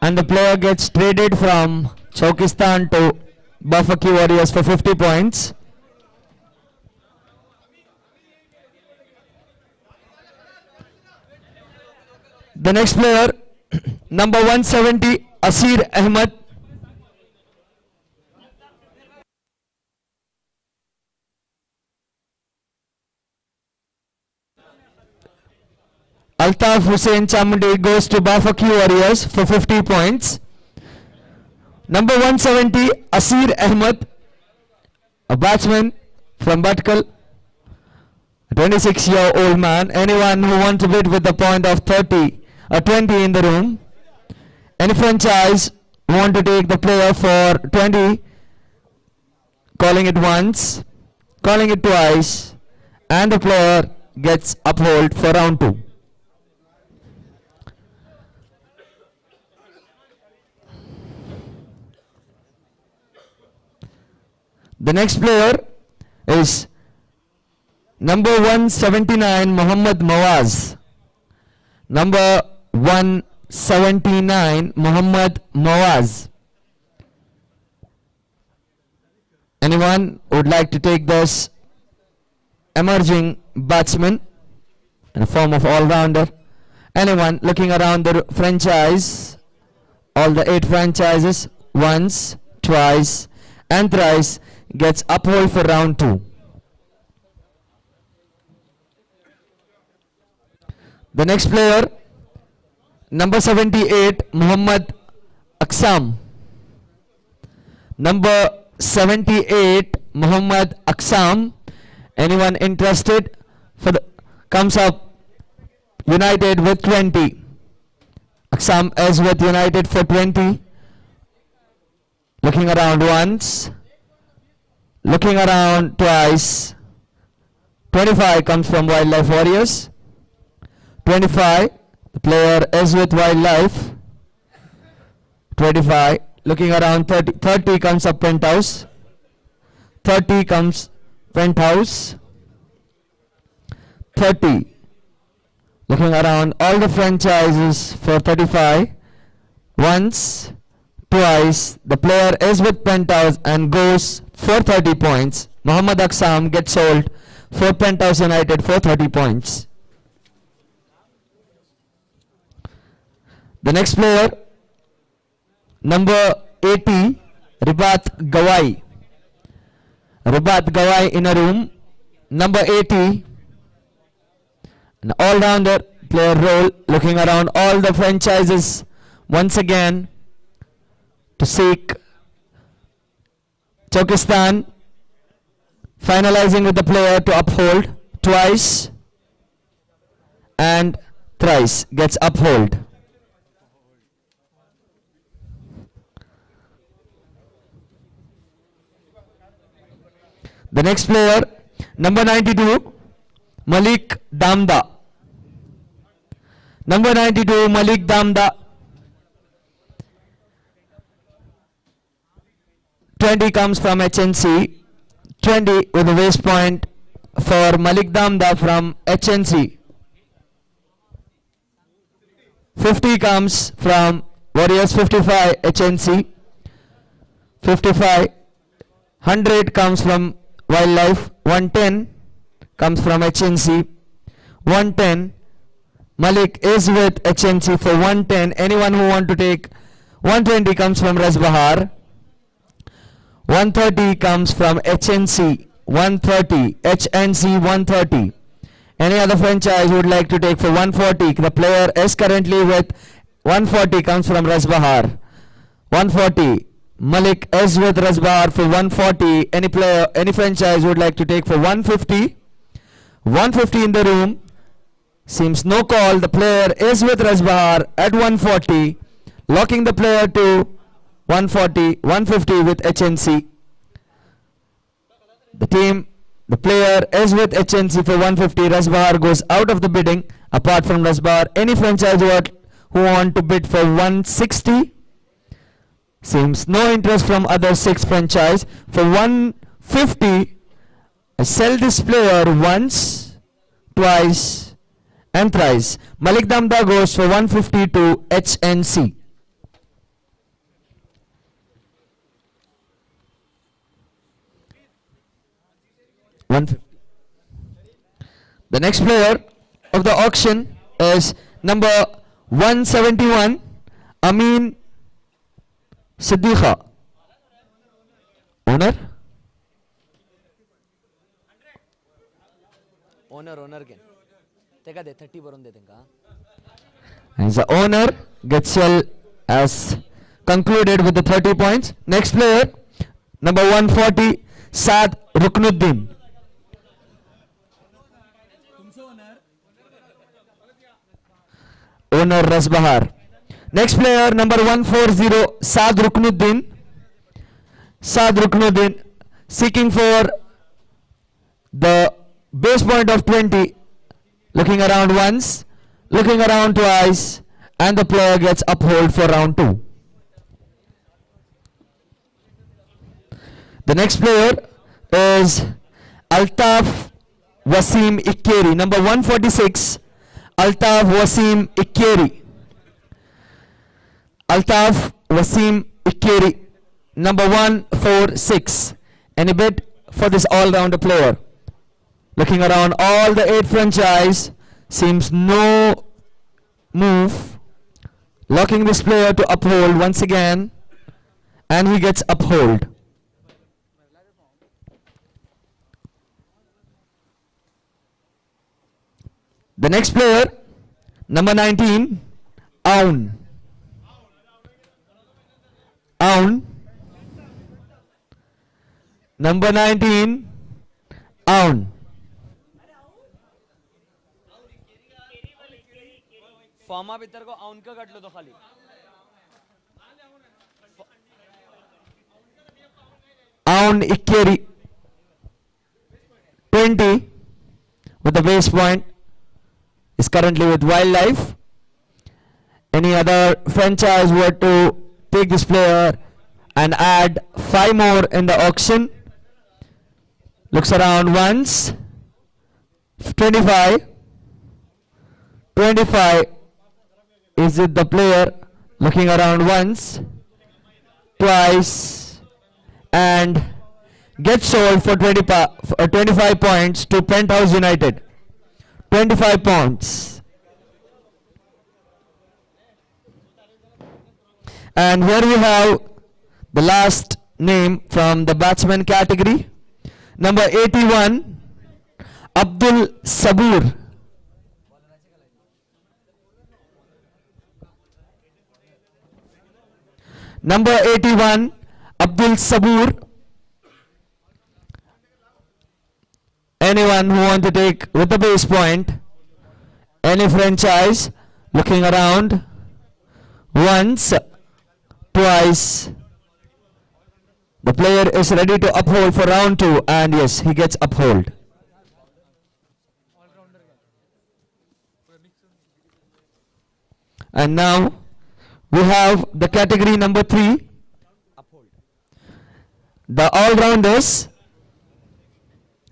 And the player gets traded from Chaukistan to Bafaki Warriors for 50 points. The next player, number 170, Asir Ahmed. Altaf Hussain Chamundi goes to Bafaki Warriors for 50 points. Number 170, Asir Ahmed, a batsman from Batkal, a 26-year-old man. Anyone who wants to bid with the point of 30 or 20 in the room. Any franchise want to take the player for 20, calling it once, calling it twice, and the player gets uphold for round 2. The next player is number 179, Muhammad Mawaz. Number 179, Muhammad Mawaz. Anyone would like to take this emerging batsman in the form of all-rounder? Anyone looking around the franchise, all the 8 franchises, once, twice, and thrice, gets uphold for round 2. The next player, number 78, Muhammad Aksam. Number 78, Muhammad Aksam. Anyone interested? Comes up United with 20. Aksam is with United for 20. Looking around once. Looking around twice. 25 comes from Wildlife Warriors. 25, the player is with Wildlife. 25, looking around 30, 30 comes up Penthouse. 30 comes Penthouse. 30, looking around all the franchises for 35. Once, twice, the player is with Penthouse and goes for 30 points. Muhammad Aksam gets sold for Penthouse United for 30 points. The next player, number 80, Ribat Gawai. Ribat Gawai in a room. Number 80, an all-rounder player role, looking around all the franchises once again to seek Chokistan, finalizing with the player to uphold twice and thrice, gets uphold. The next player, number 92, Malik Damda. Number 92, Malik Damda. 20 comes from HNC. 20 with a waist point for Malik Damda from HNC. 50 comes from Warriors 55 HNC. 55. 100 comes from Wildlife. 110 comes from HNC. 110. Malik is with HNC for 110. Anyone who want to take 120 comes from Rasbahar. 130 comes from HNC. 130. HNC 130. Any other franchise would like to take for 140? The player is currently with 140 comes from Rasbahar. 140. Malik is with Rasbahar for 140. Any player, any franchise would like to take for 150? 150 in the room. Seems no call. The player is with Rasbahar at 140. Locking the player to 140, 150 with HNC. The player is with HNC for 150. Rasbahar goes out of the bidding. Apart from Rasbahar, any franchise who want to bid for 160? Seems no interest from other 6 franchise. For 150, I sell this player once, twice, and thrice. Malik Damda goes for 150 to HNC. The next player of the auction is number 171, Amin Siddiqa. Owner? Owner again. Take a 30 baron de denga. As the owner gets sell as concluded with the 30 points. Next player, number 140, Saad Ruknuddin. Owner Rasbahar. Next player, number 140, Saad Ruknuddin. Saad Ruknuddin seeking for the base point of 20. Looking around once, looking around twice, and the player gets uphold for round 2. The next player is Altaf Wasim Ikkeri, number 146, Altaf Wasim Ikkeri. Altaf Wasim Ikkeri, number 146. Any bid for this all-rounder player? Looking around all the 8 franchise, seems no move. Locking this player to uphold once again, and he gets uphold. The next player, number 19, Aun. Aun. Number 19, Aun. फॉर्मा भीतर को आउन का cut लो तो खाली Aun Ikkeri. 20 with the base point. Is currently with Wildlife. Any other franchise were to take this player and add 5 more in the auction? Looks around once. 25. 25. Is it the player? Looking around once, twice, and gets sold for 25 points to Penthouse United. 25 points. And here we have the last name from the batsman category. Number 81, Abdul Sabur. Number 81, Abdul Sabur. Anyone who want to take with the base point? Any franchise? Looking around. Once, twice. The player is ready to uphold for round 2, and yes, he gets uphold. And now we have the category number 3, the all-rounders.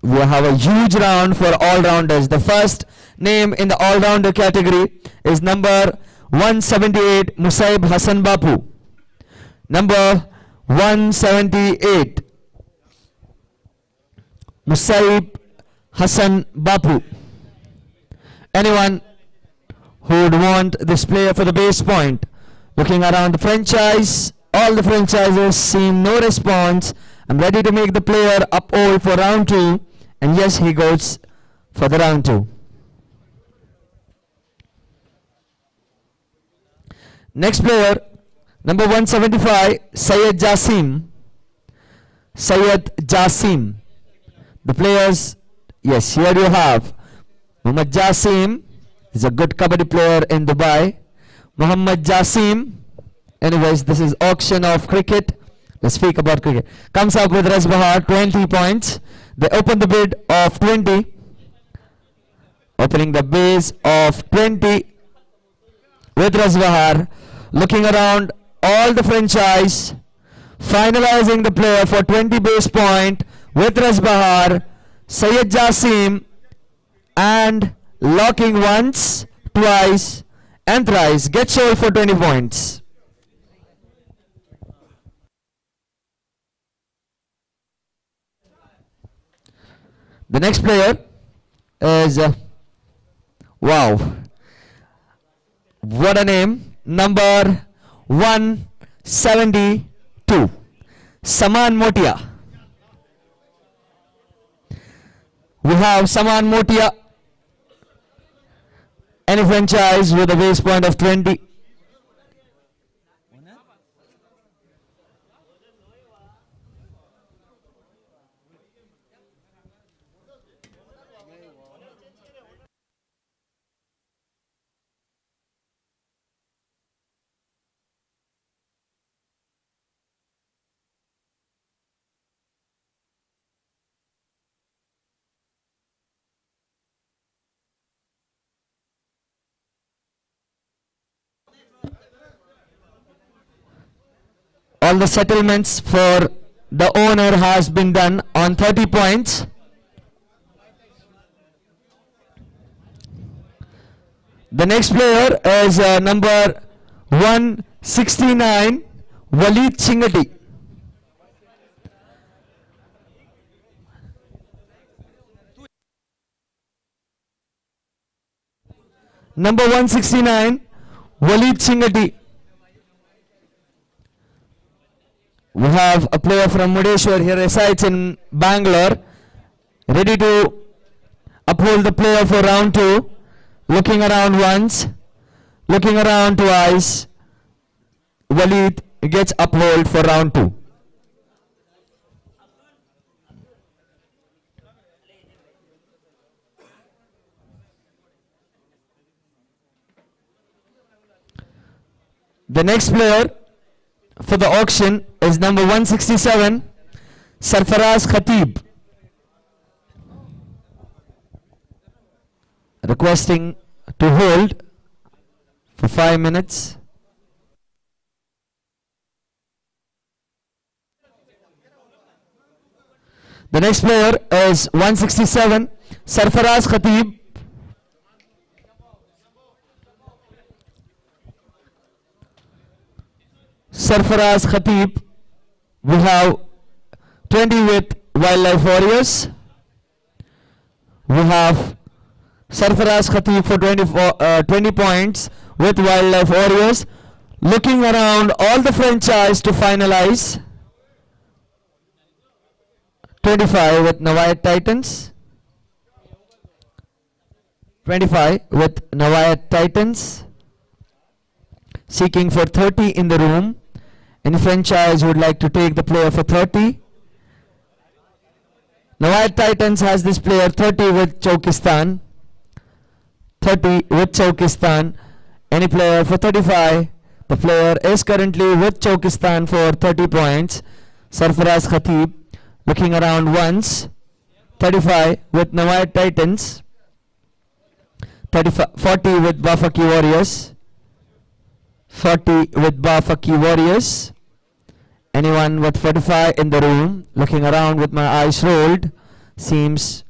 We have a huge round for all-rounders. The first name in the all-rounder category is number 178, Musaib Hassan Bapu. Number 178, Musaib Hassan Bapu. Anyone who would want this player for the base point? Looking around the franchise, all the franchises seem no response. I'm ready to make the player uphold for round 2, and yes, he goes for the round 2. Next player, number 175, Syed Jasim. Syed Jasim. The players, yes, here you have Muhammad Jasim. He's a good kabaddi player in Dubai. Muhammad Jasim. Anyways, this is auction of cricket. Let's speak about cricket. Comes up with Rasbahar, 20 points. They open the bid of 20. Opening the base of 20 with Rasbahar. Looking around all the franchise. Finalizing the player for 20 base point with Rasbahar, Syed Jasim, and locking once, twice, and thrice. Gets sold for 20 points. The next player is, wow, what a name, number 172, Saman Motia. We have Saman Motia, any franchise with a base point of 20. All the settlements for the owner has been done on 30 points. The next player is number 169, Waleed Chingati. Number 169, Walid Chingati. We have a player from Murdeshwar. He resides in Bangalore, ready to uphold the player for round 2. Looking around once, looking around twice. Walid gets uphold for round 2. The next player for the auction is number 167, Sarfaraz Khatib. Requesting to hold for 5 minutes. The next player is 167, Sarfaraz Khatib. Sarfaraz Khatib. We have 20 with Wildlife Warriors. We have Sarfaraz Khatib for 20 points with Wildlife Warriors. Looking around all the franchise to finalize. 25 with Navayat Titans. 25 with Navayat Titans. Seeking for 30 in the room. Any franchise would like to take the player for 30. Navayat Titans has this player 30 with Chokistan. 30 with Chokistan. Any player for 35. The player is currently with Chokistan for 30 points. Sarfaraz Khatib. Looking around once. 35 with Navayat Titans. 40 with Bafaki Warriors. 40 with Bafaki Warriors. Anyone with 45 in the room? Looking around with my eyes rolled. Seems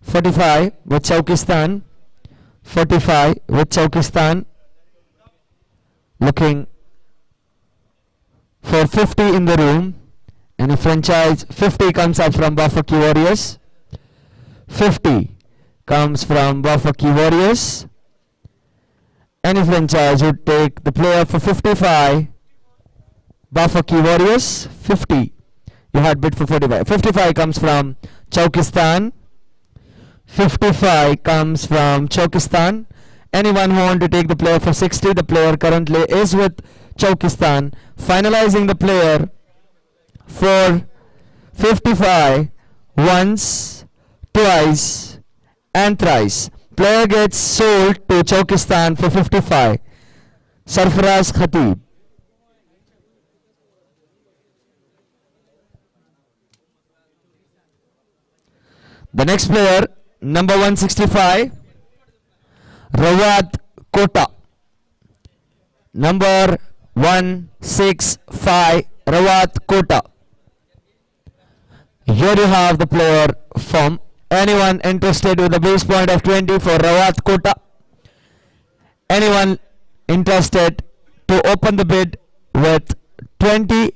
45 with Chokistan. 45 with Chokistan. Looking for 50 in the room. And a franchise 50 comes up from Bafaki Warriors. 50 comes from Bafaki Warriors. Any franchise would take the player for 55. Bafaki Warriors 50. You had bid for 45. 55 comes from Chokistan. 55 comes from Chokistan. Anyone who want to take the player for 60? The player currently is with Chokistan. Finalizing the player for 55 once, twice and thrice. Player gets sold to Chokistan for 55. Sarfaraz Khatib. The next player, number 165, Rawat Kota. Number 165, Rawat Kota. Here you have the player from. Anyone interested with a base point of 20 for Rawat Kota? Anyone interested to open the bid with 20?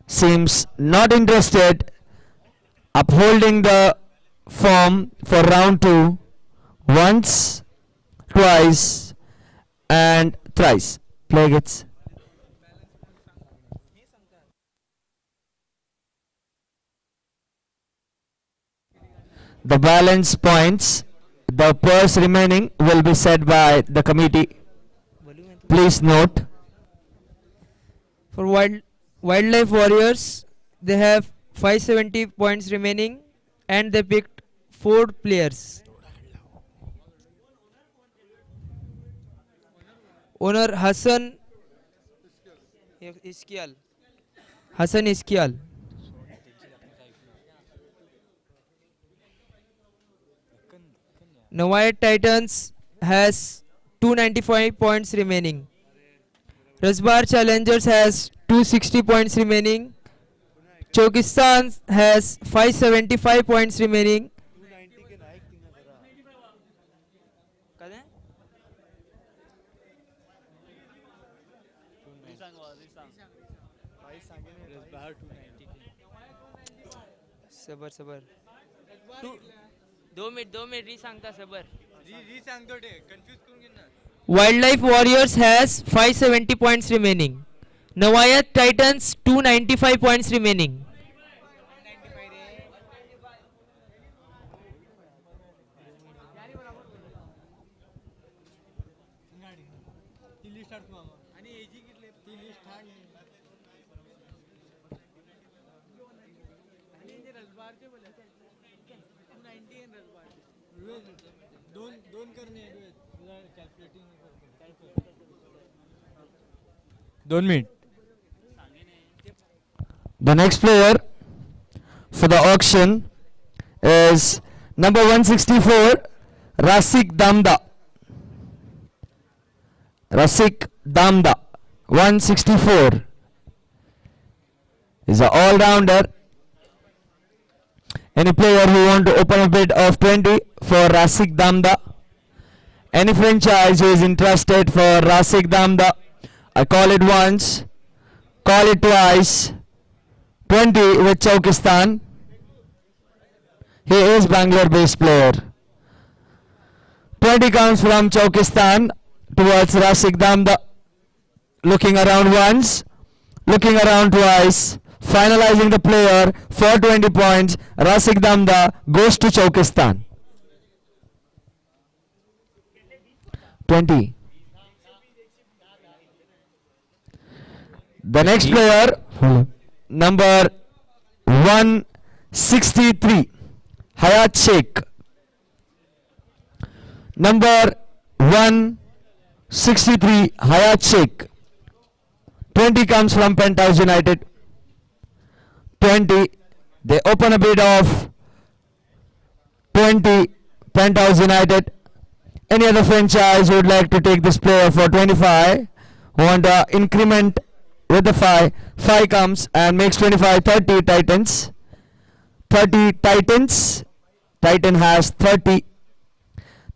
Seems not interested. Upholding the form for round 2 once, twice and thrice. Play gets. The balance points, the pairs remaining will be set by the committee. Please note. For Wildlife Warriors, they have 570 points remaining and they picked 4 players. Owner Hassan Iskial. Navayat Titans has 295 points remaining. Rasbar Challengers has 260 points remaining. Chokistan has 575 points remaining. सबर 2 minute री सांगता सबर Wildlife Warriors has 570 points remaining. Nawayat Titans 295 points remaining. दोन minute. The next player for the auction is number 164, Rasik Damda. Rasik Damda, 164. Is an all-rounder. Any player who want to open a bid of 20 for Rasik Damda? Any franchise who is interested for Rasik Damda? I call it once, call it twice. 20 with Chaukistan. He is Bangalore based player. 20 comes from Chaukistan towards Rasik Damda. Looking around once, looking around twice. Finalizing the player for 20 points. Rasik Damda goes to Chaukistan. 20. The next player, number 163, Hayat Sheikh. Number 163, Hayat Sheikh. 20 comes from Penthouse United. 20. They open a bid of 20, Penthouse United. Any other franchise would like to take this player for 25? Want to increment with the 5. 5 comes and makes 25, 30 Titans. 30 Titans. Titan has 30.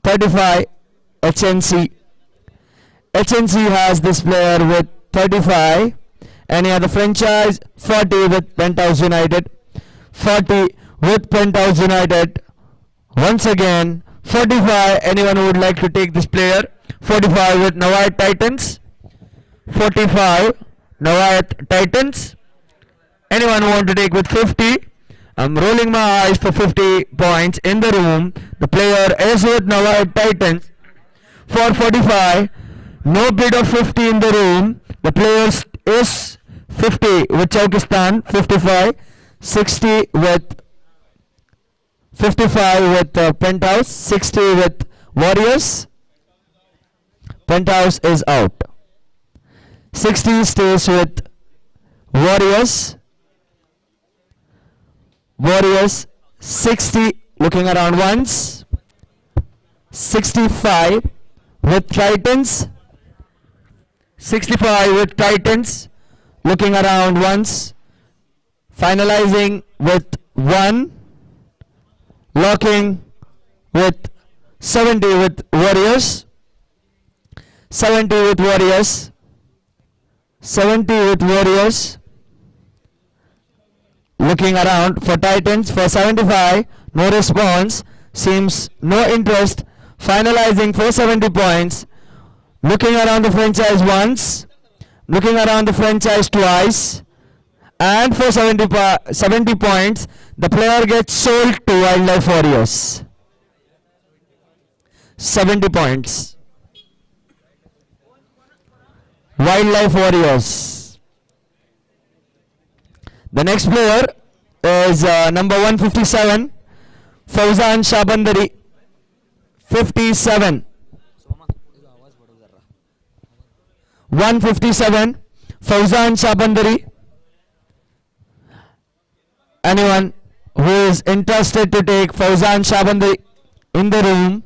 35 HNC. HNC has this player with 35. Any other franchise? 40 with Penthouse United. 40 with Penthouse United. Once again, 45. Anyone who would like to take this player? 45 with Nawayat Titans. 45 Nawayat Titans. Anyone who want to take with 50? I'm rolling my eyes for 50 points in the room. The player is with Nawayat Titans for 45. No bid of 50 in the room. The player is 50 with Chaukistan. 55. 60 with 55 with Penthouse. 60 with Warriors. Penthouse is out. 60 stays with Warriors. Warriors 60 looking around once. 65 with Titans. 65 with Titans looking around once. Finalizing with 1. Locking with 70 with Warriors. 70 with Warriors. 70 with Warriors. Looking around for Titans for 75. No response. Seems no interest. Finalizing for 70 points. Looking around the franchise once. Looking around the franchise twice. And for 70 points, the player gets sold to Wildlife Warriors. 70 points. Wildlife Warriors. The next player is number 157, Fauzan Shabandari. 57. 157, Fauzan Shabandari. Anyone who is interested to take Fauzan Shabandari in the room?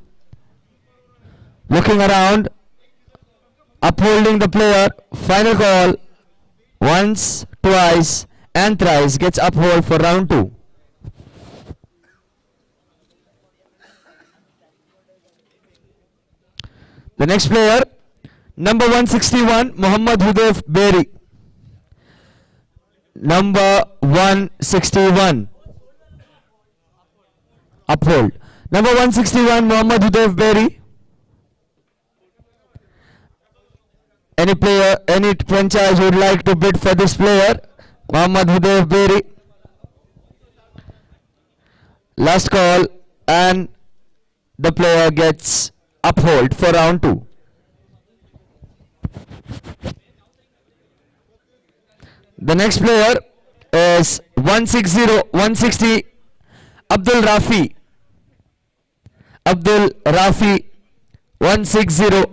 Looking around, upholding the player. Final call. Once, twice, and thrice gets uphold for round 2. The next player, number 161, Muhammad Hudayf Berry. Number 161. Uphold. Number 161, Mohammad Hudayf Berry. Any player, any franchise would like to bid for this player? Mohammad Hudayf Berry. Last call, and the player gets uphold for round 2. The next player is 160 Abdul Rafi. Abdul Rafi 160.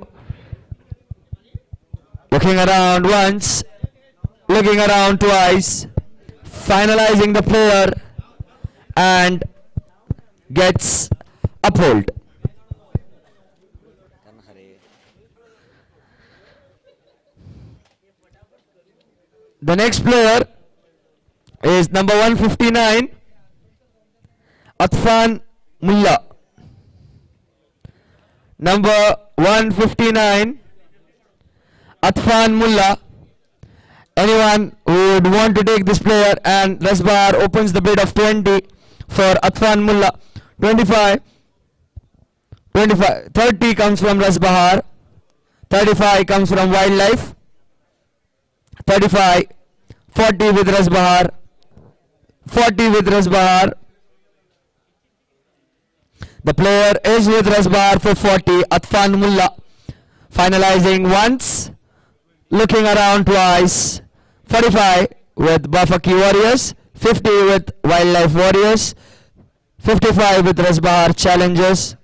Looking around once, looking around twice, finalizing the player and gets uphold. The next player is number 159 Atfan Mullah. Number 159 Atfan Mullah. Anyone who would want to take this player, and Rasbahar opens the bid of 20 for Atfan Mullah. 25, 30 comes from Rasbahar, 35 comes from Wildlife, 35, 40 with Rasbahar, 40 with Rasbahar. The player is with Rasbahar for 40, Atfan Mullah. Finalizing once, looking around twice. 45 with Bafaki Warriors, 50 with Wildlife Warriors, 55 with Rasbahar Challengers,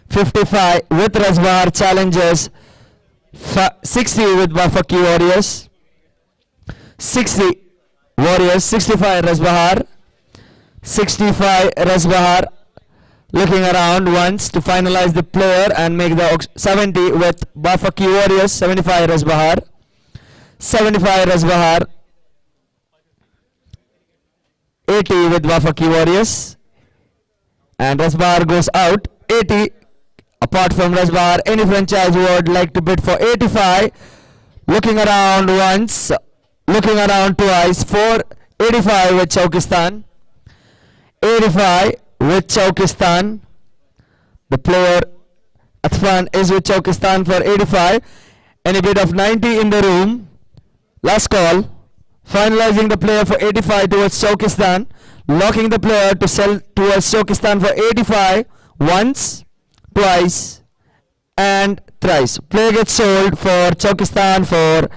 55 with Rasbahar Challengers, 60 with Bafaki Warriors, 60 Warriors, 65 Rasbahar, 65 Rasbahar. Looking around once to finalize the player and make the 70 with Bafaki Warriors, 75 Rasbahar, 75 Rasbahar, 80 with Bafaki Warriors, and Rasbahar goes out. 80 apart from Rasbahar. Any franchise who would like to bid for 85, looking around once, looking around twice for 85 with Chaukistan, 85 with Chaukistan. The player Atfan is with Chaukistan for 85. Any bid of 90 in the room. Last call. Finalizing the player for 85 towards Chaukistan. Locking the player to sell towards Chaukistan for 85 once, twice and thrice. Player gets sold for Chaukistan for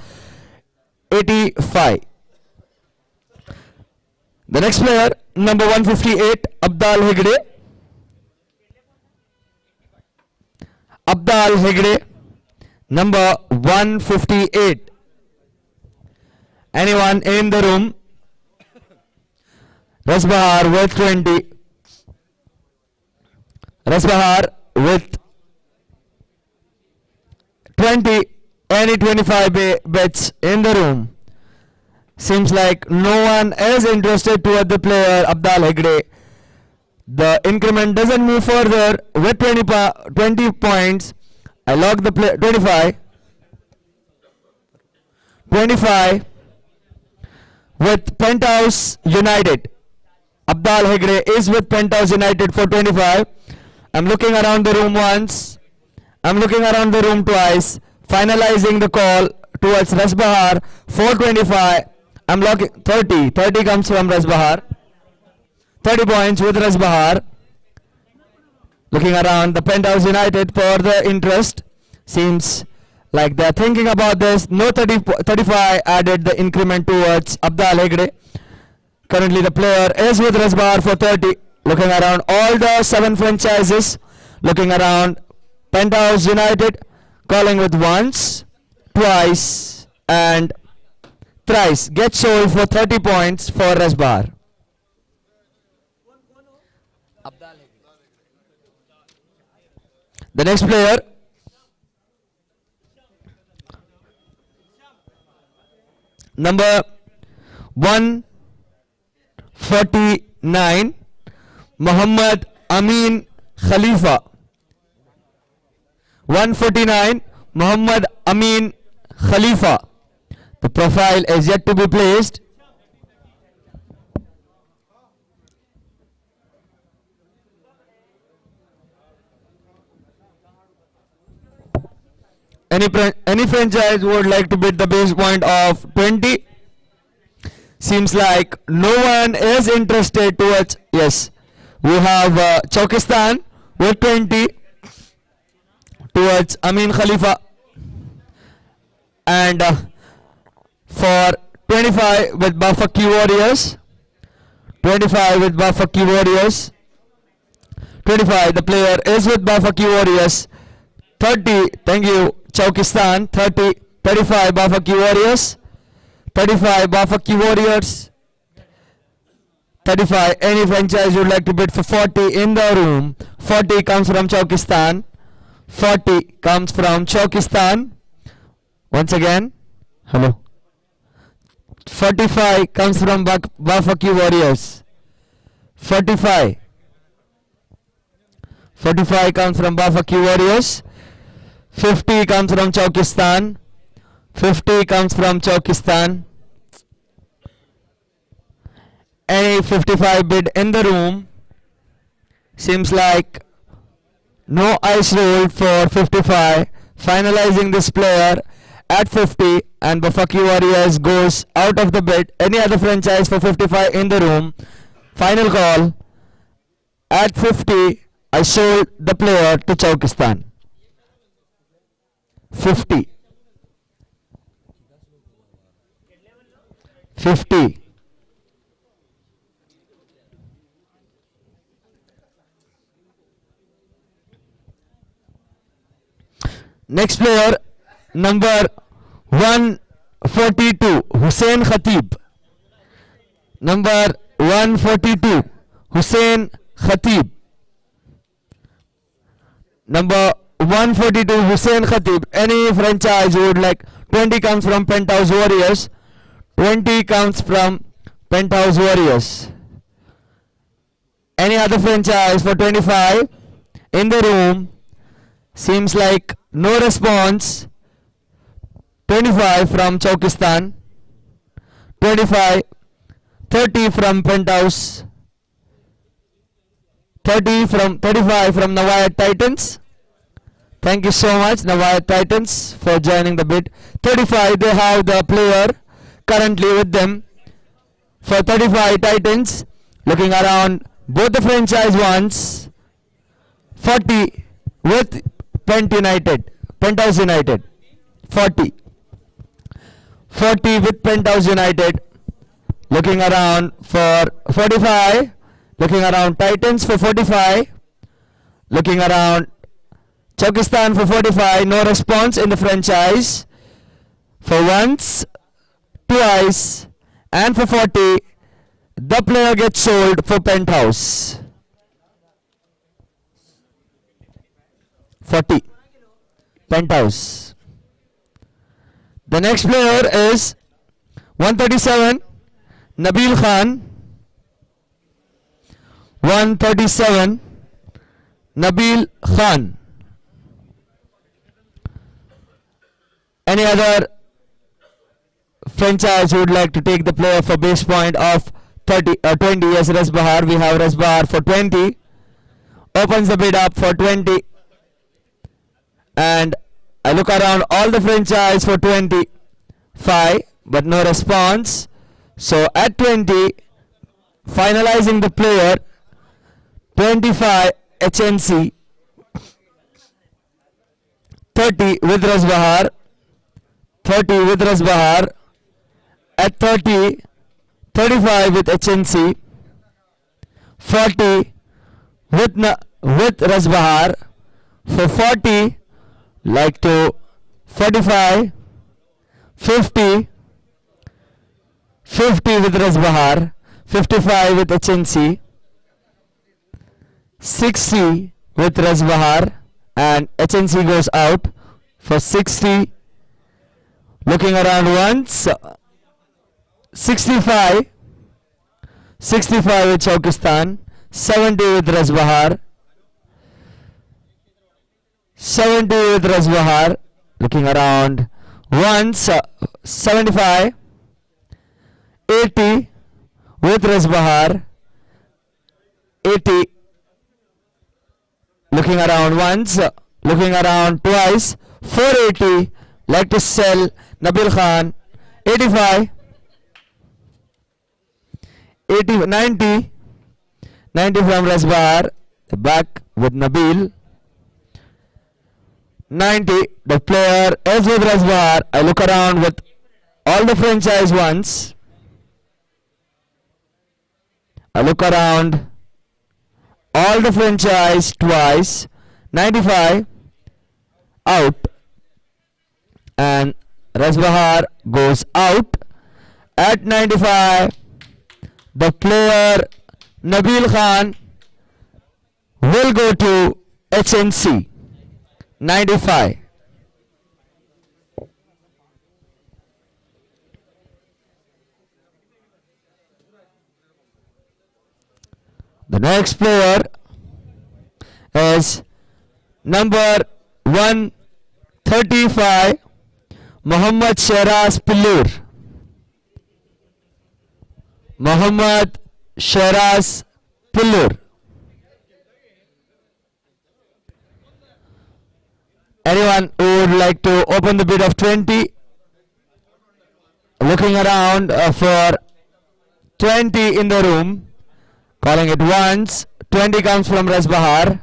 85. The next player, number 158, Abdal Hegde. Abdal Hegde, number 158. Anyone in the room? Rasbahar with 20. Rasbahar with 20. Any 25 bets in the room? Seems like no one is interested toward the player Abdal Hegde. The increment doesn't move further with 20 points. I lock the player 25. 25 with Penthouse United. Abdal Hegde is with Penthouse United for 25. I'm looking around the room once. I'm looking around the room twice. Finalizing the call towards Rasbahar for 25. I'm locking 30. 30 comes from Rasbahar. 30 points with Rasbahar. Looking around the Penthouse United for the interest. Seems like they're thinking about this. No 35 added the increment towards Abdal Hegde. Currently the player is with Rasbahar for 30. Looking around all the 7 franchises. Looking around Penthouse United. Calling with once, twice and thrice. Gets sold for 30 points for Rasbahar. The next player, number 149, Muhammad Amin Khalifa. 149, Muhammad Amin Khalifa. The profile is yet to be placed. Any franchise would like to bid the base point of 20? Seems like no one is interested towards. Yes, we have Chaukistan with 20 towards Amin Khalifa, and for 25 with Bafaki Warriors. 25 with Bafaki Warriors. 25, the player is with Bafaki Warriors. 30, thank you, Chaukistan. 30, 35, Bafaki Warriors. 35, Bafaki Warriors. 35, any franchise would like to bid for 40 in the room. 40 comes from Chaukistan. 40 comes from Chaukistan. Once again, hello. 45 comes from Bafaki Warriors. 45. 45 comes from Bafaki Warriors. 50 comes from Chaukistan. 50 comes from Chaukistan. Any 55 bid in the room. Seems like no ice roll for 55. Finalizing this player at 50, and Bafaki Warriors goes out of the bid. Any other franchise for 55 in the room. Final call. At 50, I sold the player to Chaukistan. 50. 50. Next player, number 142, Hussein Khatib. Number 142, Hussein Khatib. Number 142, Hussein Khatib. Any franchise would like. 20 comes from Penthouse Warriors. 20 comes from Penthouse Warriors. Any other franchise for 25 in the room? Seems like no response. 25 from Chaukistan. 25. 30 from Penthouse. 35 from Navayat Titans. Thank you so much, Navayat Titans, for joining the bid. 35, they have the player currently with them. For 35 Titans, looking around both the franchise ones. 40 with Penthouse United. 40. 40 with Penthouse United. Looking around for 45. Looking around Titans for 45. Looking around Chaukistan for 45. No response in the franchise. For once, twice, and for 40, the player gets sold for Penthouse. 40. Penthouse. The next player is 137, Nabil Khan. 137, Nabil Khan. Any other franchise who would like to take the player for base point of 20? Yes, Rasbahar. We have Rasbahar for 20. Opens the bid up for 20. And I look around all the franchise for 25, but no response. So at 20, finalizing the player, 25 HNC. 30 with Rasbahar. 30 with Rasbahar. At 30, 35 with HNC. 40 with Rasbahar. For 40, like to 45, 50, 50 with Rasbahar. 55 with HNC. 60 with Rasbahar, and HNC goes out for 60. Looking around once. 65. 65 with Chaukistan. 70 with Rasbahar. 70 with Rasbahar. Looking around once. 75. 80 with Rasbahar. 80. Looking around once. Looking around twice 480. Like to sell Nabil Khan. 85. 80, 90. 90 from Rasbar. Back with Nabil. 90. The player is with Rasbar. I look around with all the franchise once. I look around all the franchise twice. 95. Out. And Rasbahar goes out. At 95, the player Nabil Khan will go to HNC. 95. The next player is number 135, Mohammad Sheraz Pillur. Mohammad Sheraz Pillur. Anyone who would like to open the bid of 20? Looking around for 20 in the room. Calling it once. 20 comes from Rasbahar.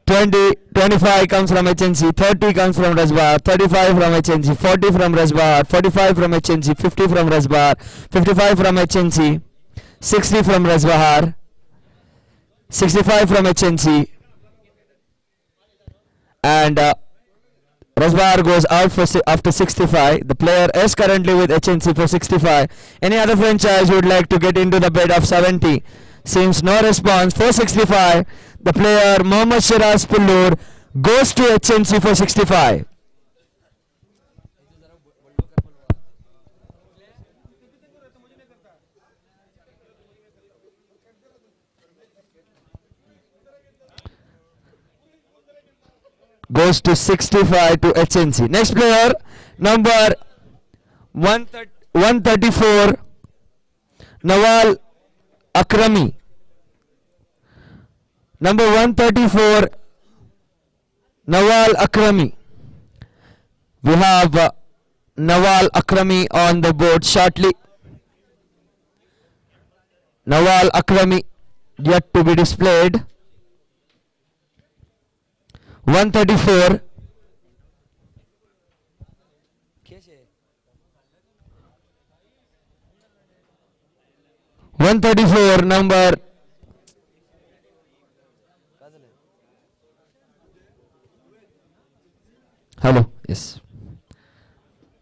20, 25 comes from HNC. 30 comes from Rasbahar. 35 from HNC. 40 from Rasbahar. 45 from HNC. 50 from Rasbahar. 55 from HNC. 60 from Rasbahar. 65 from HNC. And Rasbahar goes out for after 65. The player is currently with HNC for 65. Any other franchise would like to get into the bid of 70? Seems no response. For 65, the player Mohammad Shiraz Pillur goes to HNC for 65. Goes to 65 to HNC. Next player, number 134, Nawal Akrami. Number 134, Nawal Akrami. We have Nawal Akrami on the board shortly. Nawal Akrami yet to be displayed. 134. 134 number. Hello. Yes.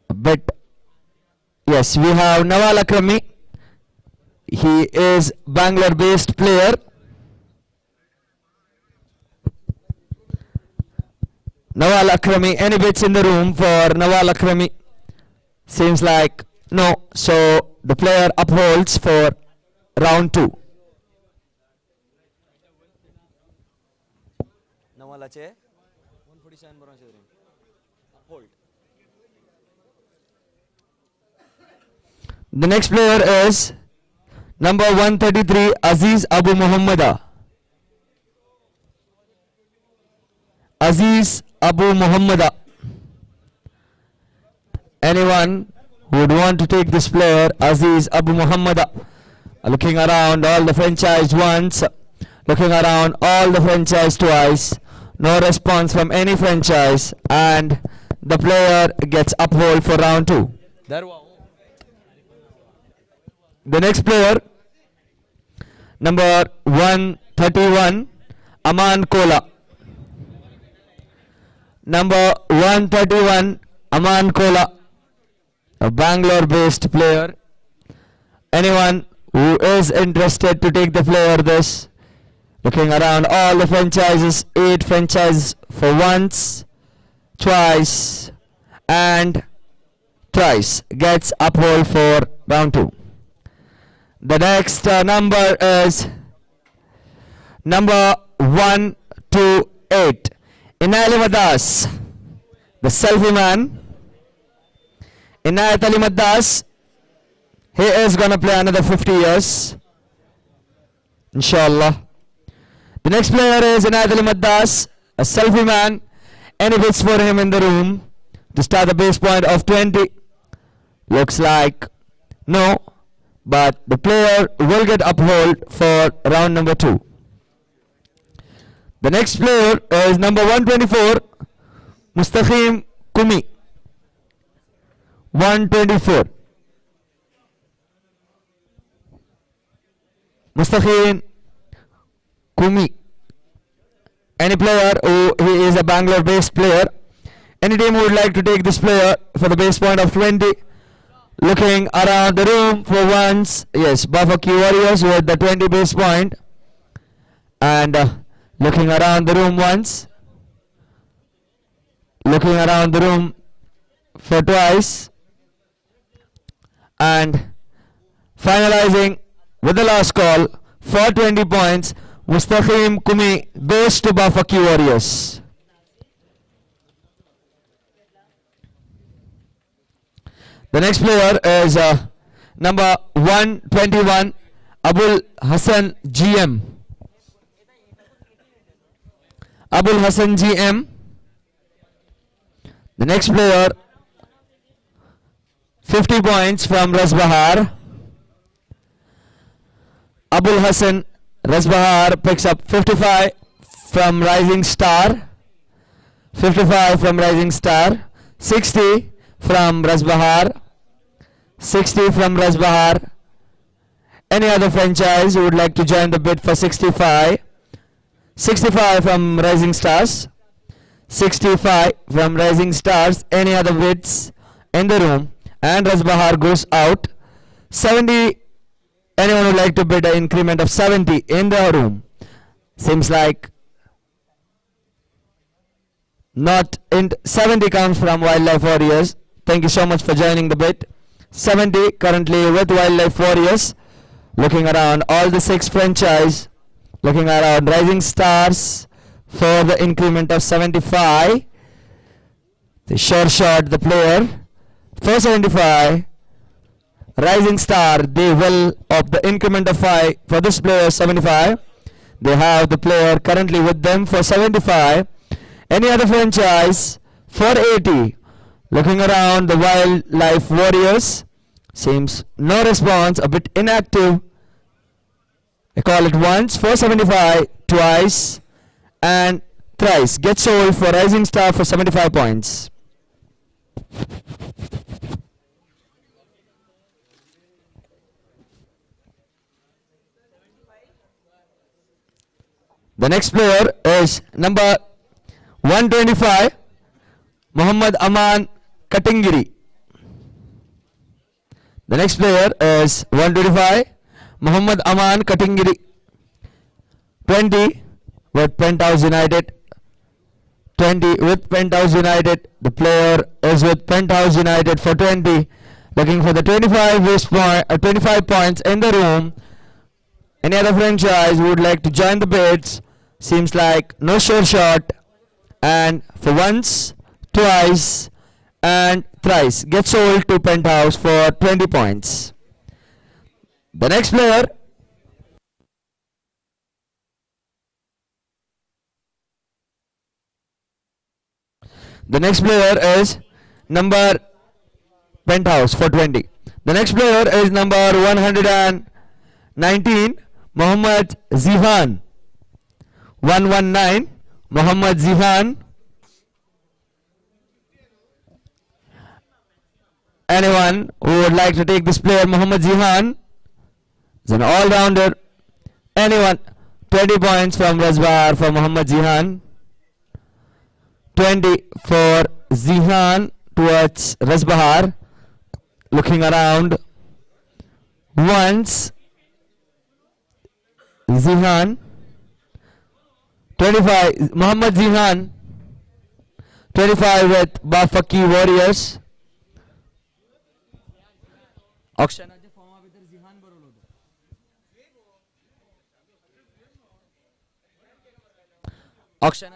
But yes, we have Nawal Akrami. He is Bangalore based player. Nawal Akrami, any bits in the room for Nawal Akrami? Seems like no. So the player upholds for round 2. Nawalache 147 bronze ring. Hold. The next player is number 133, Aziz Abu Muhammada. Aziz Abu Muhammada. Anyone who would want to take this player, Aziz Abu Muhammada? Looking around all the franchise once, looking around all the franchise twice, no response from any franchise, and the player gets uphold for round 2. The next player, number 131, Aman Kola. Number 131, Aman Kola, a Bangalore based player. Anyone who is interested to take the player this? Looking around all the franchises, 8 franchises for once, twice, and thrice. Gets uphold for round 2. The next number is number 128. Inayat Madas, the selfie man. Inayat Ali Madas, he is gonna play another 50 years, inshallah. The next player is Inayat Ali Madas, a selfie man. Any bits for him in the room to start the base point of 20? Looks like no, but the player will get uphold for round number 2. The next player is number 124, Mustaqim Kumi. 124. Mustaqim Kumi. Any player who he is a Bangalore based player. Any team who would like to take this player for the base point of 20. Looking around the room for once. Yes, Bafaki Warriors with the 20 base point. And looking around the room once. Looking around the room for twice. And finalizing with the last call for 20 points. Mustaqim Kumi goes to Bafaki Warriors. The next player is number 121, Abul Hassan GM. Abul Hassan GM. The next player, 50 points from Rasbahar. Abul Hassan Rasbahar picks up 55 from Rising Star. 55 from Rising Star. 60 from Rasbahar. 60 from Rasbahar. Any other franchise who would like to join the bid for 65? 65 from Rising Stars. 65 from Rising Stars. Any other bids in the room? And Rasbahar goes out. 70. Anyone would like to bid an increment of 70 in the room? Seems like not. In 70 comes from Wildlife Warriors. Thank you so much for joining the bid. 70 currently with Wildlife Warriors. Looking around all the 6 franchise. Looking around Rising Stars for the increment of 75. The sure shot the player for 75. Rising Star, they will of the increment of 5 for this player 75. They have the player currently with them for 75. Any other franchise for 80. Looking around the Wildlife Warriors. Seems no response, a bit inactive. I call it once for 75, twice and thrice. Gets sold for Rising Star for 75 points. The next player is number 125, Muhammad Aman Katingiri. The next player is 125, Muhammad Aman Katingiri. 20 with Penthouse United. 20 with Penthouse United. The player is with Penthouse United for 20. Looking for the 25 points in the room. Any other franchise would like to join the bids? Seems like no sure shot. And for once, twice and thrice gets sold to Penthouse for 20 points. The next player is number Penthouse for 20. The next player is number 119, Muhammad Zihan. 119, Muhammad Zihan. Anyone who would like to take this player, Muhammad Zihan, is an all-rounder. Anyone? 20 points from Rasbahar for Muhammad Zihan. 20 for Zihan towards Rasbahar. Looking around once. Zihan. 25, Muhammad Zihan. 25 with Bafaki Warriors. Auction. Auction.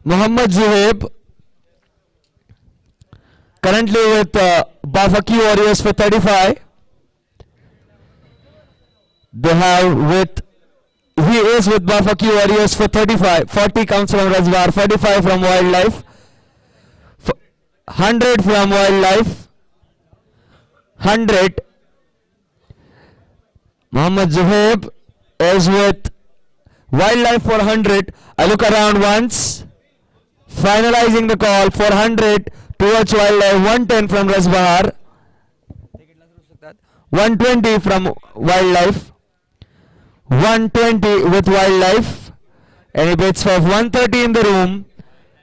Mohammad Zuhaib currently with Bafaki Warriors for 35. They have with he is with Bafaki Warriors for 35. 40 comes from Razbar, 45 from Wildlife, 100 from Wildlife, 100. Mohammad Zuhaib is with Wildlife for 100. I look around once, finalizing the call for 100 towards Wildlife. 110 from Razbahar, 120 from Wildlife, 120 with Wildlife. Any bids for 130 in the room?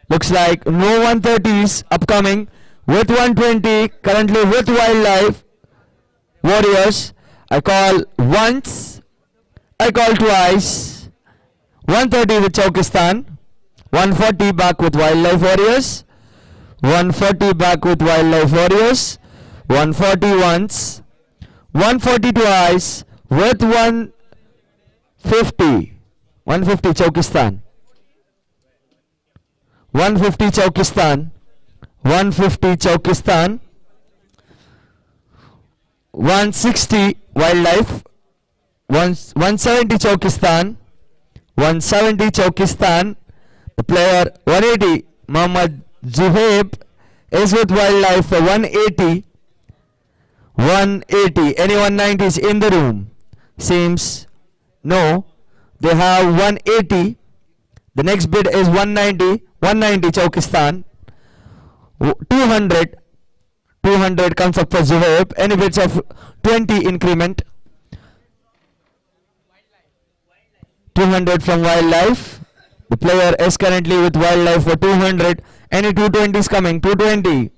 Looks like no 130s upcoming. With 120 currently with Wildlife Warriors. I call once, I call twice. 130 with Chaukistan, 140 back with Wildlife Warriors, 140 back with Wildlife Warriors, 140 once, 140 twice with 150, 150 Chaukistan, 150 Chaukistan, 150 Chaukistan, 160 Wildlife, 170 Chaukistan, 170 Chaukistan. The player 180 Mohammad Zuhaib is with Wildlife for 180. 180. Any 190s in the room? Seems no. They have 180. The next bid is 190. 190 Chaukistan. 200. 200 comes up for Zuhaib. Any bids of 20 increment? 200 from Wildlife. The player is currently with Wildlife for 200. Any 220s coming? 220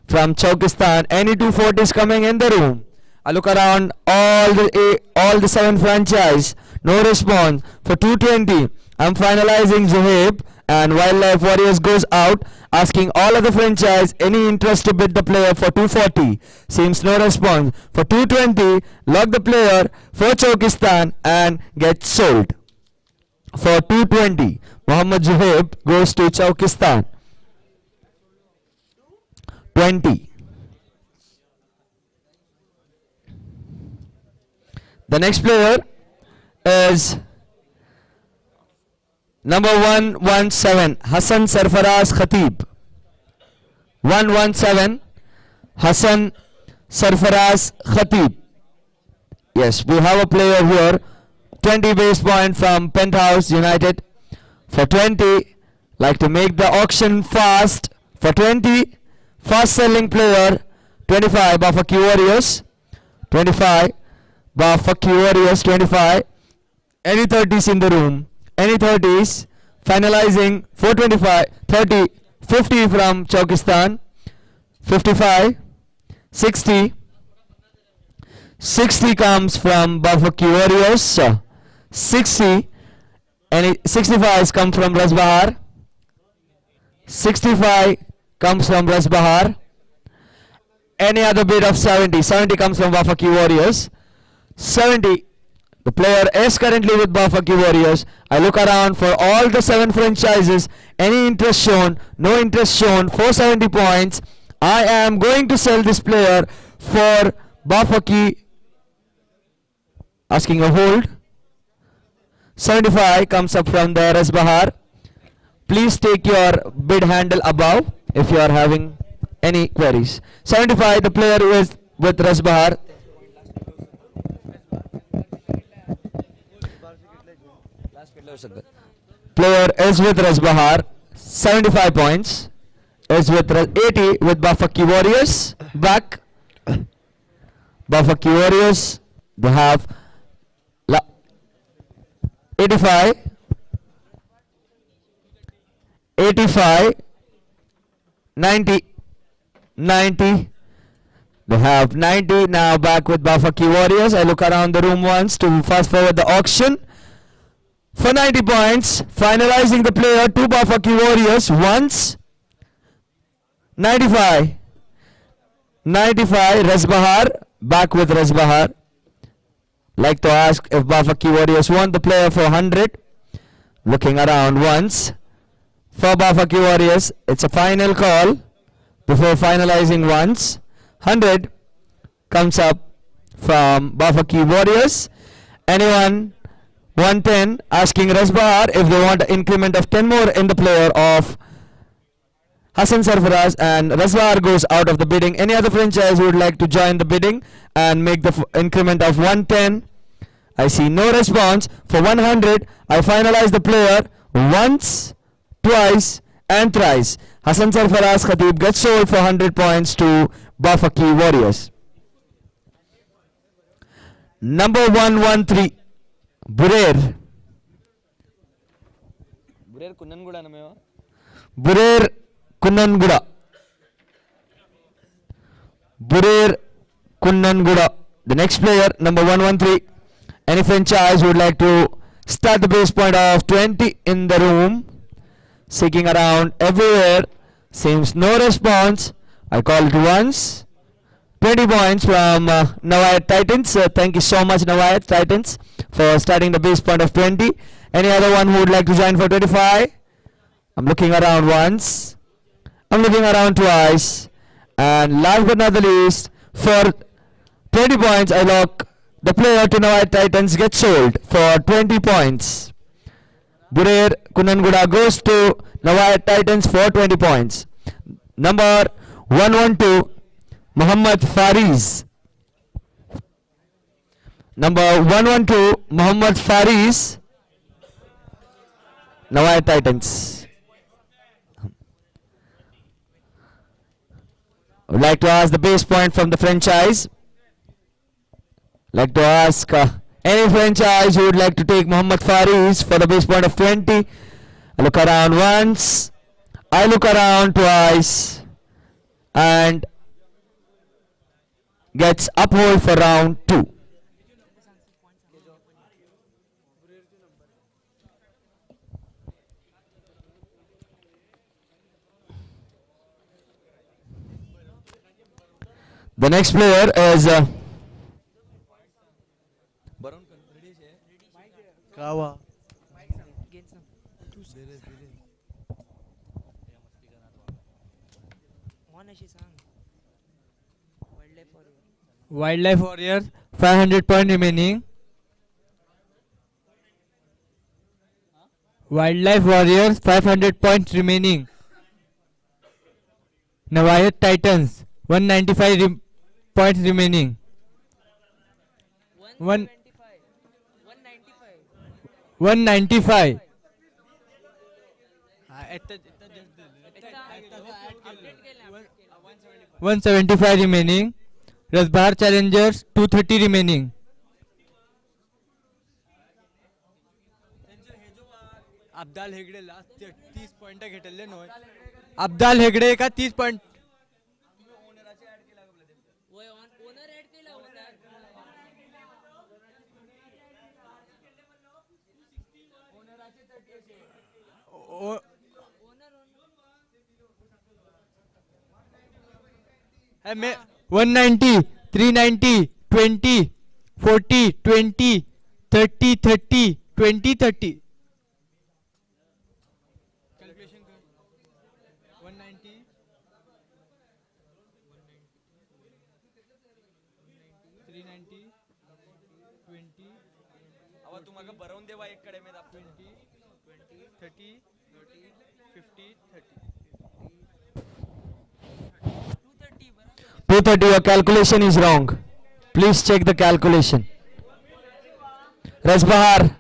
from Chaukistan. Any 240s coming in the room? I look around all the 7 franchise. No response for 220. I'm finalizing Zuhaib, and Wildlife Warriors goes out, asking all other franchise any interest to bid the player for 240. Seems no response for 220. Lock the player for Chaukistan and get sold. For 220, Mohammad Zuhaib goes to Chaukistan. 20. The next player is number 117, Hassan Sarfaraz Khatib. 117, Hassan Sarfaraz Khatib. Yes, we have a player here. 20 base point from Penthouse United. For 20, like to make the auction fast. For 20, fast selling player. 25, Bafaki Warriors. 25, Bafaki Warriors. 25. Any 30s in the room? Any 30s? Finalizing 425, 30, 50 from Chaukistan. 55, 60. 60 comes from Bafaki Warriors. 60. Any 65s come from Razbahar. 65 comes from Razbahar. Any other bid of 70? 70 comes from Bafaki Warriors. 70. The player is currently with Bafaki Warriors. I look around for all the 7 franchises. Any interest shown? No interest shown. 470 points. I am going to sell this player for Bafaki. Asking a hold. 75 comes up from the Razbahar. Please take your bid handle above if you are having any queries. 75, the player is with Razbahar. Player is with Razbahar. 75 points. Is with 80 with Bafaki Warriors. Back. Bafaki Warriors. They have 85, 85, 90, 90. They have 90 now. Back with Bafaki Warriors. I look around the room once to fast forward the auction. For 90 points, finalizing the player to Bafaki Warriors once. 95, 95, Razbahar. Back with Razbahar. Like to ask if Bafaki Warriors want the player for 100. Looking around once for Bafaki Warriors. It's a final call before finalizing once. 100 comes up from Bafaki Warriors. Anyone? 110 asking Rasbahar if they want an increment of 10 more in the player of Hassan Sarfaraz, and Rasbahar goes out of the bidding. Any other franchise who would like to join the bidding and make the increment of 110? I see no response. For 100, I finalize the player once, twice and thrice. Hassan Sarfaraz Khatib gets sold for 100 points to Bafaki Warriors. Number 113, Burer. बुरेर कुन्ननगुड़ा ना मेवा Burer Kunnanguda. Burer Kunnanguda. The next player, number 113. Any franchise would like to start the base point of 20 in the room? Seeking around everywhere. Seems no response. I call it once. 20 points from Nawayat Titans. Thank you so much, Nawayat Titans, for starting the base point of 20. Any other one who would like to join for 25? I'm looking around once. I'm looking around twice. And last but not the least, for 20 points, I lock the player to Nawayat Titans gets sold for 20 points. Burer Kunanguda goes to Nawayat Titans for 20 points. Number 112, Muhammad Fariz. Number 112, Muhammad Fariz, Nawayat Titans. I would like to ask the base point from the franchise. Like to ask any franchise who would like to take Muhammad Fariz for the base point of 20. I look around once. I look around twice. And gets uphold for round 2. The next player is Baron ready छे Kawa. Wildlife Warriors, 500 points remaining. Wildlife Warriors, 500 points remaining. Nawayat Titans, 195 points remaining. 195. 175 remaining. Rasbahar Challengers, 230 remaining. Abdal Hegde last 30 point घेतले न्हय अब्दाल हेगडे का 30 point. मैं 190, 390, 20, 40, 20, 30, 30, 20, 30. Calculation कर 190 390 20 अब तुम्हाका बरवून देवा एक कडे में 20 30 50 30 230. Your calculation is wrong. Please check the calculation. Rasbahar.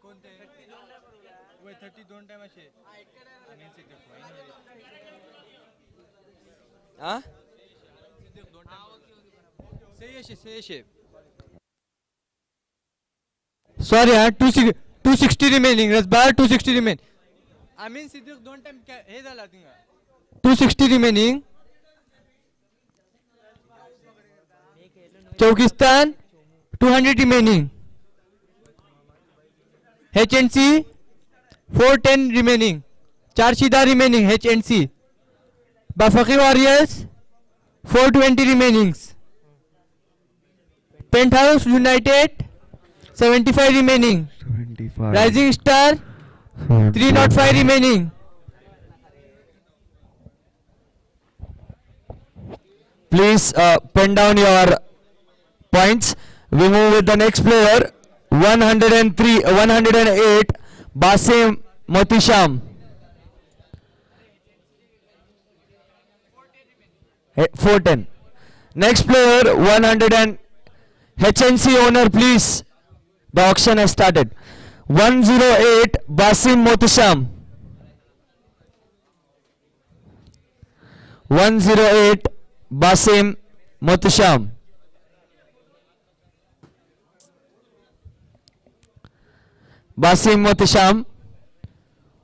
कोणते 32 टाइम असे हाँ सही असे Sorry, 260 remaining. Rasbahar 260 remain. आम्ही सिद्दीक 2 टाइम हे झाला तिंगा 260 remaining. Chaukistan 200 remaining. HNC 410 remaining. Charshida remaining. HNC. Bafaki Warriors 420 remaining. Penthouse United 75 remaining. 75. Rising Star 305 remaining. Please pen down your points. We move with the next player. 108 Basim Motisham. 410. Next player 100 and HNC owner, please. The auction has started. 108 Basim Motisham. 108 Basim Motisham. Basim Motisham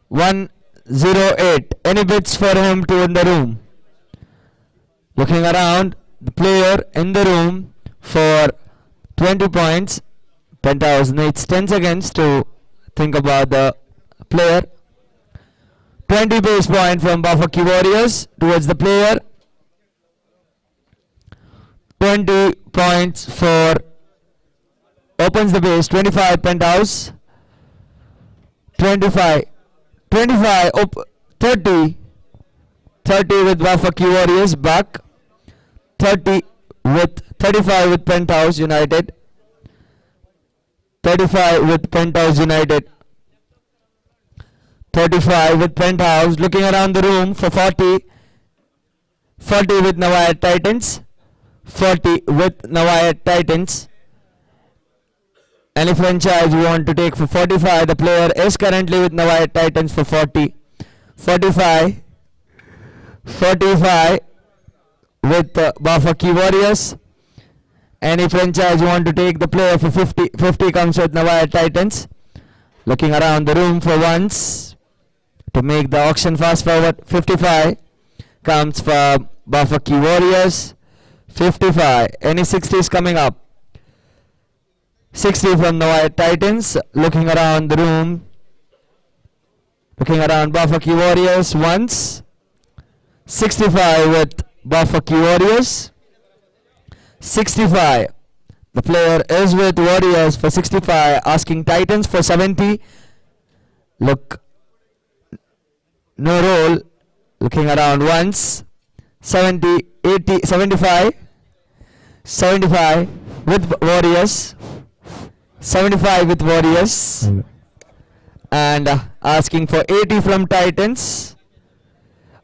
108. Any bids for him to in the room? Looking around, the player in the room for 20 points. Penthouse needs 10 seconds to think about the player. 20 base point from Bafaki Warriors towards the player. 20 points for opens the base. 25 Penthouse. 25 30 with Bafaki Warriors back. 35 with Penthouse United. 35 with Penthouse United. 35 with Penthouse. Looking around the room for 40. 40 with Navayat Titans. 40 with Navayat Titans. Any franchise you want to take for 45? The player is currently with Navayat Titans for 40. 45 with Bafaki Warriors. Any franchise you want to take? The player for 50. 50 comes with Navayat Titans. Looking around the room for once to make the auction fast forward. 55 comes from Bafaki Warriors. 55. Any 60s coming up? 60 from Navayat Titans. Looking around the room. Looking around Bafaki Warriors once. 65 with Bafaki Warriors. 65. The player is with Warriors for 65. Asking Titans for 70. Look. No roll. Looking around once. 70, 80, 75. 75 with Warriors. 75 with Warriors. And asking for 80 from Titans.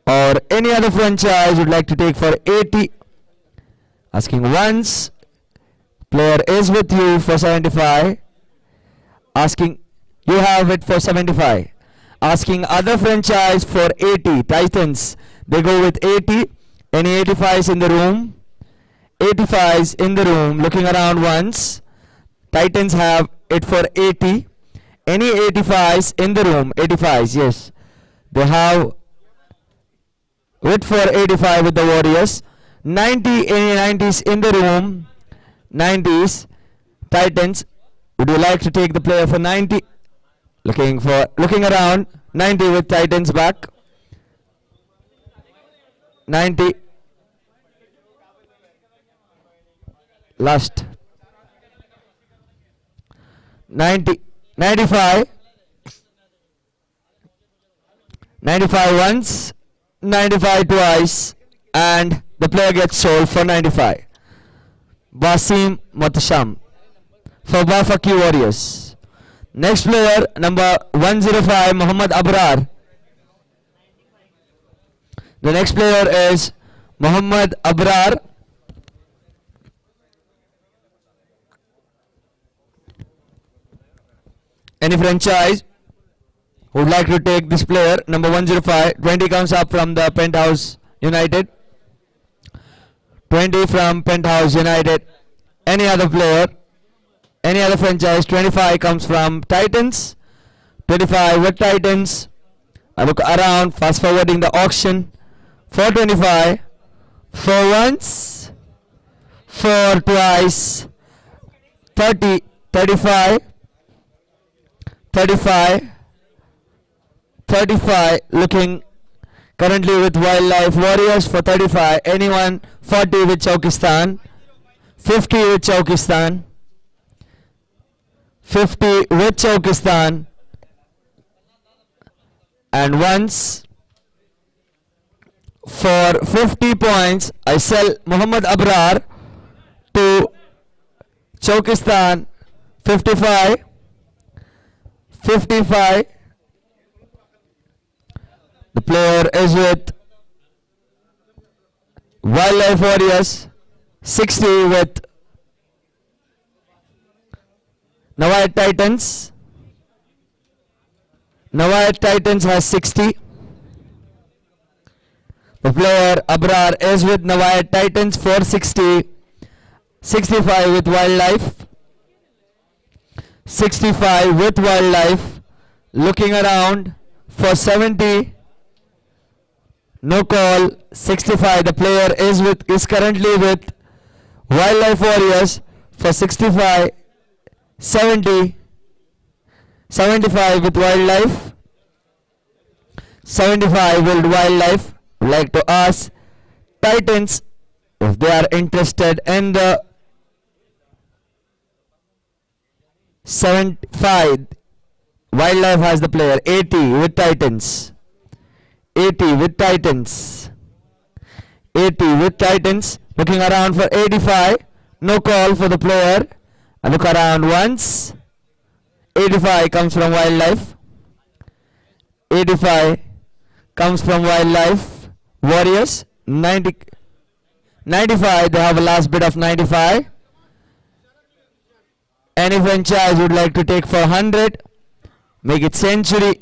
Or any other franchise would like to take for 80. Asking once. Player is with you for 75. Asking, you have it for 75. Asking other franchise for 80. Titans, they go with 80. Any 85s in the room? 85s in the room. Looking around once. Titans have it for 80. Any 85s in the room? 85s, yes. They have it for 85 with the Warriors. 90, any 90s in the room? 90s. Titans, would you like to take the player for 90? Looking around. 90 with Titans back. 90. Last. 90. 95. 95 once. 95 twice. And the player gets sold for 95. Basim Motisham for Bafaki Warriors. Next player, number 105, Muhammad Abrar. The next player is Muhammad Abrar. Any franchise would like to take this player, number 105. 20 comes up from the Penthouse United. 20 from Penthouse United. Any other player? Any other franchise? 25 comes from Titans. 25 with Titans. I look around, fast forwarding the auction. 425. For once. For twice. 30. 35. 35. 35. Looking currently with Wildlife Warriors for 35. Anyone? 40 with Chaukistan. 50 with Chaukistan. 50 with Chaukistan. And once for 50 points, I sell Muhammad Abrar to Chaukistan. 55. 55. The player is with Wildlife Warriors. 60 with Nawai Titans. Nawai Titans has 60. The player Abrar is with Nawai Titans for 60. 65 with Wildlife. 65 with Wildlife. Looking around for 70. No call. 65. The player is currently with Wildlife Warriors for 65. 70. 75 with Wildlife. 75 with Wildlife. Would like to ask Titans if they are interested in the 75. Wildlife has the player. 80 with Titans. 80 with Titans. 80 with Titans. Looking around for 85. No call for the player. I look around once. 85 comes from Wildlife. 85 comes from Wildlife Warriors. 95. They have a last bid of 95. Any franchise would like to take for 100. Make it century.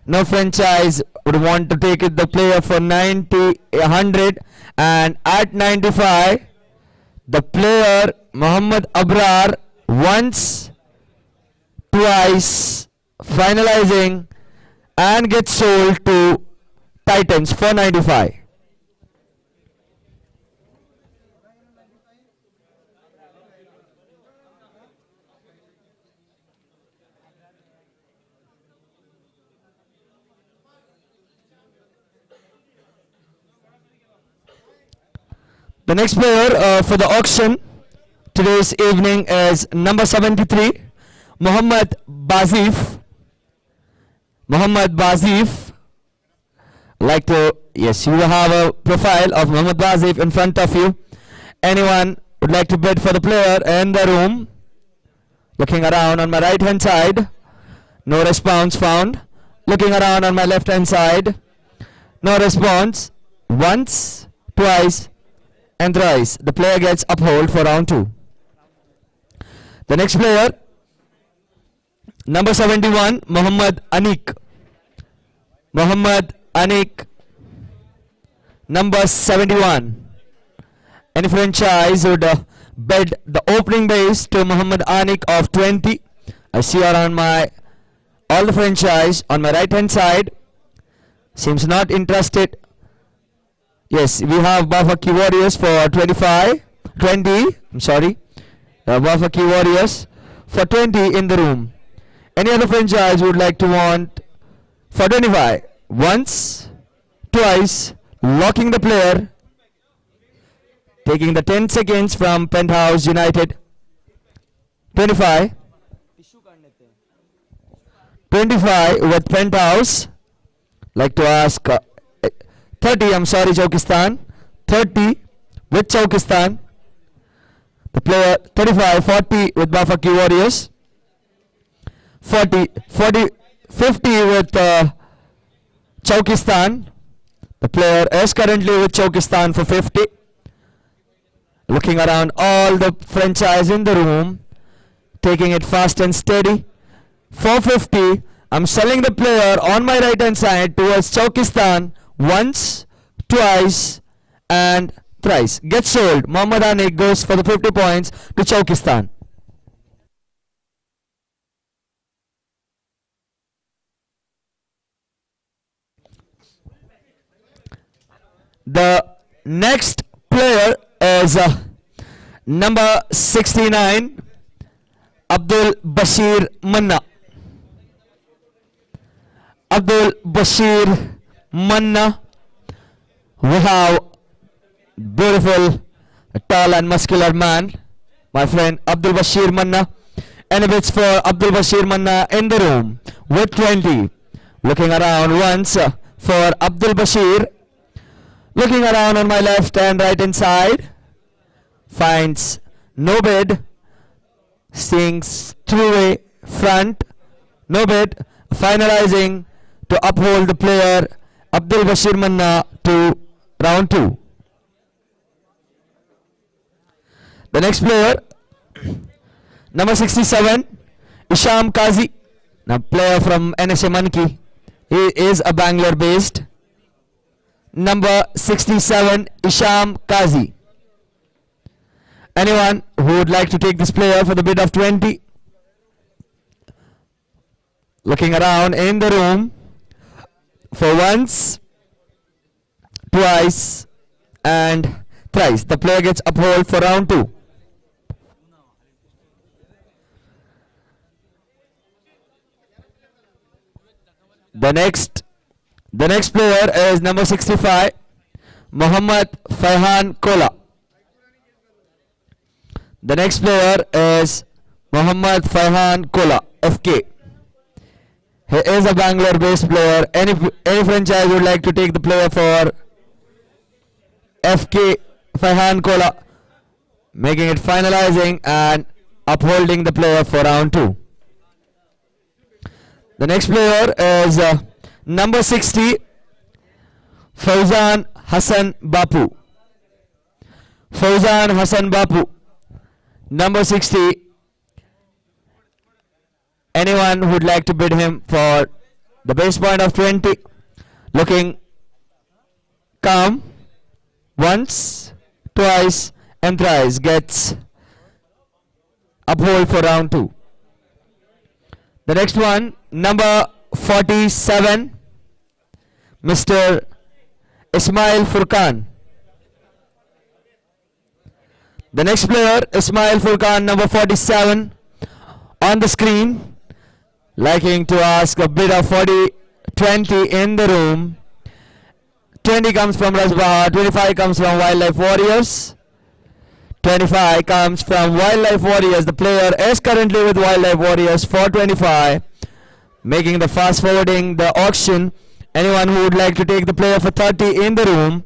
No franchise would want to take it the player for 90, 100. And at 95, the player Muhammad Abrar once, twice, finalizing and gets sold to Titans for 95. The next player for the auction today's evening is number 73, Muhammad Bazif. Muhammad Bazif. Like to, yes, you have a profile of Muhammad Bazif in front of you. Anyone would like to bid for the player in the room? Looking around on my right hand side. No response found. Looking around on my left hand side. No response. Once, twice, and thrice. The player gets uphold for round 2. The next player, number 71, Muhammad Anik. Muhammad Anik, number 71. Any franchise would bid the opening base to Muhammad Anik of 20. I see around my all the franchise on my right hand side. Seems not interested. Yes, we have Bafaki Warriors for 20. I'm sorry. Bafaki Warriors for 20 in the room. Any other franchise would like to want for 25? Once, twice, locking the player. Taking the 10 seconds from Penthouse United. 25. 25 with Penthouse. Like to ask 30, I'm sorry, Chaukistan. 30 with Chaukistan. The player 35, 40 with Bafaki Warriors. 40, 50 with Chaukistan. The player is currently with Chaukistan for 50. Looking around all the franchise in the room. Taking it fast and steady. 450. I'm selling the player on my right hand side towards Chaukistan. Once, twice, and thrice. Gets sold. Muhammad Anik goes for the 50 points to Chaukistan. The next player is number 69, Abdul Bashir Manna. Abdul Bashir Manna. We have beautiful, tall and muscular man my friend Abdul Bashir Manna. Any bits for Abdul Bashir Manna in the room with 20. Looking around once for Abdul Bashir. Looking around on my left and right hand side. Finds no bid. Seeing through front. No bid. Finalizing to uphold the player Abdul Bashir Manna to round 2. The next player, number 67, Isham Kazi, a player from NSA Marquee. He is a Bangalore based. Number 67, Isham Kazi. Anyone who would like to take this player for the bid of 20? Looking around in the room for once, twice and thrice. The player gets uphold for round 2. The next player is number 65, Muhammad Faihan Kola. The next player is Muhammad Faihan Kola, FK. He is a Bangalore based player. Any franchise would like to take the player for FK Faihan Kola, making it finalizing and upholding the player for round 2. The next player is number 60, Fauzan Hassan Bapu. Fauzan Hassan Bapu, number 60. Anyone who would like to bid him for the base point of 20, looking calm, once, twice and thrice, gets uphold for round 2. The next one, number 47, Mr. Ismail Furqan. The next player, Ismail Furqan, number 47, on the screen, liking to ask a bid of 20 in the room. 20 comes from Rajbahar, 25 comes from Wildlife Warriors. 25 comes from Wildlife Warriors. The player is currently with Wildlife Warriors for 25, making the fast forwarding the auction. Anyone who would like to take the player for 30 in the room,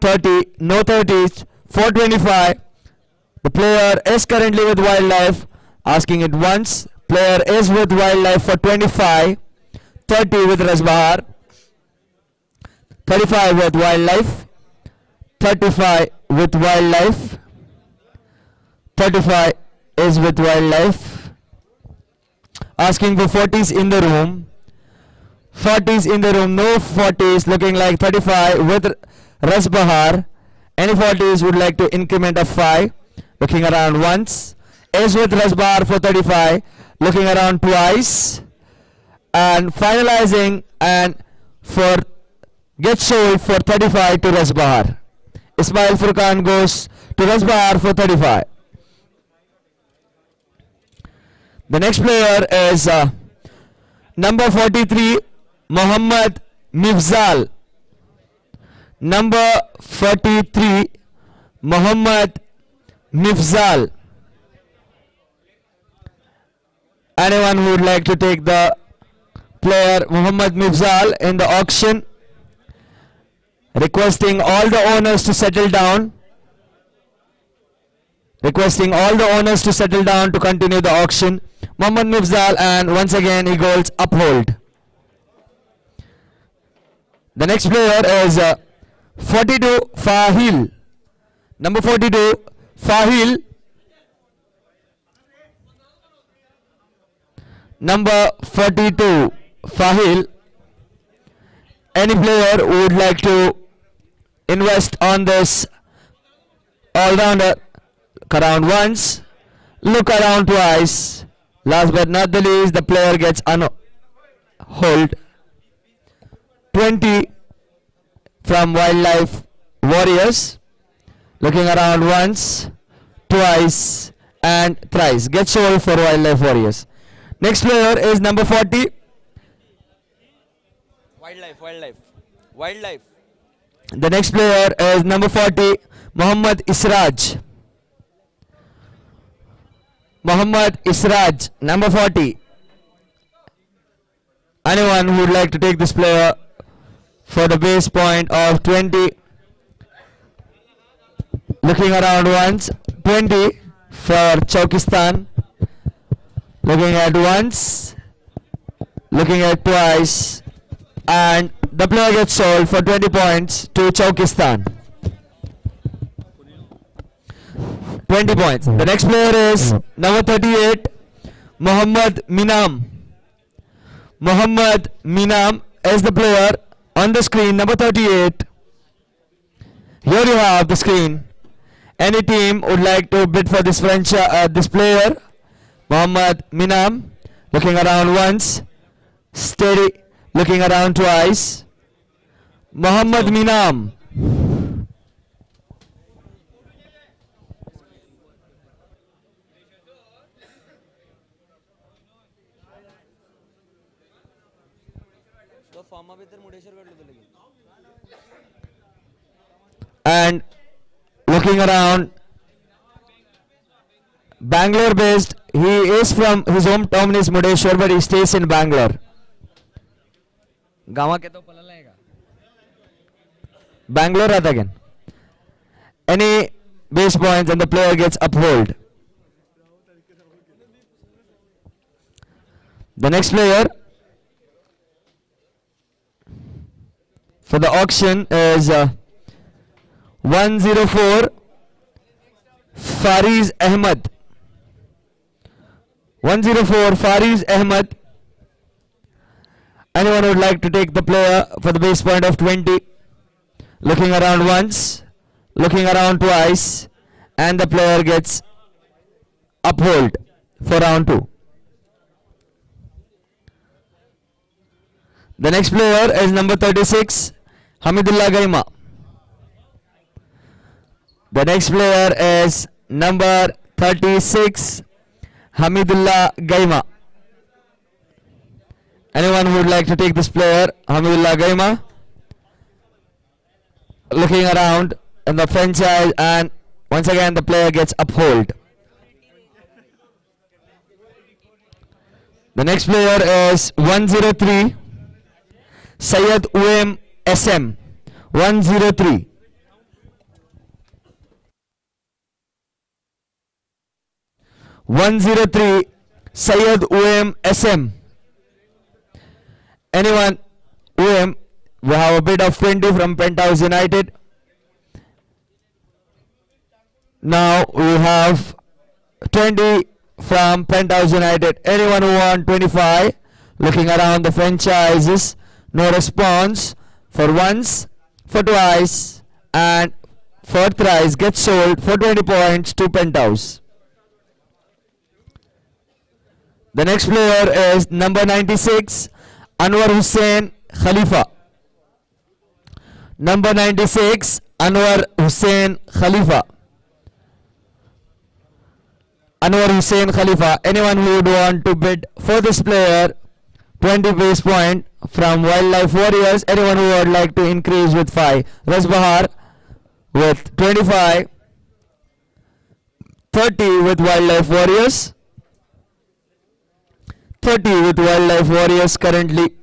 30, no 30s, for 25. The player is currently with Wildlife, asking it once. Player is with Wildlife for 25, 30 with Rajbahar, 35 with Wildlife, 35 with Wildlife, 35 is with Wildlife, asking for 40s in the room, 40s in the room, no 40s, looking like 35 with Rajbahar. Any 40s would like to increment of 5, looking around once, is with Rajbahar for 35, looking around twice and finalizing and for gets sold for 35 to Rajbahar. Ismail Furqan goes to Rajbahar for 35. The next player is number 43, Muhammad Mifzal. Number 43, Muhammad Mifzal. Anyone who would like to take the player Muhammad Mifzal in the auction, requesting all the owners to settle down. Requesting all the owners to settle down to continue the auction. Muhammad Mifzal, and once again he goes uphold. The next player is 42 Fahil. Number 42 Fahil. Number 42 Fahil. Any player who would like to invest on this all-rounder, look around once, look around twice. Last but not the least, the player gets hold. 20 from Wildlife Warriors, looking around once, twice and thrice, gets sold for Wildlife Warriors. Next player is number 40. Wildlife. The next player is number 40, Muhammad Israj. Muhammad Israj, number 40. Anyone who would like to take this player for the base point of 20? Looking around once, 20 for Chaukistan. Looking at once, looking at twice, and the player gets sold for 20 points to Chaukistan. 20 points. The next player is number 38, Muhammad Minam. Muhammad Minam is the player on the screen, number 38. Here you have the screen. Any team would like to bid for this this player, Muhammad Minam, looking around once, steady, looking around twice. Muhammad Minam. तो फॉर्मा भीतर मुडेश्वर कर लो तो लेकिन And looking around, Bangalore based. He is from his hometown is Murdeshwar, but he stays in Bangalore. गावा के तो पला लाएगा. Bangalore आता again. Any base points and the player gets uphold. The next player for the auction is 104 Fariz Ahmed. 104 Fariz Ahmed. Anyone would like to take the player for the base point of 20? Looking around once, looking around twice, and the player gets uphold for round 2. The next player is number 36, Hamidullah Gaima. The next player is number 36, Hamidullah Gaima. Anyone who would like to take this player, Hamidullah Gaima? Looking around in the franchise, and once again the player gets uphold. The next player is 103, Syed Uem SM. 103. Syed Uem SM. Anyone? Uem, we have a bid of 20 from Penthouse United. Now we have 20 from Penthouse United. Anyone who want 25? Looking around the franchises, no response. For once, for twice, and for thrice gets sold for 20 points to Penthouse. The next player is number 96, Anwar Hussain Khalifa. Number 96, Anwar Hussain Khalifa. Anwar Hussain Khalifa. Anyone who would want to bid for this player, 20 base point from Wildlife Warriors. Anyone who would like to increase with 5. Rasbahar with 25. 30 with Wildlife Warriors. 30 with Wildlife Warriors currently.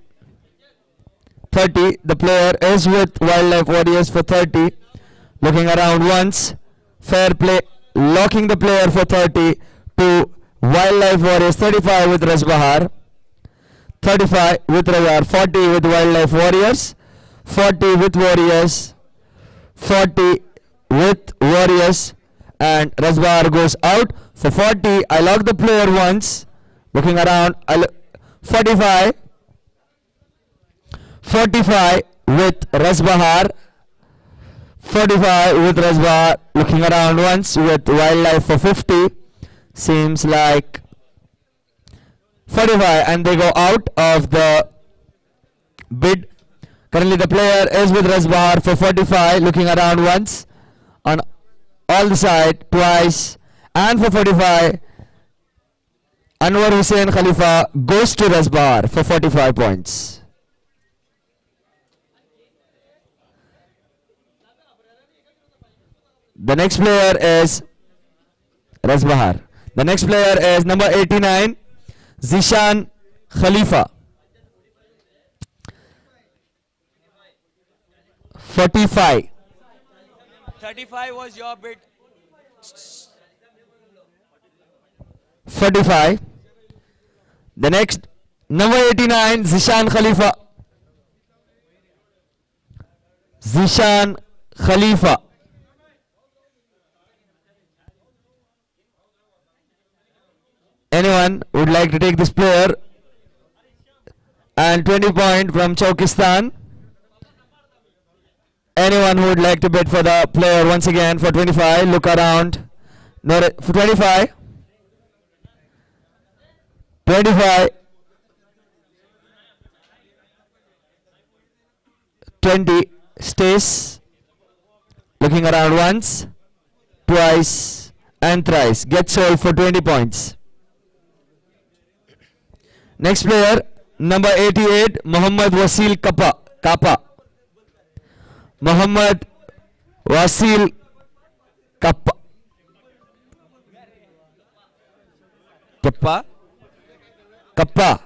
30. The player is with Wildlife Warriors for 30. Looking around once. Fair play. Locking the player for 30 to Wildlife Warriors. 35 with Rasbahar. 35 with Razar, 40 with Wildlife Warriors, 40 with Warriors, 40 with Warriors, and Razbar goes out for 40. I lock the player once, looking around, 45, 45 with Razbahar, 45 with Razbahar, looking around once with Wildlife for 50, seems like 45, and they go out of the bid. Currently the player is with Razbahar for 45, looking around once on all the side, twice, and for 45 Anwar Hussain Khalifa goes to Razbahar for 45 points. The next player is Razbahar. The next player is number 89, Zishan Khalifa. 45. 35 was your bid. 45. The next, number 89, Zishan Khalifa. Zishan Khalifa. Anyone would like to take this player? And 20 point from Chokistan. Anyone who would like to bid for the player once again for 25? Look around. No, for 25. 25. 20. Stays. Looking around once, twice, and thrice. Gets sold for 20 points. Next player, number 88, Muhammad Wasil Kappa. Muhammad Wasil Kappa. Kappa.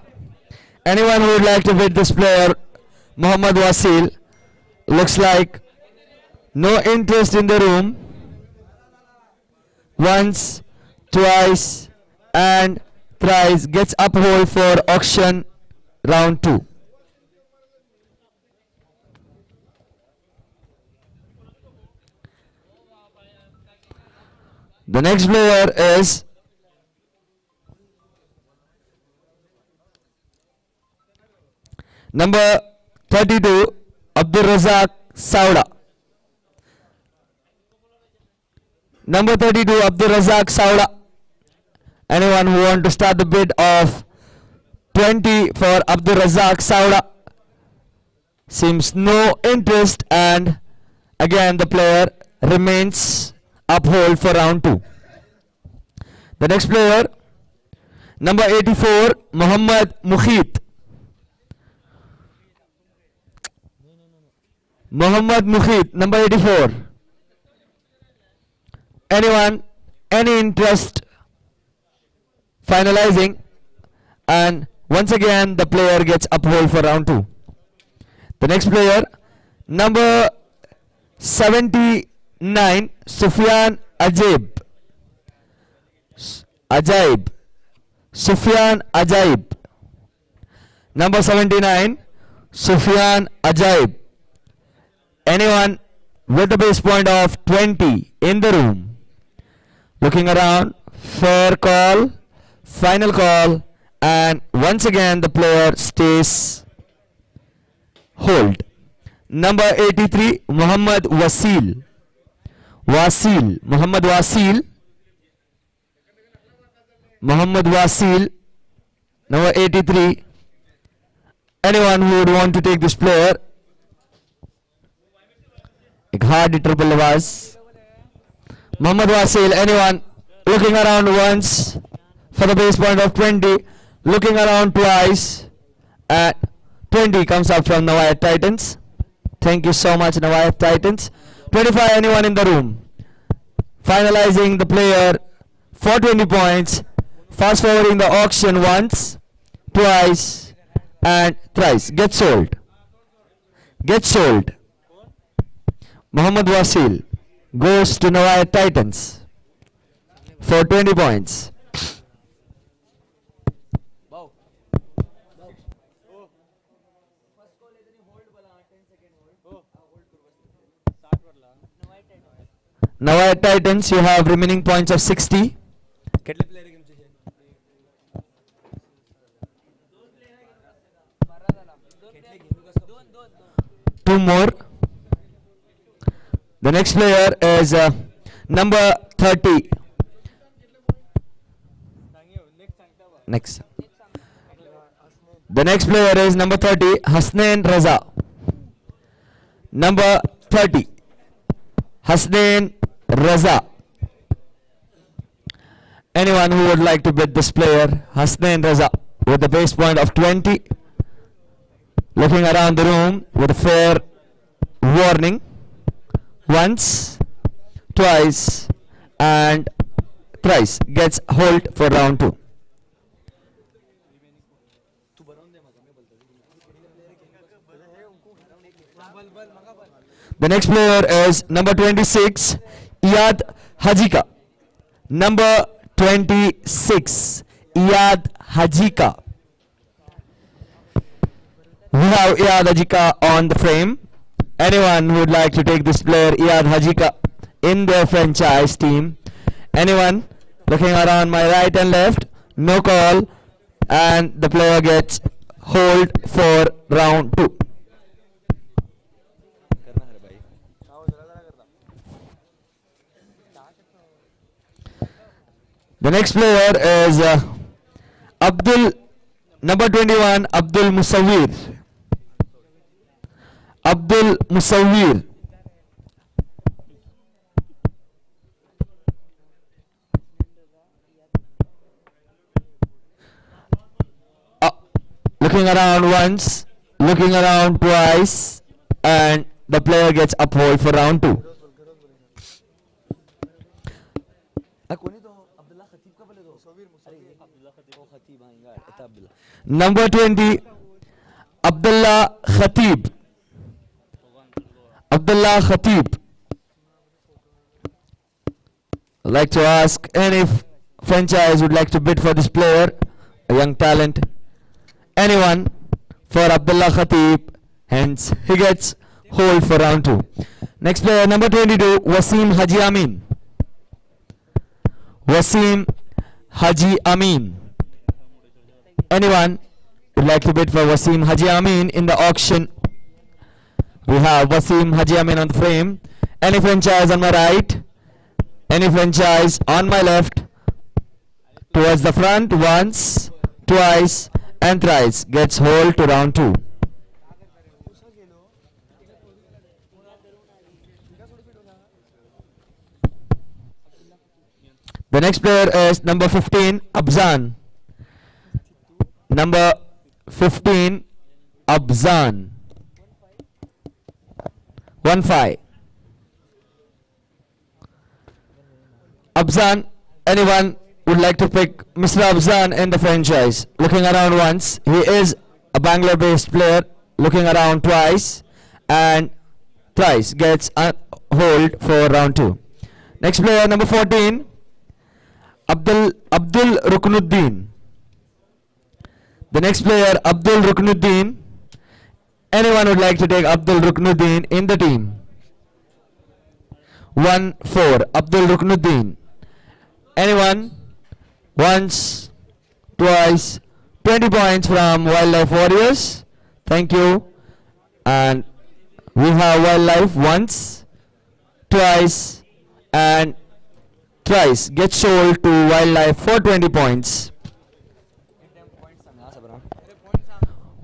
Anyone who would like to bid this player, Muhammad Wasil? Looks like no interest in the room. Once, twice, and thrice. Gets uphold for auction round 2. The next player is number 32, Abdul Razak Sauda. Number 32, Abdul Razak Sauda. Anyone who want to start the bid of 20 for Abdul Razak Sauda? Seems no interest, and again the player remains uphold for round 2. The next player, number 84, Muhammad Mukhit. Muhammad Mukhit, number 84. Anyone, any interest? Finalizing, and once again the player gets uphold for round 2. The next player, number 79, Sufyan Ajaib. Sufyan Ajaib. Number 79, Sufyan Ajaib. Anyone with a base point of 20 in the room? Looking around, fair call, final call, and once again the player stays hold. Number 83, Muhammad Wasil. Muhammad Wasil. Muhammad Wasil, number 83. Anyone who would want to take this player? एक hard triple आवाज. Muhammad Wasil, anyone looking around once for the base point of 20, looking around twice, at 20 comes up from Navayat Titans. Thank you so much, Navayat Titans. 25, anyone in the room? Finalizing the player for 20 points, fast forwarding the auction once, twice, and thrice. Get sold. Get sold. Muhammad Wasil goes to Navayat Titans for 20 points. Navayat Titans, you have remaining points of 60. Two more. The next player is number 30. Next. The next player is number 30, Hasnain Raza. Number 30, Hasnain Raza. Anyone who would like to bid this player, Hasnain Raza, with a base point of 20. Looking around the room with a fair warning. Once, twice, and thrice gets hold for round 2. The next player is number 26, Iyad Hajika. Number 26, Iyad Hajika. We have Iyad Hajika on the frame. Anyone who would like to take this player, Iyad Hajika, in their franchise team? Anyone? Looking around my right and left. No call. And the player gets hold for round 2. The next player is number 21, Abdul Musawwir. Abdul Musawwir. Looking around once, looking around twice, and the player gets uphold for round 2. Number 20, Abdullah Khatib. Abdullah Khatib. I'd like to ask any franchise would like to bid for this player, a young talent. Anyone for Abdullah Khatib, hence he gets hold for round 2. Next player, number 22, Wasim Haji Amin. Wasim Haji Amin. Anyone would like to bid for Wasim Haji Amin in the auction? We have Wasim Haji Amin on the frame. Any franchise on my right? Any franchise on my left? Towards the front, once, twice, and thrice gets hold to round 2. The next player is number 15, Abzan. Number 15, Abzan. 1-5. Abzan, anyone would like to pick Mr. Abzan in the franchise? Looking around once, he is a Bangalore based player. Looking around twice and thrice gets a hold for round 2. Next player, number 14, Abdul Ruknuddin. The next player, Abdul Ruknuddin. Anyone would like to take Abdul Ruknuddin in the team? 1-4, Abdul Ruknuddin. Anyone? Once, twice, 20 points from Wildlife Warriors. Thank you. And we have Wildlife once, twice, and thrice. Get sold to Wildlife for 20 points.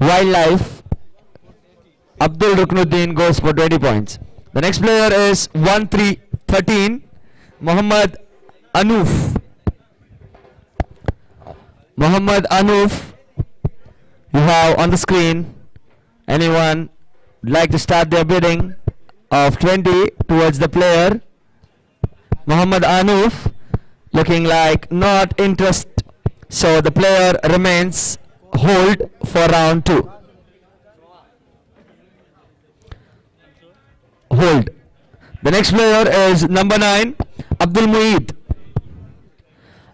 Wildlife, Abdul Ruknuddin goes for 20 points. The next player is 1-3-13, Muhammad Anuf. Muhammad Anuf, you have on the screen. Anyone like to start their bidding of 20 towards the player? Muhammad Anuf looking like not interest, so the player remains hold for round 2. Hold. The next player is number 9, Abdul Mueed.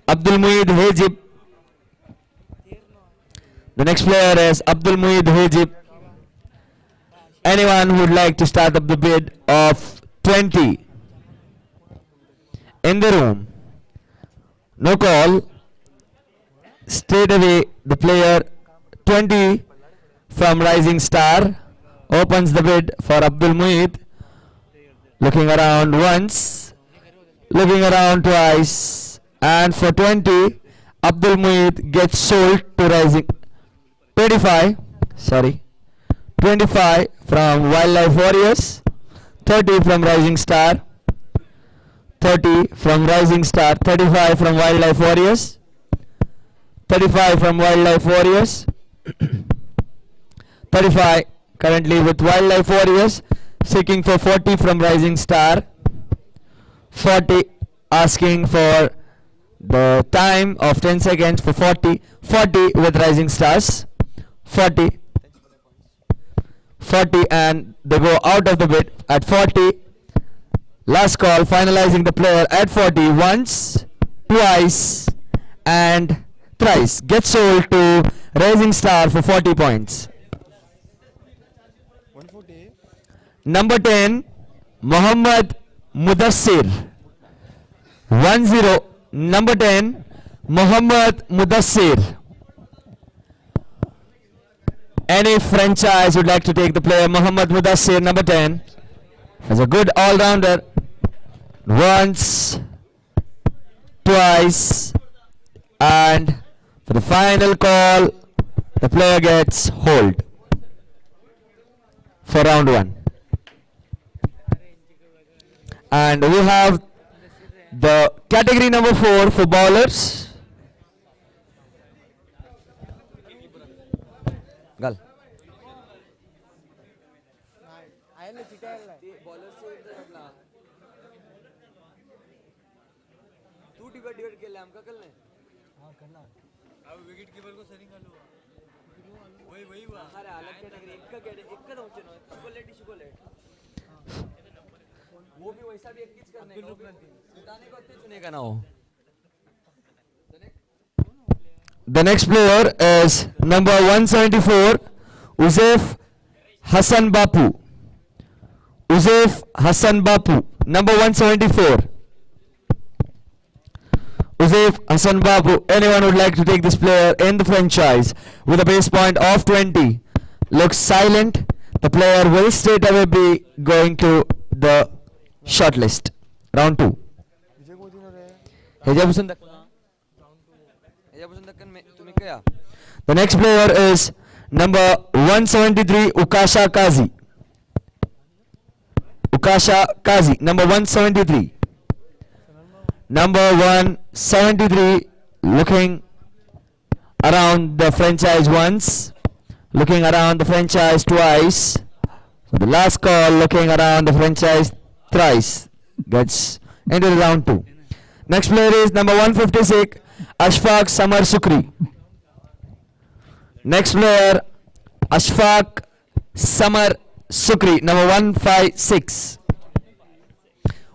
Abdul Mueed Hejib. The next player is Abdul Mueed Hejib. Anyone who would like to start up the bid of 20 in the room? No call. Straight away the player 20 from Rising Star opens the bid for Abdul Mueed. Looking around once, looking around twice, and for 20 Abdul Mueed gets sold to Rising 25 from Wildlife Warriors, 30 from Rising Star, 30 from Rising Star, 35 from Wildlife Warriors, 35 from Wildlife Warriors, 35 currently with Wildlife Warriors, seeking for 40 from Rising Star, 40 asking for The time of 10 seconds for 40. 40 with Rising Stars. 40. 40 and they go out of the bid at 40. Last call, finalizing the player at 40 once, twice and thrice. Gets sold to Rising Star for 40 points. Number 10, Mohammad Mudassir. 1-0. Number 10, Mohammad Mudassir. Any franchise would like to take the player Mohammad Mudassir, number 10. As a good all-rounder. Once, twice, and for the final call, the player gets hold for round 1. And we have the category number 4 for bowlers. Gal. The next player is number 174, Uzef Hassan Bapu. Uzef Hassan Bapu, number 174. Uzef Hassan Bapu. Anyone would like to take this player in the franchise with a base point of 20? Looks silent. The player will straight away be going to the shortlist. Round 2. The next player is number 173, Ukasha Kazi. Ukasha Kazi, number 173. Number 173, looking around the franchise once, looking around the franchise twice. For the last call, looking around the franchise thrice. Gets into the round 2. Next player is number 156, Ashfaq Samar Sukri. Next player, Ashfaq Samar Sukri, number 156.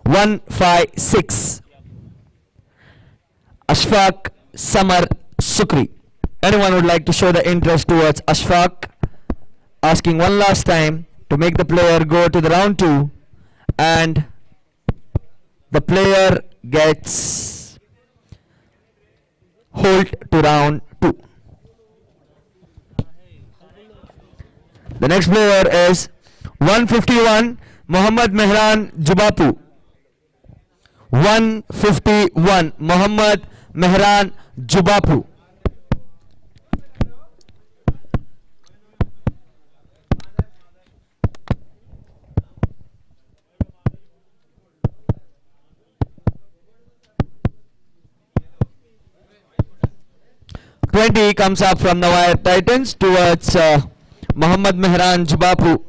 156. Ashfaq Samar Sukri. Anyone would like to show the interest towards Ashfaq? Asking one last time to make the player go to the round 2, and the player gets hold to round 2. The next player is 151, Muhammad Mehran Jubapu. 151, Muhammad Mehran Jubapu. (20) comes up from the wire Titans towards Muhammad Mehran Jubapu,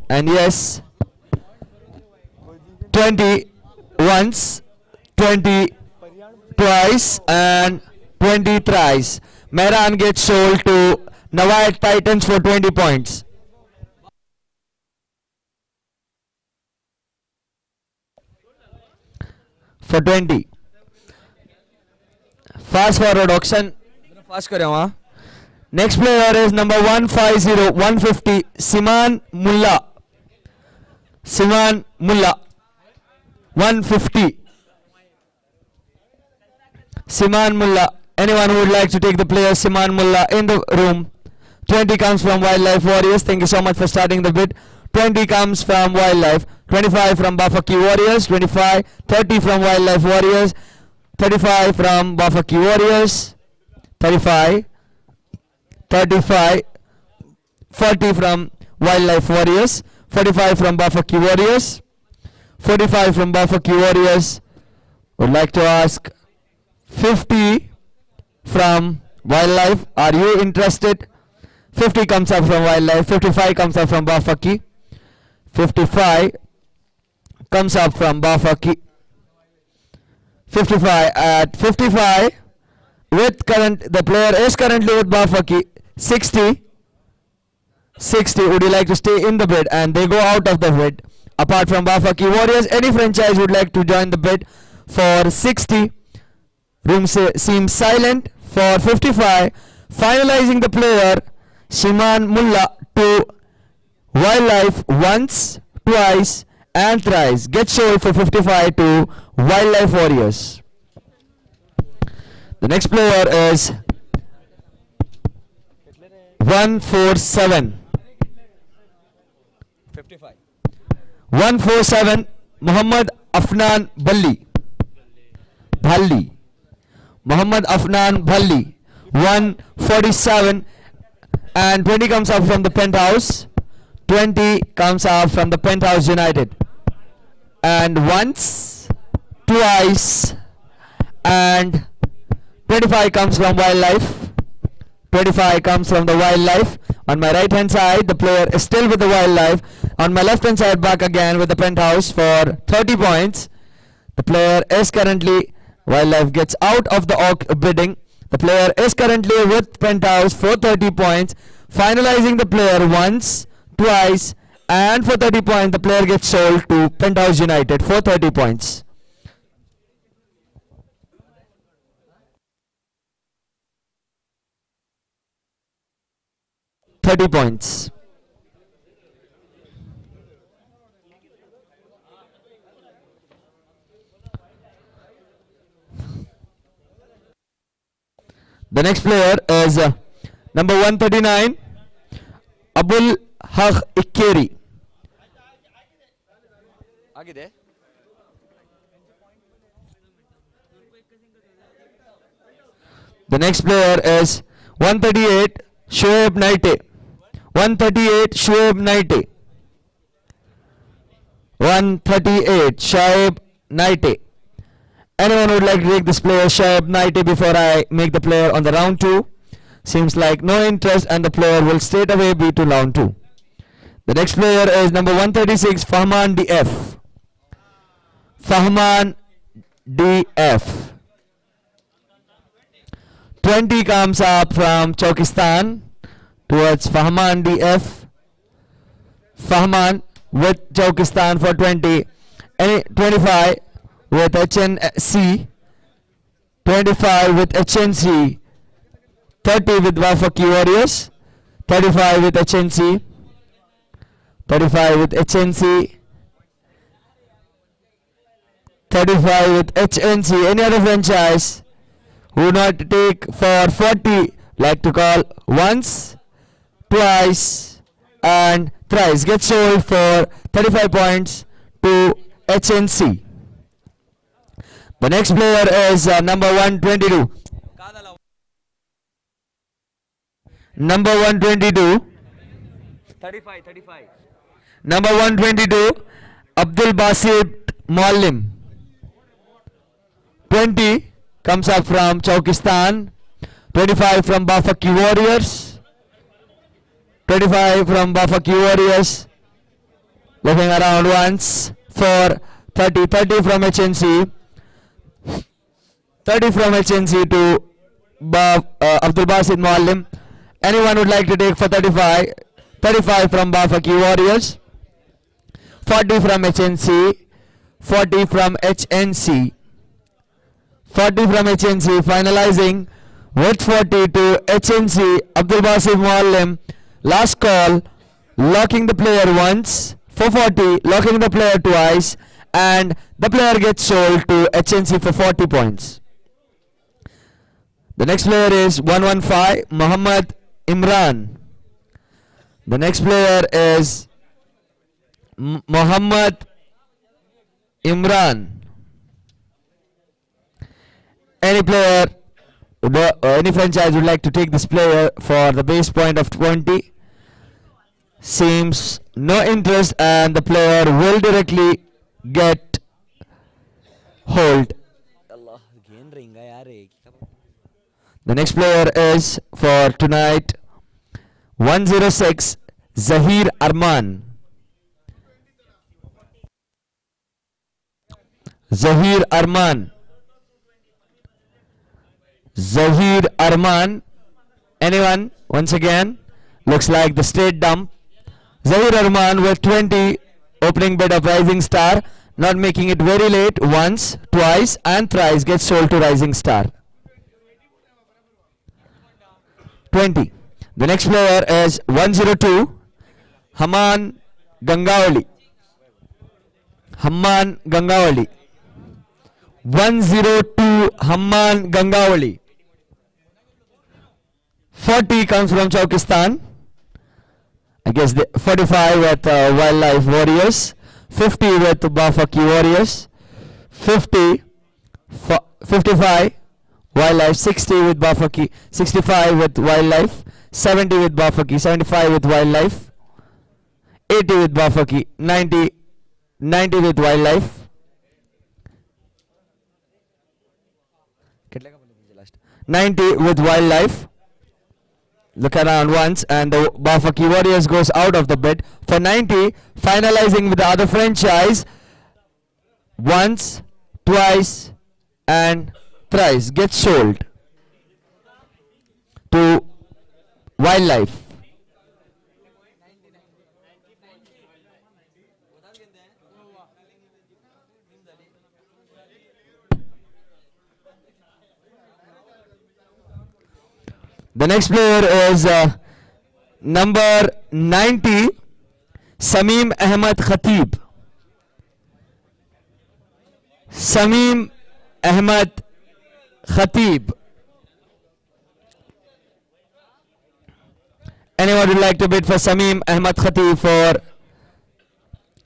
and yes, 20 once, 20 twice, and 20 thrice. Mehran gets sold to Nawai Titans for 20 points. For 20. Fast forward auction. Fast kare वहाँ. Next player is number 150, 150, Siman Mulla. Siman Mulla. 150. Siman Mulla. Anyone who would like to take the player Siman Mulla in the room? 20 comes from Wildlife Warriors. Thank you so much for starting the bid. 20 comes from Wildlife. 25 from Bafaki Warriors. 25. 30 from Wildlife Warriors. 35 from Bafaki Warriors. 35. 35. 40 from Wildlife Warriors. 45 from Bafaki Warriors. 45 from Bafaki Warriors. Would like to ask 50 from Wildlife. Are you interested? 50 comes up from Wildlife. 55 comes up from Bafaki. 55 comes up from Bafaki. 55 at 55 with the player is currently with Bafaki 60. 60. Would you like to stay in the bid? And they go out of the bid. Apart from Bafaki Warriors, any franchise would like to join the bid for 60. Room seems silent for 55. Finalizing the player Shiman Mullah to Wildlife once, twice and thrice. Gets sold for 55 to Wildlife Warriors. The next player is 147. 55. 147 Muhammad Afnan Bhalli. Muhammad Afnan Bhalli. 147 and 20 comes up from the Penthouse. 20 comes up from the Penthouse United. And once, twice and 25 comes from Wildlife. 25 comes from the Wildlife. On my right hand side, the player is still with the Wildlife. On my left hand side, back again with the Penthouse for 30 points. The player is currently, Wildlife gets out of the bidding. The player is currently with Penthouse for 30 points. Finalizing the player once, twice and for 30 points, the player gets sold to Penthouse United for 30 points. £30. The next player is number 139, Abul Haq Ikkeri. ಆಗಿದೆ. The next player is 138, Shoaib Naite. 138, Shoaib Naite. 138, Shoaib Naite. Anyone would like to take this player, Shoaib Naite, before I make the player on the round 2? Seems like no interest and the player will straight away be to round 2. The next player is number 136, Fahman DF. Fahman DF. 20 comes up from Chokistan towards Fahman DF. Fahman with Chokistan for 20. 25 with HNC. 25 with HNC. 30 with Wafaki Warriors. 35 with HNC. 35 with HNC. 35 with HNC. Any other franchise who not take for 40, like to call once, twice and thrice. Get sold for 35 points to HNC. The next player is number 122. Number 122. 35. Number 122, Abdul Basit Muallim. 20 comes up from Chokistan. 25 from Bafaki Warriors. 25 from Bafaki Warriors. Looking around once for 30. 30 from HNC. 30 from HNC to Abdul Basit Muallim. Anyone would like to take for 35? 35 from Bafaki Warriors. 40 from HNC. 40 from HNC. 40 from HNC, finalizing with 40 to HNC, Abdul Basit Muallim. Last call, locking the player once for 40, locking the player twice, and the player gets sold to HNC for 40 points. The next player is 115, Muhammad Imran. The next player is Muhammad Imran. Any player, any franchise would like to take this player for the base point of 20? Seems no interest and the player will directly get hold. The next player is for tonight 106, Zahir Arman. Zahir Arman. Zahir Arman. Anyone? Once again, looks like the straight dump. Zahir Arman with 20, opening bid of Rising Star, not making it very late. Once, twice, and thrice gets sold to Rising Star. 20. The next player is 102, Haman Gangawali. Hamman Gangawali. 102, Hamman Gangawali. 40 comes from Chaukistan. I guess the 45 with Wildlife Warriors. 50 with Bafaki Warriors. 55 Wildlife. 60 with Bafaki. 65 with Wildlife. 70 with Bafaki. 75 with Wildlife. 80 with Bafaki. 90 with Wildlife. 90 with Wildlife. Look around once and the Bafaki Warriors goes out of the bid for 90, finalizing with the other franchise. Once, twice, and thrice gets sold to Wildlife. The next player is number 90, Sameem Ahmed Khatib. Sameem Ahmed Khatib. Anyone would like to bid for Sameem Ahmed Khatib for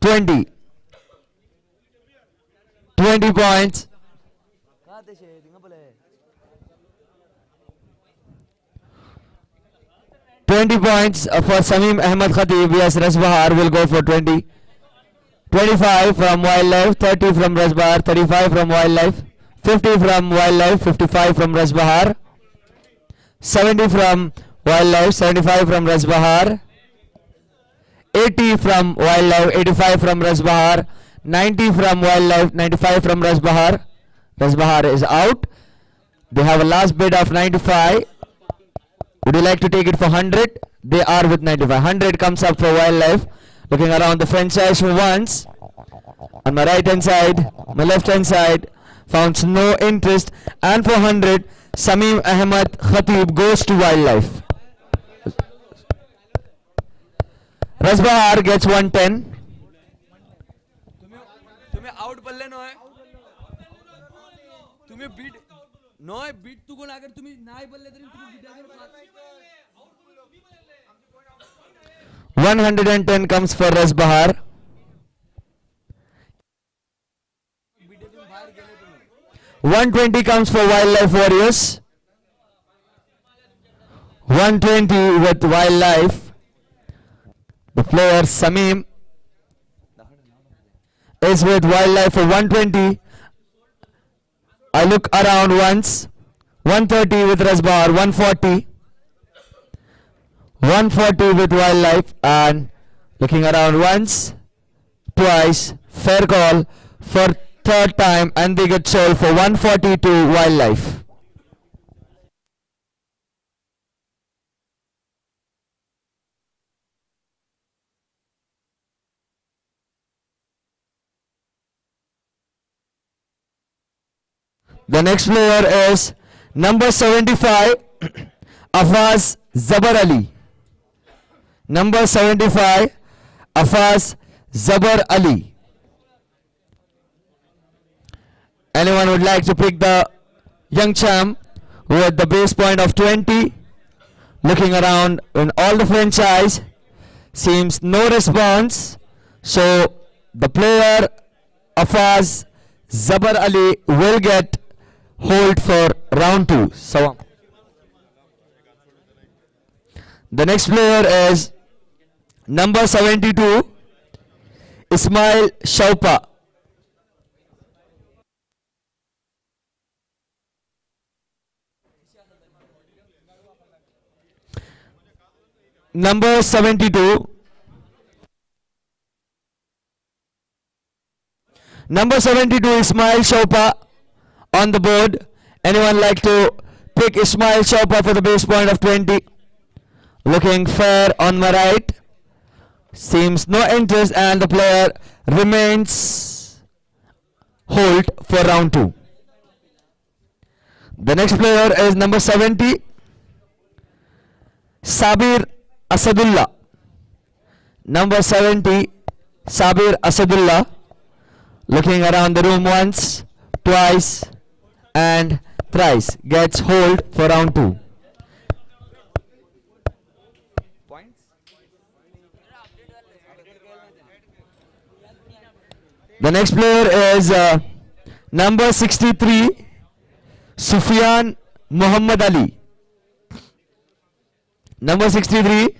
20? 20 points. 20 points for Sameem Ahmed Khatib. Yes, Rasbahar will go for 20. 25 from Wildlife, 30 from Rasbahar, 35 from Wildlife, 50 from Wildlife, 55 from Rasbahar, 70 from Wildlife, 75 from Rasbahar, 80 from Wildlife, 85 from Rasbahar, 90 from Wildlife, 95 from Rasbahar. Rasbahar is out. They have a last bid of 95. Would you like to take it for 100? They are with 95. 100 comes up for Wildlife. Looking around the franchise for once. On my right hand side, my left hand side, found no interest. And for 100, Sameem Ahmed Khatib goes to Wildlife. Rasbahar gets 110. तुम्हें out बल्ले नॉय तुम्हें beat नॉय beat तू कोण अगर तुम्ही नाही बल्ले तरी तुम्ही बीट अगर 110 comes for Rasbahar. 120 comes for Wildlife Warriors. 120 with Wildlife. The player Sameem is with Wildlife for 120. I look around once. 130 with Rasbahar. 140. 140 with Wildlife, and looking around once, twice, fair call for third time, and they get sold for 140 to Wildlife. The next player is number 75, Afaz Zabar Ali. Number 75, Afaz Zabar Ali. Anyone would like to pick the young champ with the base point of 20? Looking around in all the franchise, seems no response. So the player Afaz Zabar Ali will get hold for round 2. So the next player is number 72, Ismail Shaupa. Number 72. Number 72, Ismail Shaupa on the board. Anyone like to pick Ismail Chopra for the base point of 20. Looking fair on my right. Seems no interest and the player remains hold for round 2. The next player is number 70, Sabir Asadullah. Number 70, Sabir Asadullah. Looking around the room once, twice and thrice. Gets hold for round 2. The next player is number 63, Sufyan Muhammad Ali. Number 63,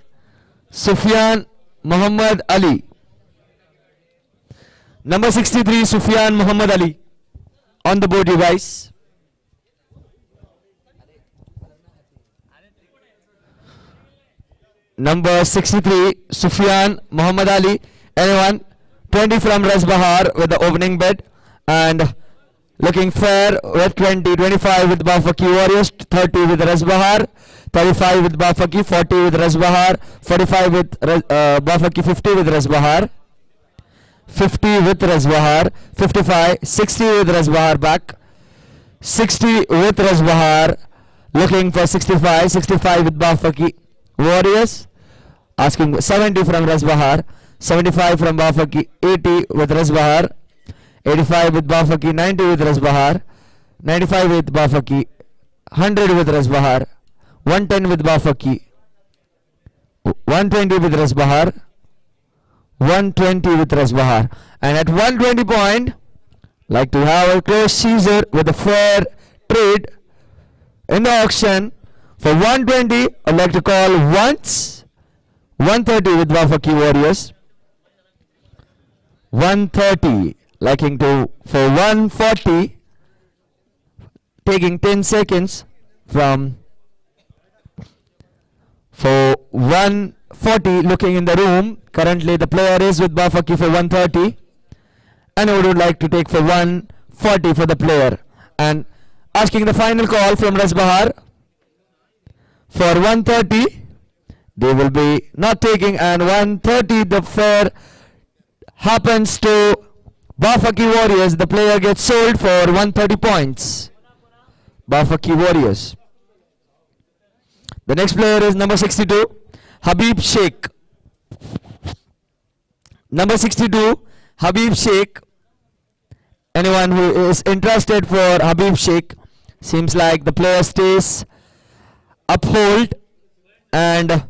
Sufyan Muhammad Ali. Number 63, Sufyan Muhammad Ali. On the board, you guys. Number 63, Sufyan Muhammad Ali. Anyone? 20 from Rasbahar with the opening bid. And looking fair with 20, 25 with Bafaki Warriors, 30 with Rasbahar, 35 with Bafaki, 40 with Rasbahar, 45 with Bafaki, 50 with Rasbahar, 50 with Rasbahar, 55, 60 with Rasbahar back, 60 with Rasbahar, looking for 65, 65 with Bafaki Warriors, asking 70 from Rasbahar, 75 from Bafaki, 80 with Rasbahar, 85 with Bafaki, 90 with Rasbahar, 95 with Bafaki, 100 with Rasbahar, 110 with Bafaki, 120 with Rasbahar, 120 with Rasbahar. And at 120 point, like to have a close Caesar with a fair trade in the auction for 120. I'd like to call once, 130 with Bafaki Warriors, 130, liking to for 140, taking 10 seconds from for 140, looking in the room. Currently the player is with Bafaki for 130 and I would like to take for 140 for the player, and asking the final call from Rasbahar for 130. They will be not taking, and 130 the fair happens to Bafaki Warriors. The player gets sold for 130 points. Bafaki Warriors. The next player is number 62, Habib Sheikh. Number 62, Habib Sheikh. Anyone who is interested for Habib Sheikh, seems like the player stays uphold, and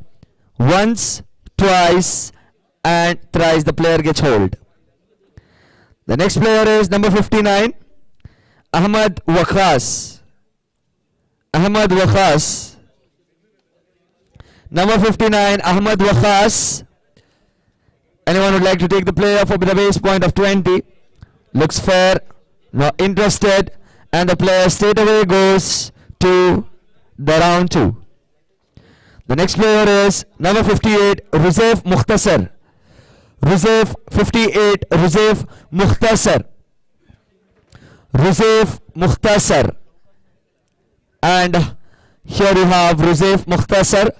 once, twice and thrice the player gets hold. The next player is number 59, Ahmad Waqas. Ahmad Waqas. Number 59, Ahmad Waqas. Anyone would like to take the player for the base point of 20? Looks fair, not interested, and the player straight away goes to the round 2. The next player is number 58, Ruzef Mukhtasar. Ruzef 58, Ruzef Mukhtasar. Ruzef Mukhtasar. And here you have Ruzef Mukhtasar.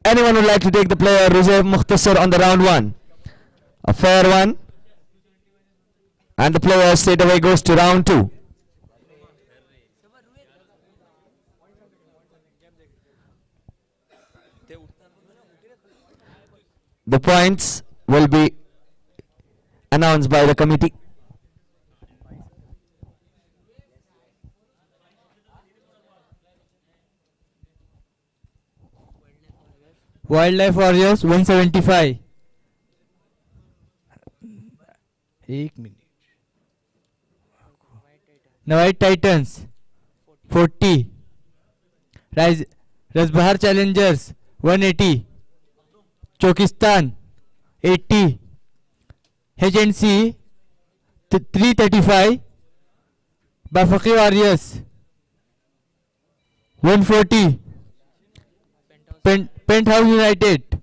Anyone would like to take the player Ruzef Mukhtasar on the round 1? A fair one. And the player straight away goes to round 2. The points will be announced by the committee. Wildlife Warriors 175. 1 minute. Now White Titans 40. Rasbahar Challengers 180. Chokistan 80. HNC 335. Bafaki Warriors 140. Penthouse United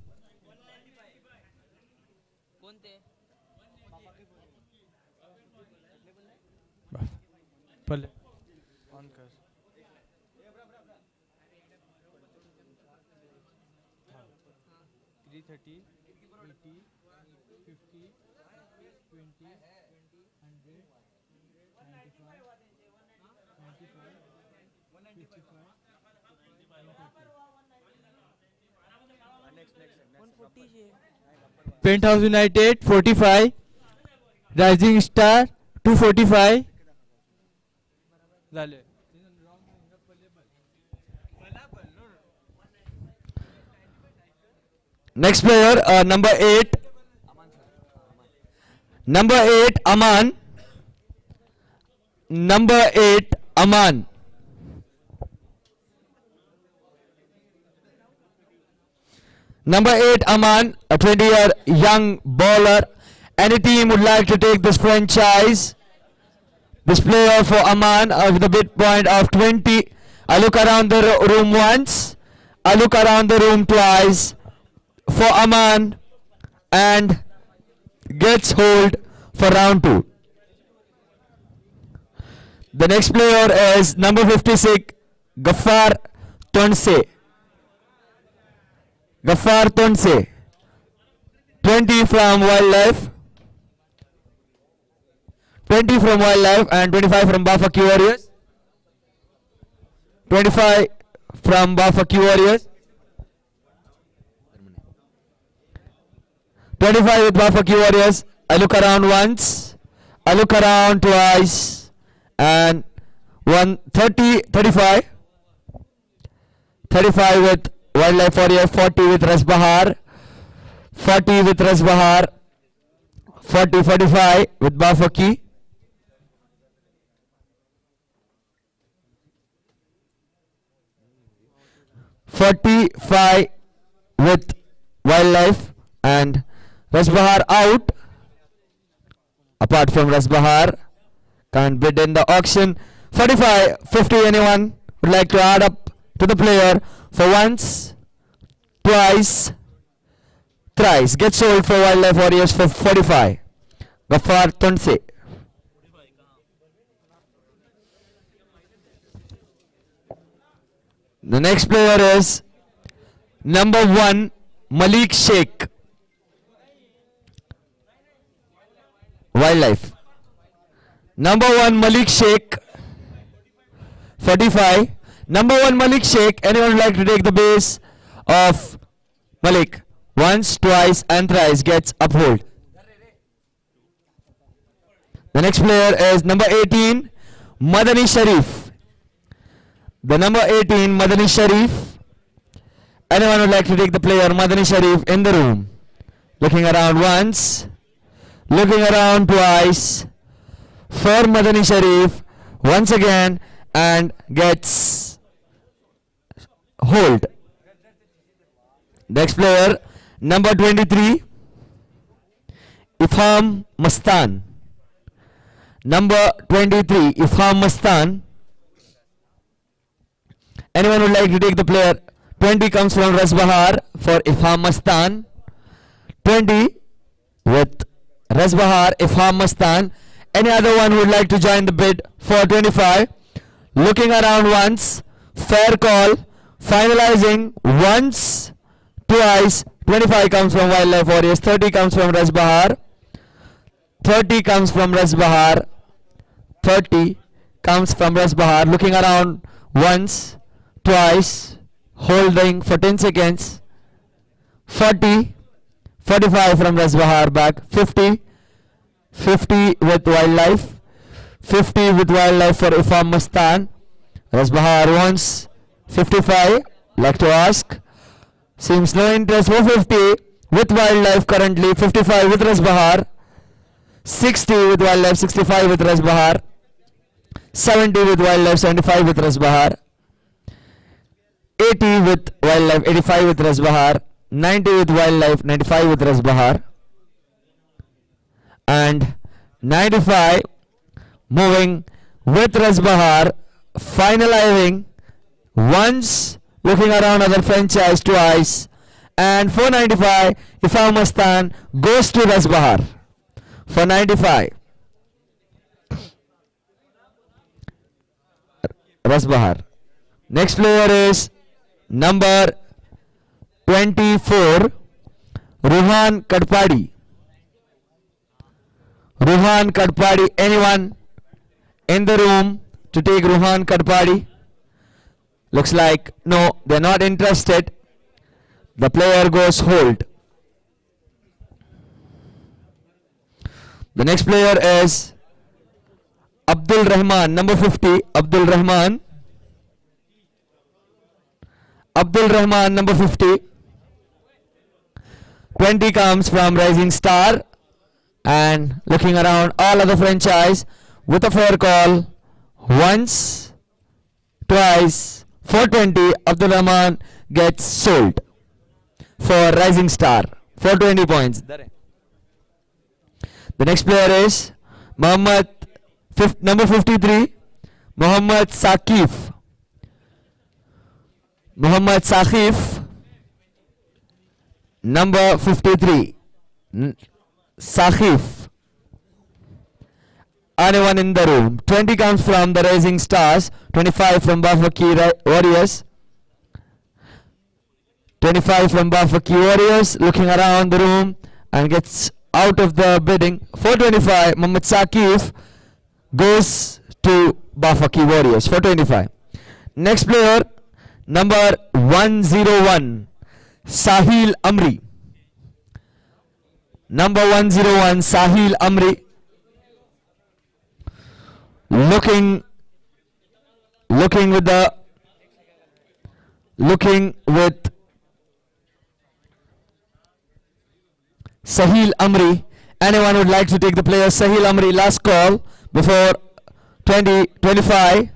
30, 80, 50, 20, 100, 95, 55, 55, Penthouse United 45, Rising Star 245. झाले. Next player, number 8. Number 8, Aman. Number 8, Aman. Number 8, Aman, a 20-year young bowler. Any team would like to take this franchise? This player for Aman with a bid point of 20. I look around the room once. I look around the room twice for Aman and gets hold for round 2. The next player is number 56, Gaffar Tonse. Gaffar Tonse, 20 from Wildlife. 20 from Wildlife and 25 from Bafaki Warriors. 25 from Bafaki Warriors. 25 with Bafaki Warriors. I look around once. I look around twice. And 30, 35. 35 with Wildlife Warrior. 40 with Rasbahar. 40 with Rasbahar. 40, 45 with Bafaki. 45 with Wildlife and Rasbahar out. Apart from Rasbahar, can't bid in the auction. 45, 50, anyone would like to add up to the player for once, twice, thrice. Get sold for Wildlife Warriors for 45. Ghaffar Tonse. The next player is number 1, Malik Sheikh. Wildlife. Number 1, Malik Sheikh. 45. Number 1, Malik Sheikh. Anyone would like to take the base of Malik? Once, twice, and thrice gets uphold. The next player is number 18, Madani Sharif. The number 18, Madani Sharif. Anyone would like to take the player Madani Sharif in the room? Looking around once, looking around twice for Madani Sharif once again and gets hold. Next player, number 23, Ifham Mastan. Number 23, Ifham Mastan. Anyone would like to take the player? 20 comes from Rasbahar for Ifham Mastan. 20 with Rasbahar, Ifham Mastan. Any other one would like to join the bid for 25? Looking around once, fair call, finalizing once, twice. 25 comes from Wildlife Warriors, 30 comes from Rasbahar. 30 comes from Rasbahar. 30 comes from Rasbahar. Looking around once, twice, holding for 10 seconds. 40, 45 from Rasbahar back. 50, 50 with Wildlife. 50 with Wildlife for Ifham Mastan. Rasbahar wants 55. Like to ask. Seems no interest for 50 with Wildlife currently. 55 with Rasbahar. 60 with Wildlife. 65 with Rasbahar. 70 with Wildlife. 75 with Rasbahar. 80 with Wildlife. 85 with Rasbahar. 90 with Wildlife. 95 with Rasbahar. And 95 moving with Rasbahar, finalizing once, looking around other franchise twice, and 495 Ifham Mastan goes to Rasbahar for 95. Rasbahar. Next player is number 24, Ruhan Kadpadi. Ruhan Kadpadi. Anyone in the room to take Ruhan Kadpadi? Looks like no, they're not interested. The player goes hold. The next player is Abdul Rahman, number 50. Abdul Rahman. Abdul Rahman, number 50. 20 comes from Rising Star. And looking around all other franchise with a fair call. Once, twice, 420. Abdul Rahman gets sold for Rising Star. 420 points. The next player is Muhammad, number 53, Muhammad Saqif. Muhammad Saqif, number 53. Saqif. Anyone in the room? 20 comes from the Rising Stars, 25 from Bafaki Warriors. 25 from Bafaki Warriors, looking around the room and gets out of the bidding. 425, Muhammad Saqif goes to Bafaki Warriors. 425. Next player, number 101, Sahil Amri. Number 101, Sahil Amri. Looking with Sahil Amri. Anyone would like to take the player Sahil Amri? Last call before 25.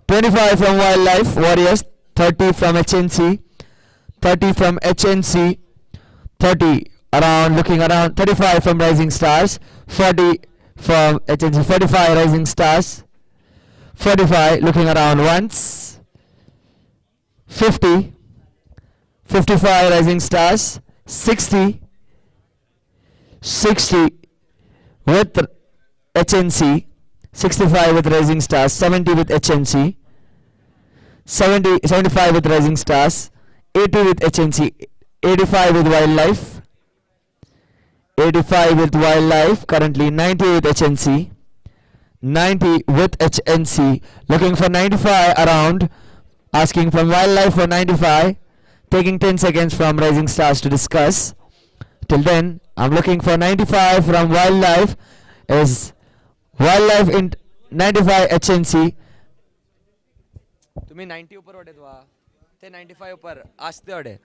25 from Wildlife Warriors, 30 from HNC, 30 from HNC, 30 around, looking around, 35 from Rising Stars, 40 from HNC, 45 Rising Stars, 45 looking around once, 50, 55 Rising Stars, 60, 60 with HNC, 65 with Rising Stars, 70 with HNC, 75 with Rising Stars, 80 with HNC, 85 with Wildlife, 85 with Wildlife, currently 90 with HNC, 90 with HNC, looking for 95 around, asking from Wildlife for 95, taking 10 seconds from Rising Stars to discuss. Till then, I'm looking for 95 from Wildlife. Is Wildlife in 95 HNC? तुम्ही 90 ऊपर ओढेत वा ते 95 ऊपर आस्ते ओढे.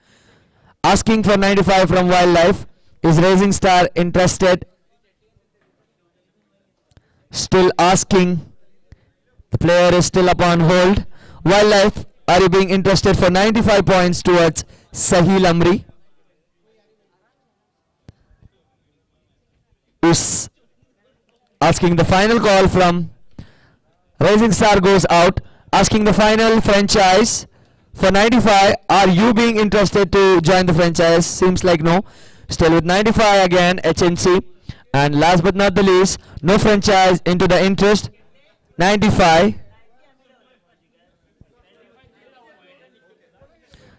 Asking for 95 from Wildlife. Is Rising Star interested? Still asking. The player is still upon hold. Wildlife, are you being interested for 95 points towards Sahil Amri? Is asking the final call from Rising Star goes out. Asking the final franchise for 95. Are you being interested to join the franchise? Seems like no. Still with 95 again, HNC. And last but not the least, no franchise into the interest. 95.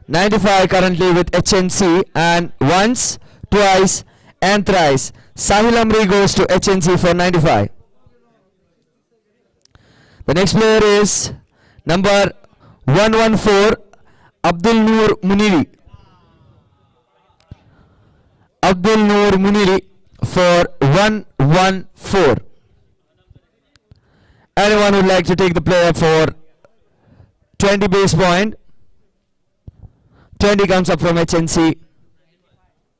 95 currently with HNC. And once, twice, and thrice. Sahil Amri goes to HNC for 95. The next player is number 114, Abdul Noor Muniri. Abdul Noor Muniri for 114. Anyone would like to take the player for 20 base point? 20 comes up from HNC.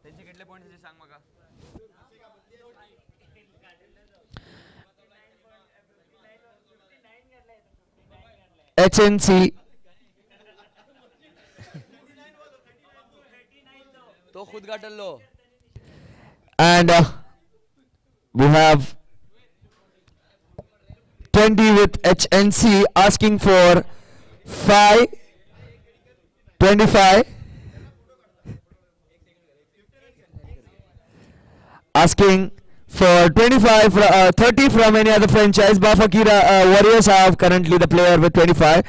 त्यांचे कितले points आहे सांग मका. HNC. तो खुद गाठलो. And we have 20 with HNC asking for 5, 25, asking for 25, 30 from any other franchise. Bafakira Warriors have currently the player with 25.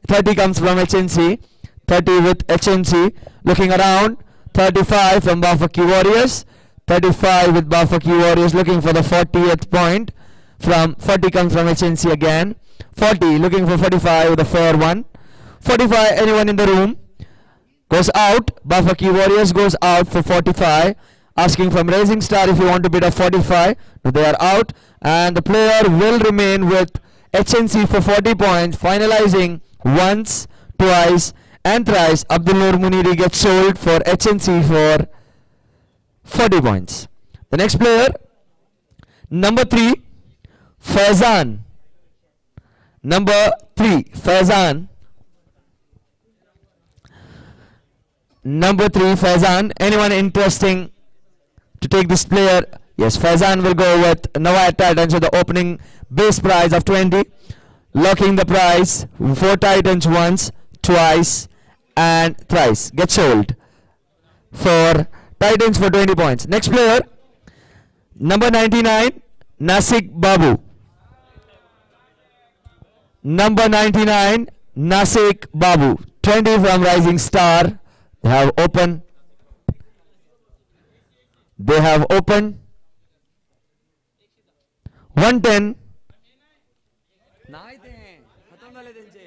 30 comes from HNC, 30 with HNC, looking around, 35 from Bafaki Warriors. 35 with Bafaki Warriors looking for the 40th point. From 40 comes from HNC again. 40 looking for 45 with a fair one. 45, anyone in the room? Goes out. Bafaki Warriors goes out for 45. Asking from Rising Star if you want to bid a 45. No, they are out. And the player will remain with HNC for 40 points. Finalizing once, twice and thrice. Abdul Noor Muniri gets sold for HNC for 40 points. The next player, number 3, Faizan. Number 3, Faizan. Number 3, Faizan. Anyone interesting to take this player? Yes, Faizan will go with Nawai Titans with the opening base price of 20. Locking the price, 4 Titans once, twice and thrice. Get sold for Titans for 20 points. Next player, number 99, Nasik Babu. Number 99, Nasik Babu. 20 from Rising Star. They have open. 110. नाही ते खतम झाले त्यांचे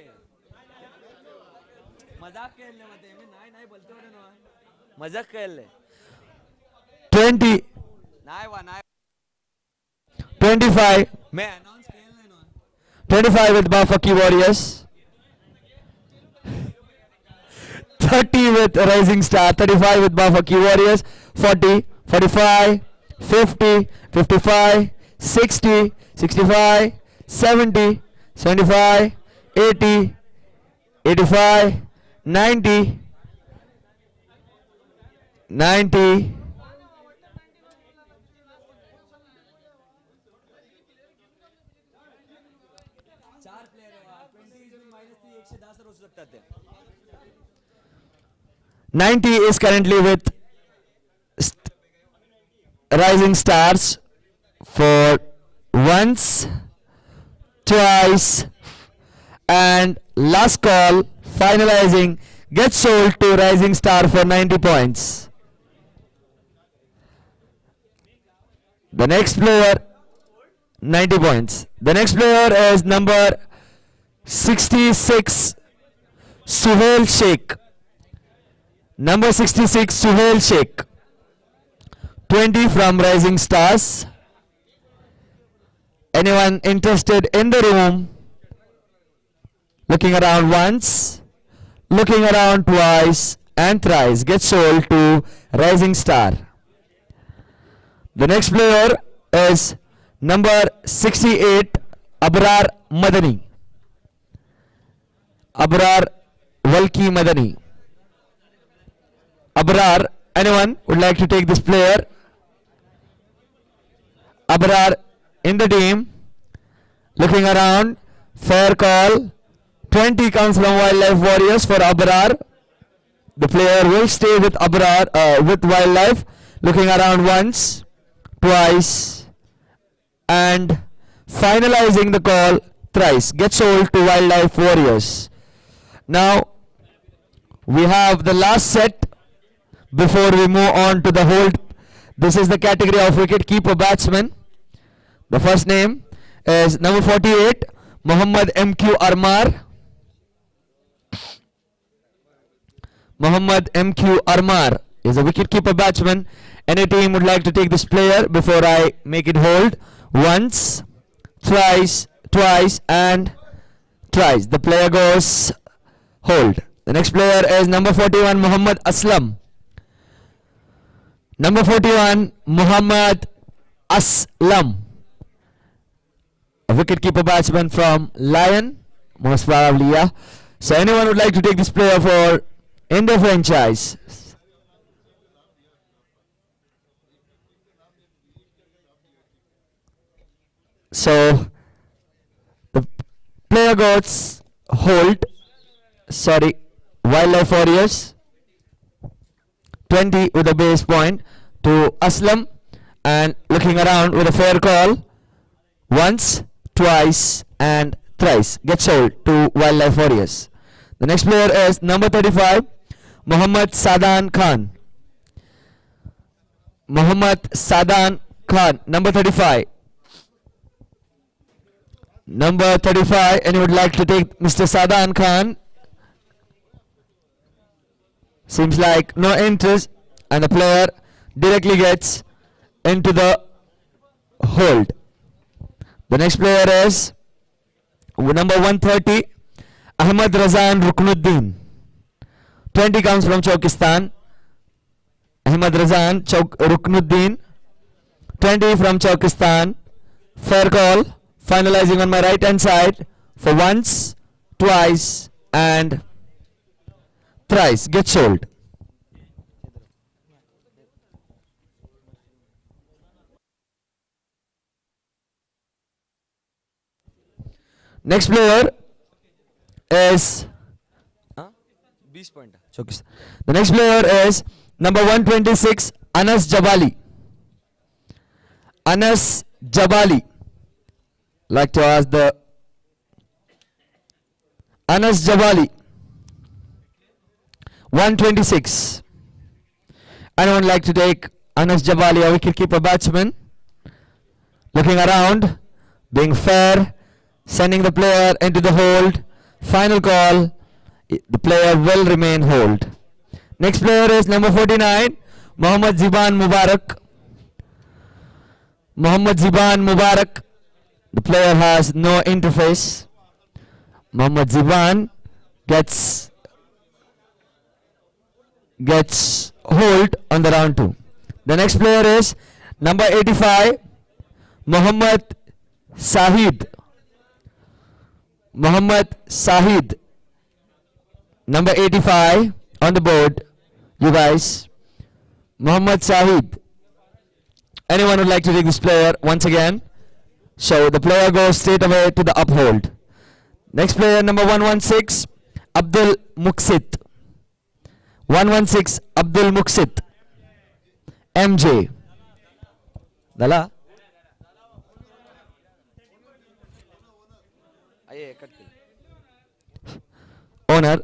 मजाक केले मध्ये मी नाही बोलतो ना मजाक केले 20. नाही वा नाही 25. मैं अनाउंस केलं ना 25 with Bafaki Warriors. 30 with Rising Star. 35 with Bafaki Warriors. 40, 45, 50, 55, 60, 65, 70, 75, 80, 85, 90, 90, 90 is currently with Rising Stars for once, twice and last call. Finalizing, gets sold to Rising Star for 90 points. The next player, 90 points. The next player is number 66, Suhail Sheikh. Number 66, Suhail Sheikh. 20 from Rising Stars. Anyone interested in the room? Looking around once, looking around twice and thrice. Get sold to Rising Star. The next player is number 68, Abrar Madani. Abrar Walki Madani. Abrar, anyone would like to take this player? Abrar in the team. Looking around, fair call. 20 comes from Wildlife Warriors for Abrar. The player will stay with Abrar, with Wildlife. Looking around once, twice and finalizing the call thrice. Get sold to Wildlife Warriors. Now we have the last set before we move on to the hold. This is the category of wicket keeper batsman. The first name is number 48, Muhammad MQ Armar. Muhammad MQ Armar is a wicket-keeper batsman. Any team would like to take this player before I make it hold? Once, thrice, twice and thrice. The player goes hold. The next player is number 41, Muhammad Aslam. Number 41, Muhammad Aslam. A wicket-keeper batsman from Lion, most probably, yeah. So anyone would like to take this player for in the franchise? So the player goes hold. Sorry, Wildlife Warriors. 20 with a base point to Aslam and looking around with a fair call. Once, twice and thrice. Get sold to Wildlife Warriors. The next player is number 35, Muhammad Sadan Khan. Muhammad Sadan Khan, number 35. Number 35, and you would like to take Mr. Sadan Khan? Seems like no interest, and the player directly gets into the hold. The next player is number 130, Ahmad Razan Ruknuddin. 20 comes from Chaukistan. Ahmad Razan Ruknuddin, 20 from Chaukistan. Fair call. Finalizing on my right hand side for once, twice, and thrice. Get sold. Next player is 20 point the next player is number 126, Anas Jabali. Anas Jabali. Like to ask the Anas Jabali, 126. Anyone like to take Anas Jabali, a wicketkeeper batsman? Looking around, being fair, sending the player into the hold. Final call, the player will remain hold. Next player is number 49, Mohammad Ziban Mubarak. Mohammad Ziban Mubarak. The player has no interface. Mohammad Ziban gets hold on the round 2. The next player is number 85, Muhammad Sahid. Muhammad Sahid. Number 85 on the board, you guys. Muhammad Sahid. Anyone would like to take this player once again? So the player goes straight away to the uphold. Next player, number 116, Abdul Muqsit. 116, Abdul Muqsit. MJ. Dala. Owner.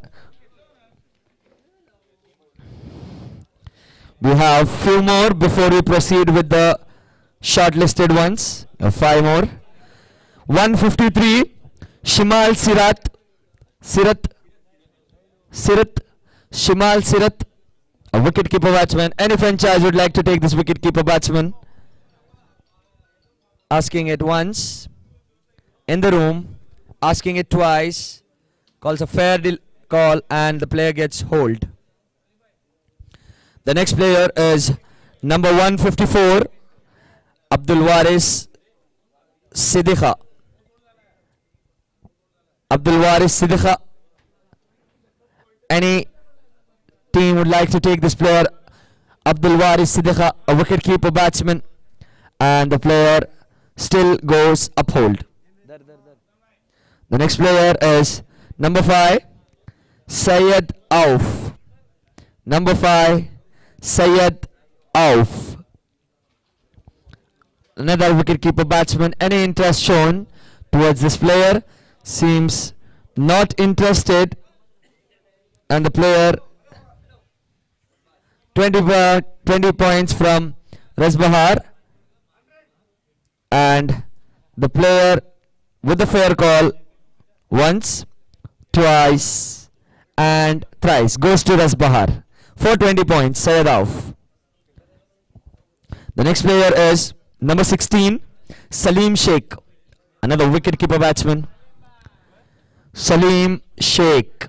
We have few more before we proceed with the shortlisted ones. 5 more. 153, Shimal Sirat. Shimal Sirat, a wicketkeeper batsman. Any franchise would like to take this wicketkeeper batsman? Asking it once in the room, asking it twice, calls a fair call, and the player gets hold. The next player is number 154, Abdul Waris Siddiqa. Abdul Waris Siddiqa. Any team would like to take this player, Abdul Waris Siddiqa, a wicketkeeper batsman, and the player still goes uphold. The next player is number 5, Syed Auf. Number 5, Syed Auf. Another wicketkeeper batsman. Any interest shown towards this player? Seems not interested, and the player 20 points from Rasbahar, and the player with the fair call once, twice, and thrice goes to Rasbahar for 20 points. Syed Auf. The next player is number 16, Salim Sheikh, another wicketkeeper batsman. Salim Sheikh.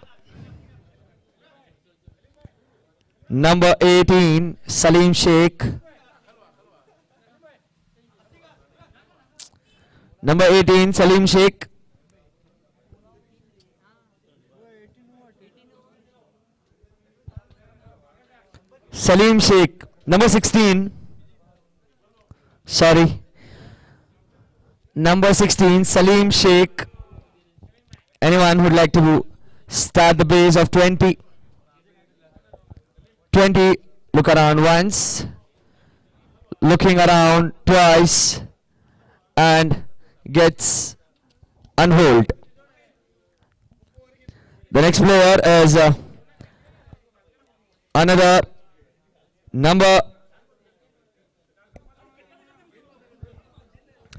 Number 18, Salim Sheikh. Number 18, Salim Sheikh. Salim Sheikh. Number 16. Sorry. Number 16, Salim Sheikh. Anyone who would like to start the base of 20? 20, look around once, looking around twice, and gets unhold. The next player is another number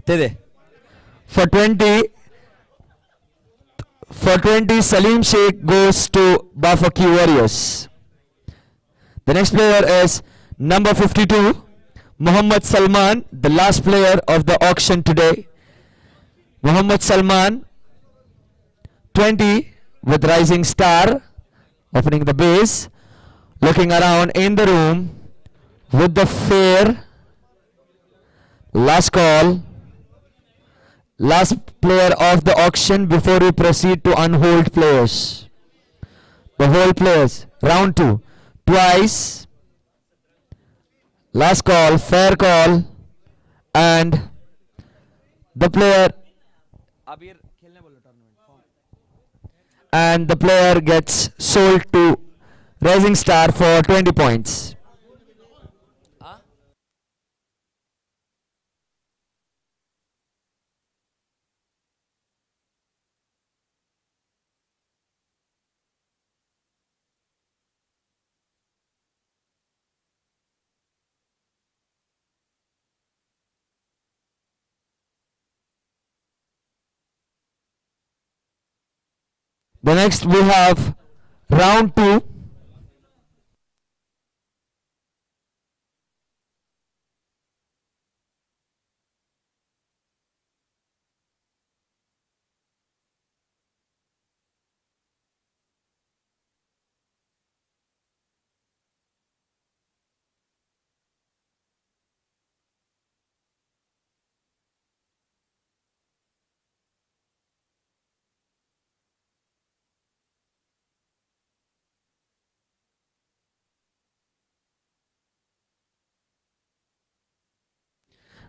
ते दे. For 20, Salim Sheikh goes to Bafaki Warriors. The next player is number 52, Muhammad Salman, the last player of the auction today. Muhammad Salman, 20 with Rising Star, opening the base, looking around in the room with the fair. Last call. Last player of the auction before we proceed to unhold players. The whole players. Round 2. Twice. Last call. Fair call. And the player. अबीर खेलने बोलो tournament. And the player gets sold to Rising Star for 20 points. The next we have round 2.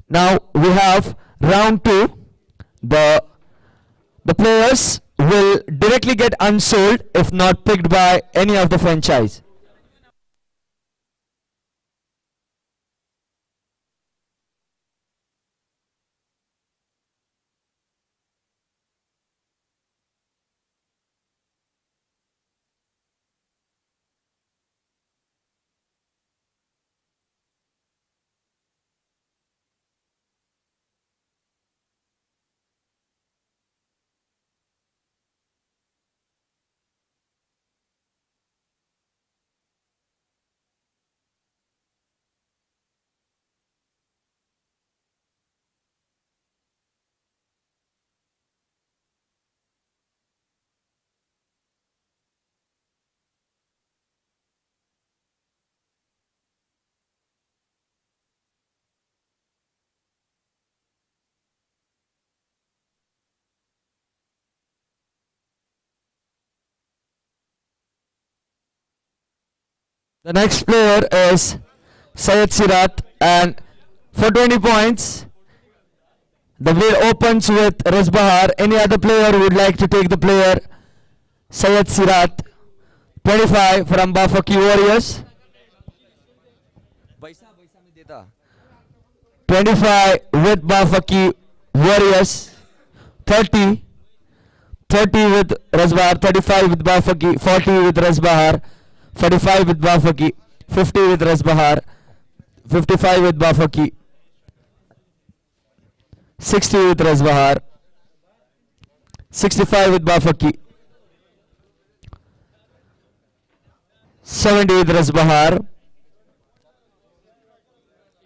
Now we have round 2. The players will directly get unsold if not picked by any of the franchise. The next player is Syed Sirat, and for 20 points, the bid opens with Rasbahar. Any other player who would like to take the player? Syed Sirat, 25 from Bafaki Warriors. पैसा में देता. 25 with Bafaki Warriors. 30 with Rasbahar, 35 with Bafaki, 40 with Rasbahar, 45 with Bafaki, 50 with Rasbahar, 55 with Bafaki, 60 with Rasbahar, 65 with Bafaki, 70 with Rasbahar,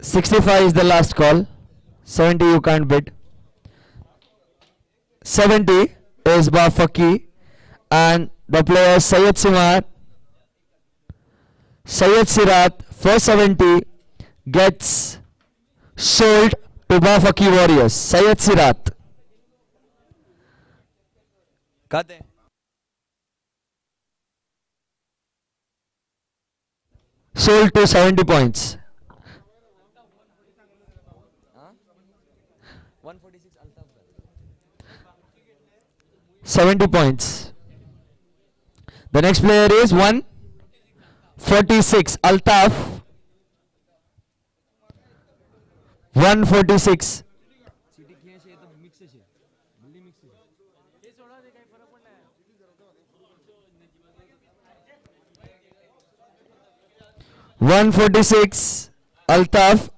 65 is the last call, 70 you can't bid, 70 is Bafaki, and the player Syed Sirat for 70 gets sold to Bafaki Warriors. Syed Sirat. कद है. Sold to 70 points. 146 Altaf. 70 points. The next player is 146 Altaf. 146. City खेळ शे तो mix शे. बल्ली mix शे. 146 Altaf.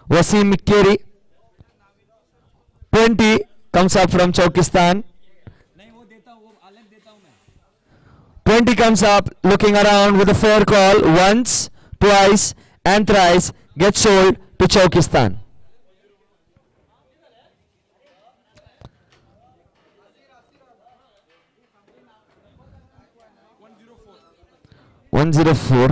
Wasim Mikkeri. 20 comes up from Chokistan. नहीं वो देता हूँ, वो अलग देता हूँ मैं. 20 comes up, looking around with a fair call once, twice, and thrice. Gets sold to Chokistan. One zero four.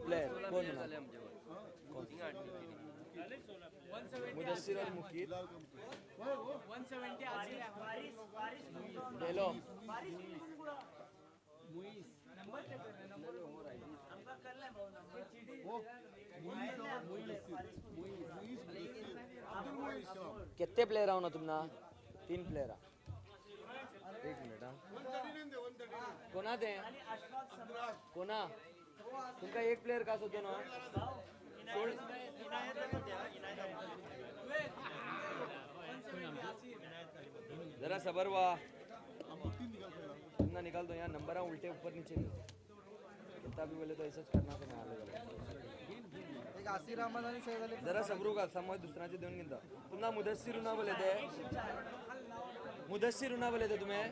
Player कौन है? मुदस्सिर और मुकीत. 170 ले लो. कितने प्लेयर आओ ना तुम ना? 3 प्लेयर. एक मिनट. कोना दे कोना तुमका एक प्लेयर का सोचो ना. जरा सबर हुआ. तुमना निकाल दो. यहाँ नंबर उल्टे ऊपर नीचे कितना भी बोले तो ऐसा करना से जरा सबरू का समज दुसऱ्याचे देऊन घेता. पुन्हा मुदस्सिर उना बोले ते. मुदस्सिर उना बोले ते तुम्हें.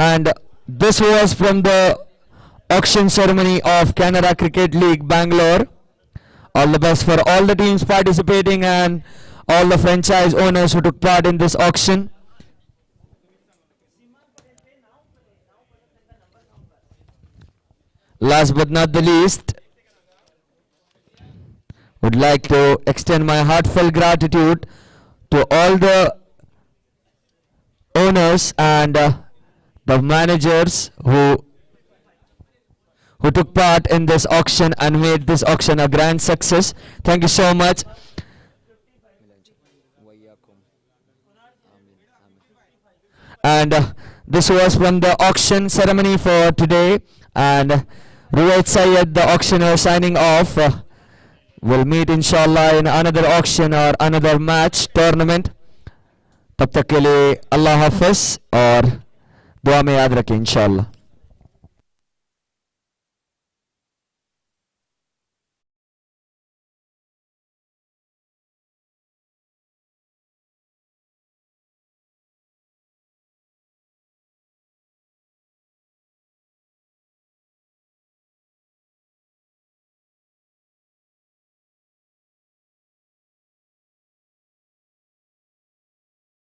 And this was from the auction ceremony of Canara Cricket League, Bangalore. All the best for all the teams participating and all the franchise owners who took part in this auction. Last but not the least, would like to extend my heartfelt gratitude to all the owners and the managers who took part in this auction and made this auction a grand success. Thank you so much. And this was from the auction ceremony for today. And Ruwaid Syed, the auctioneer, signing off. We'll meet inshallah in another auction or another match tournament. तब तक के लिए अल्लाह हाफ़िज़ और दुआ में याद रखें इंशाल्लाह.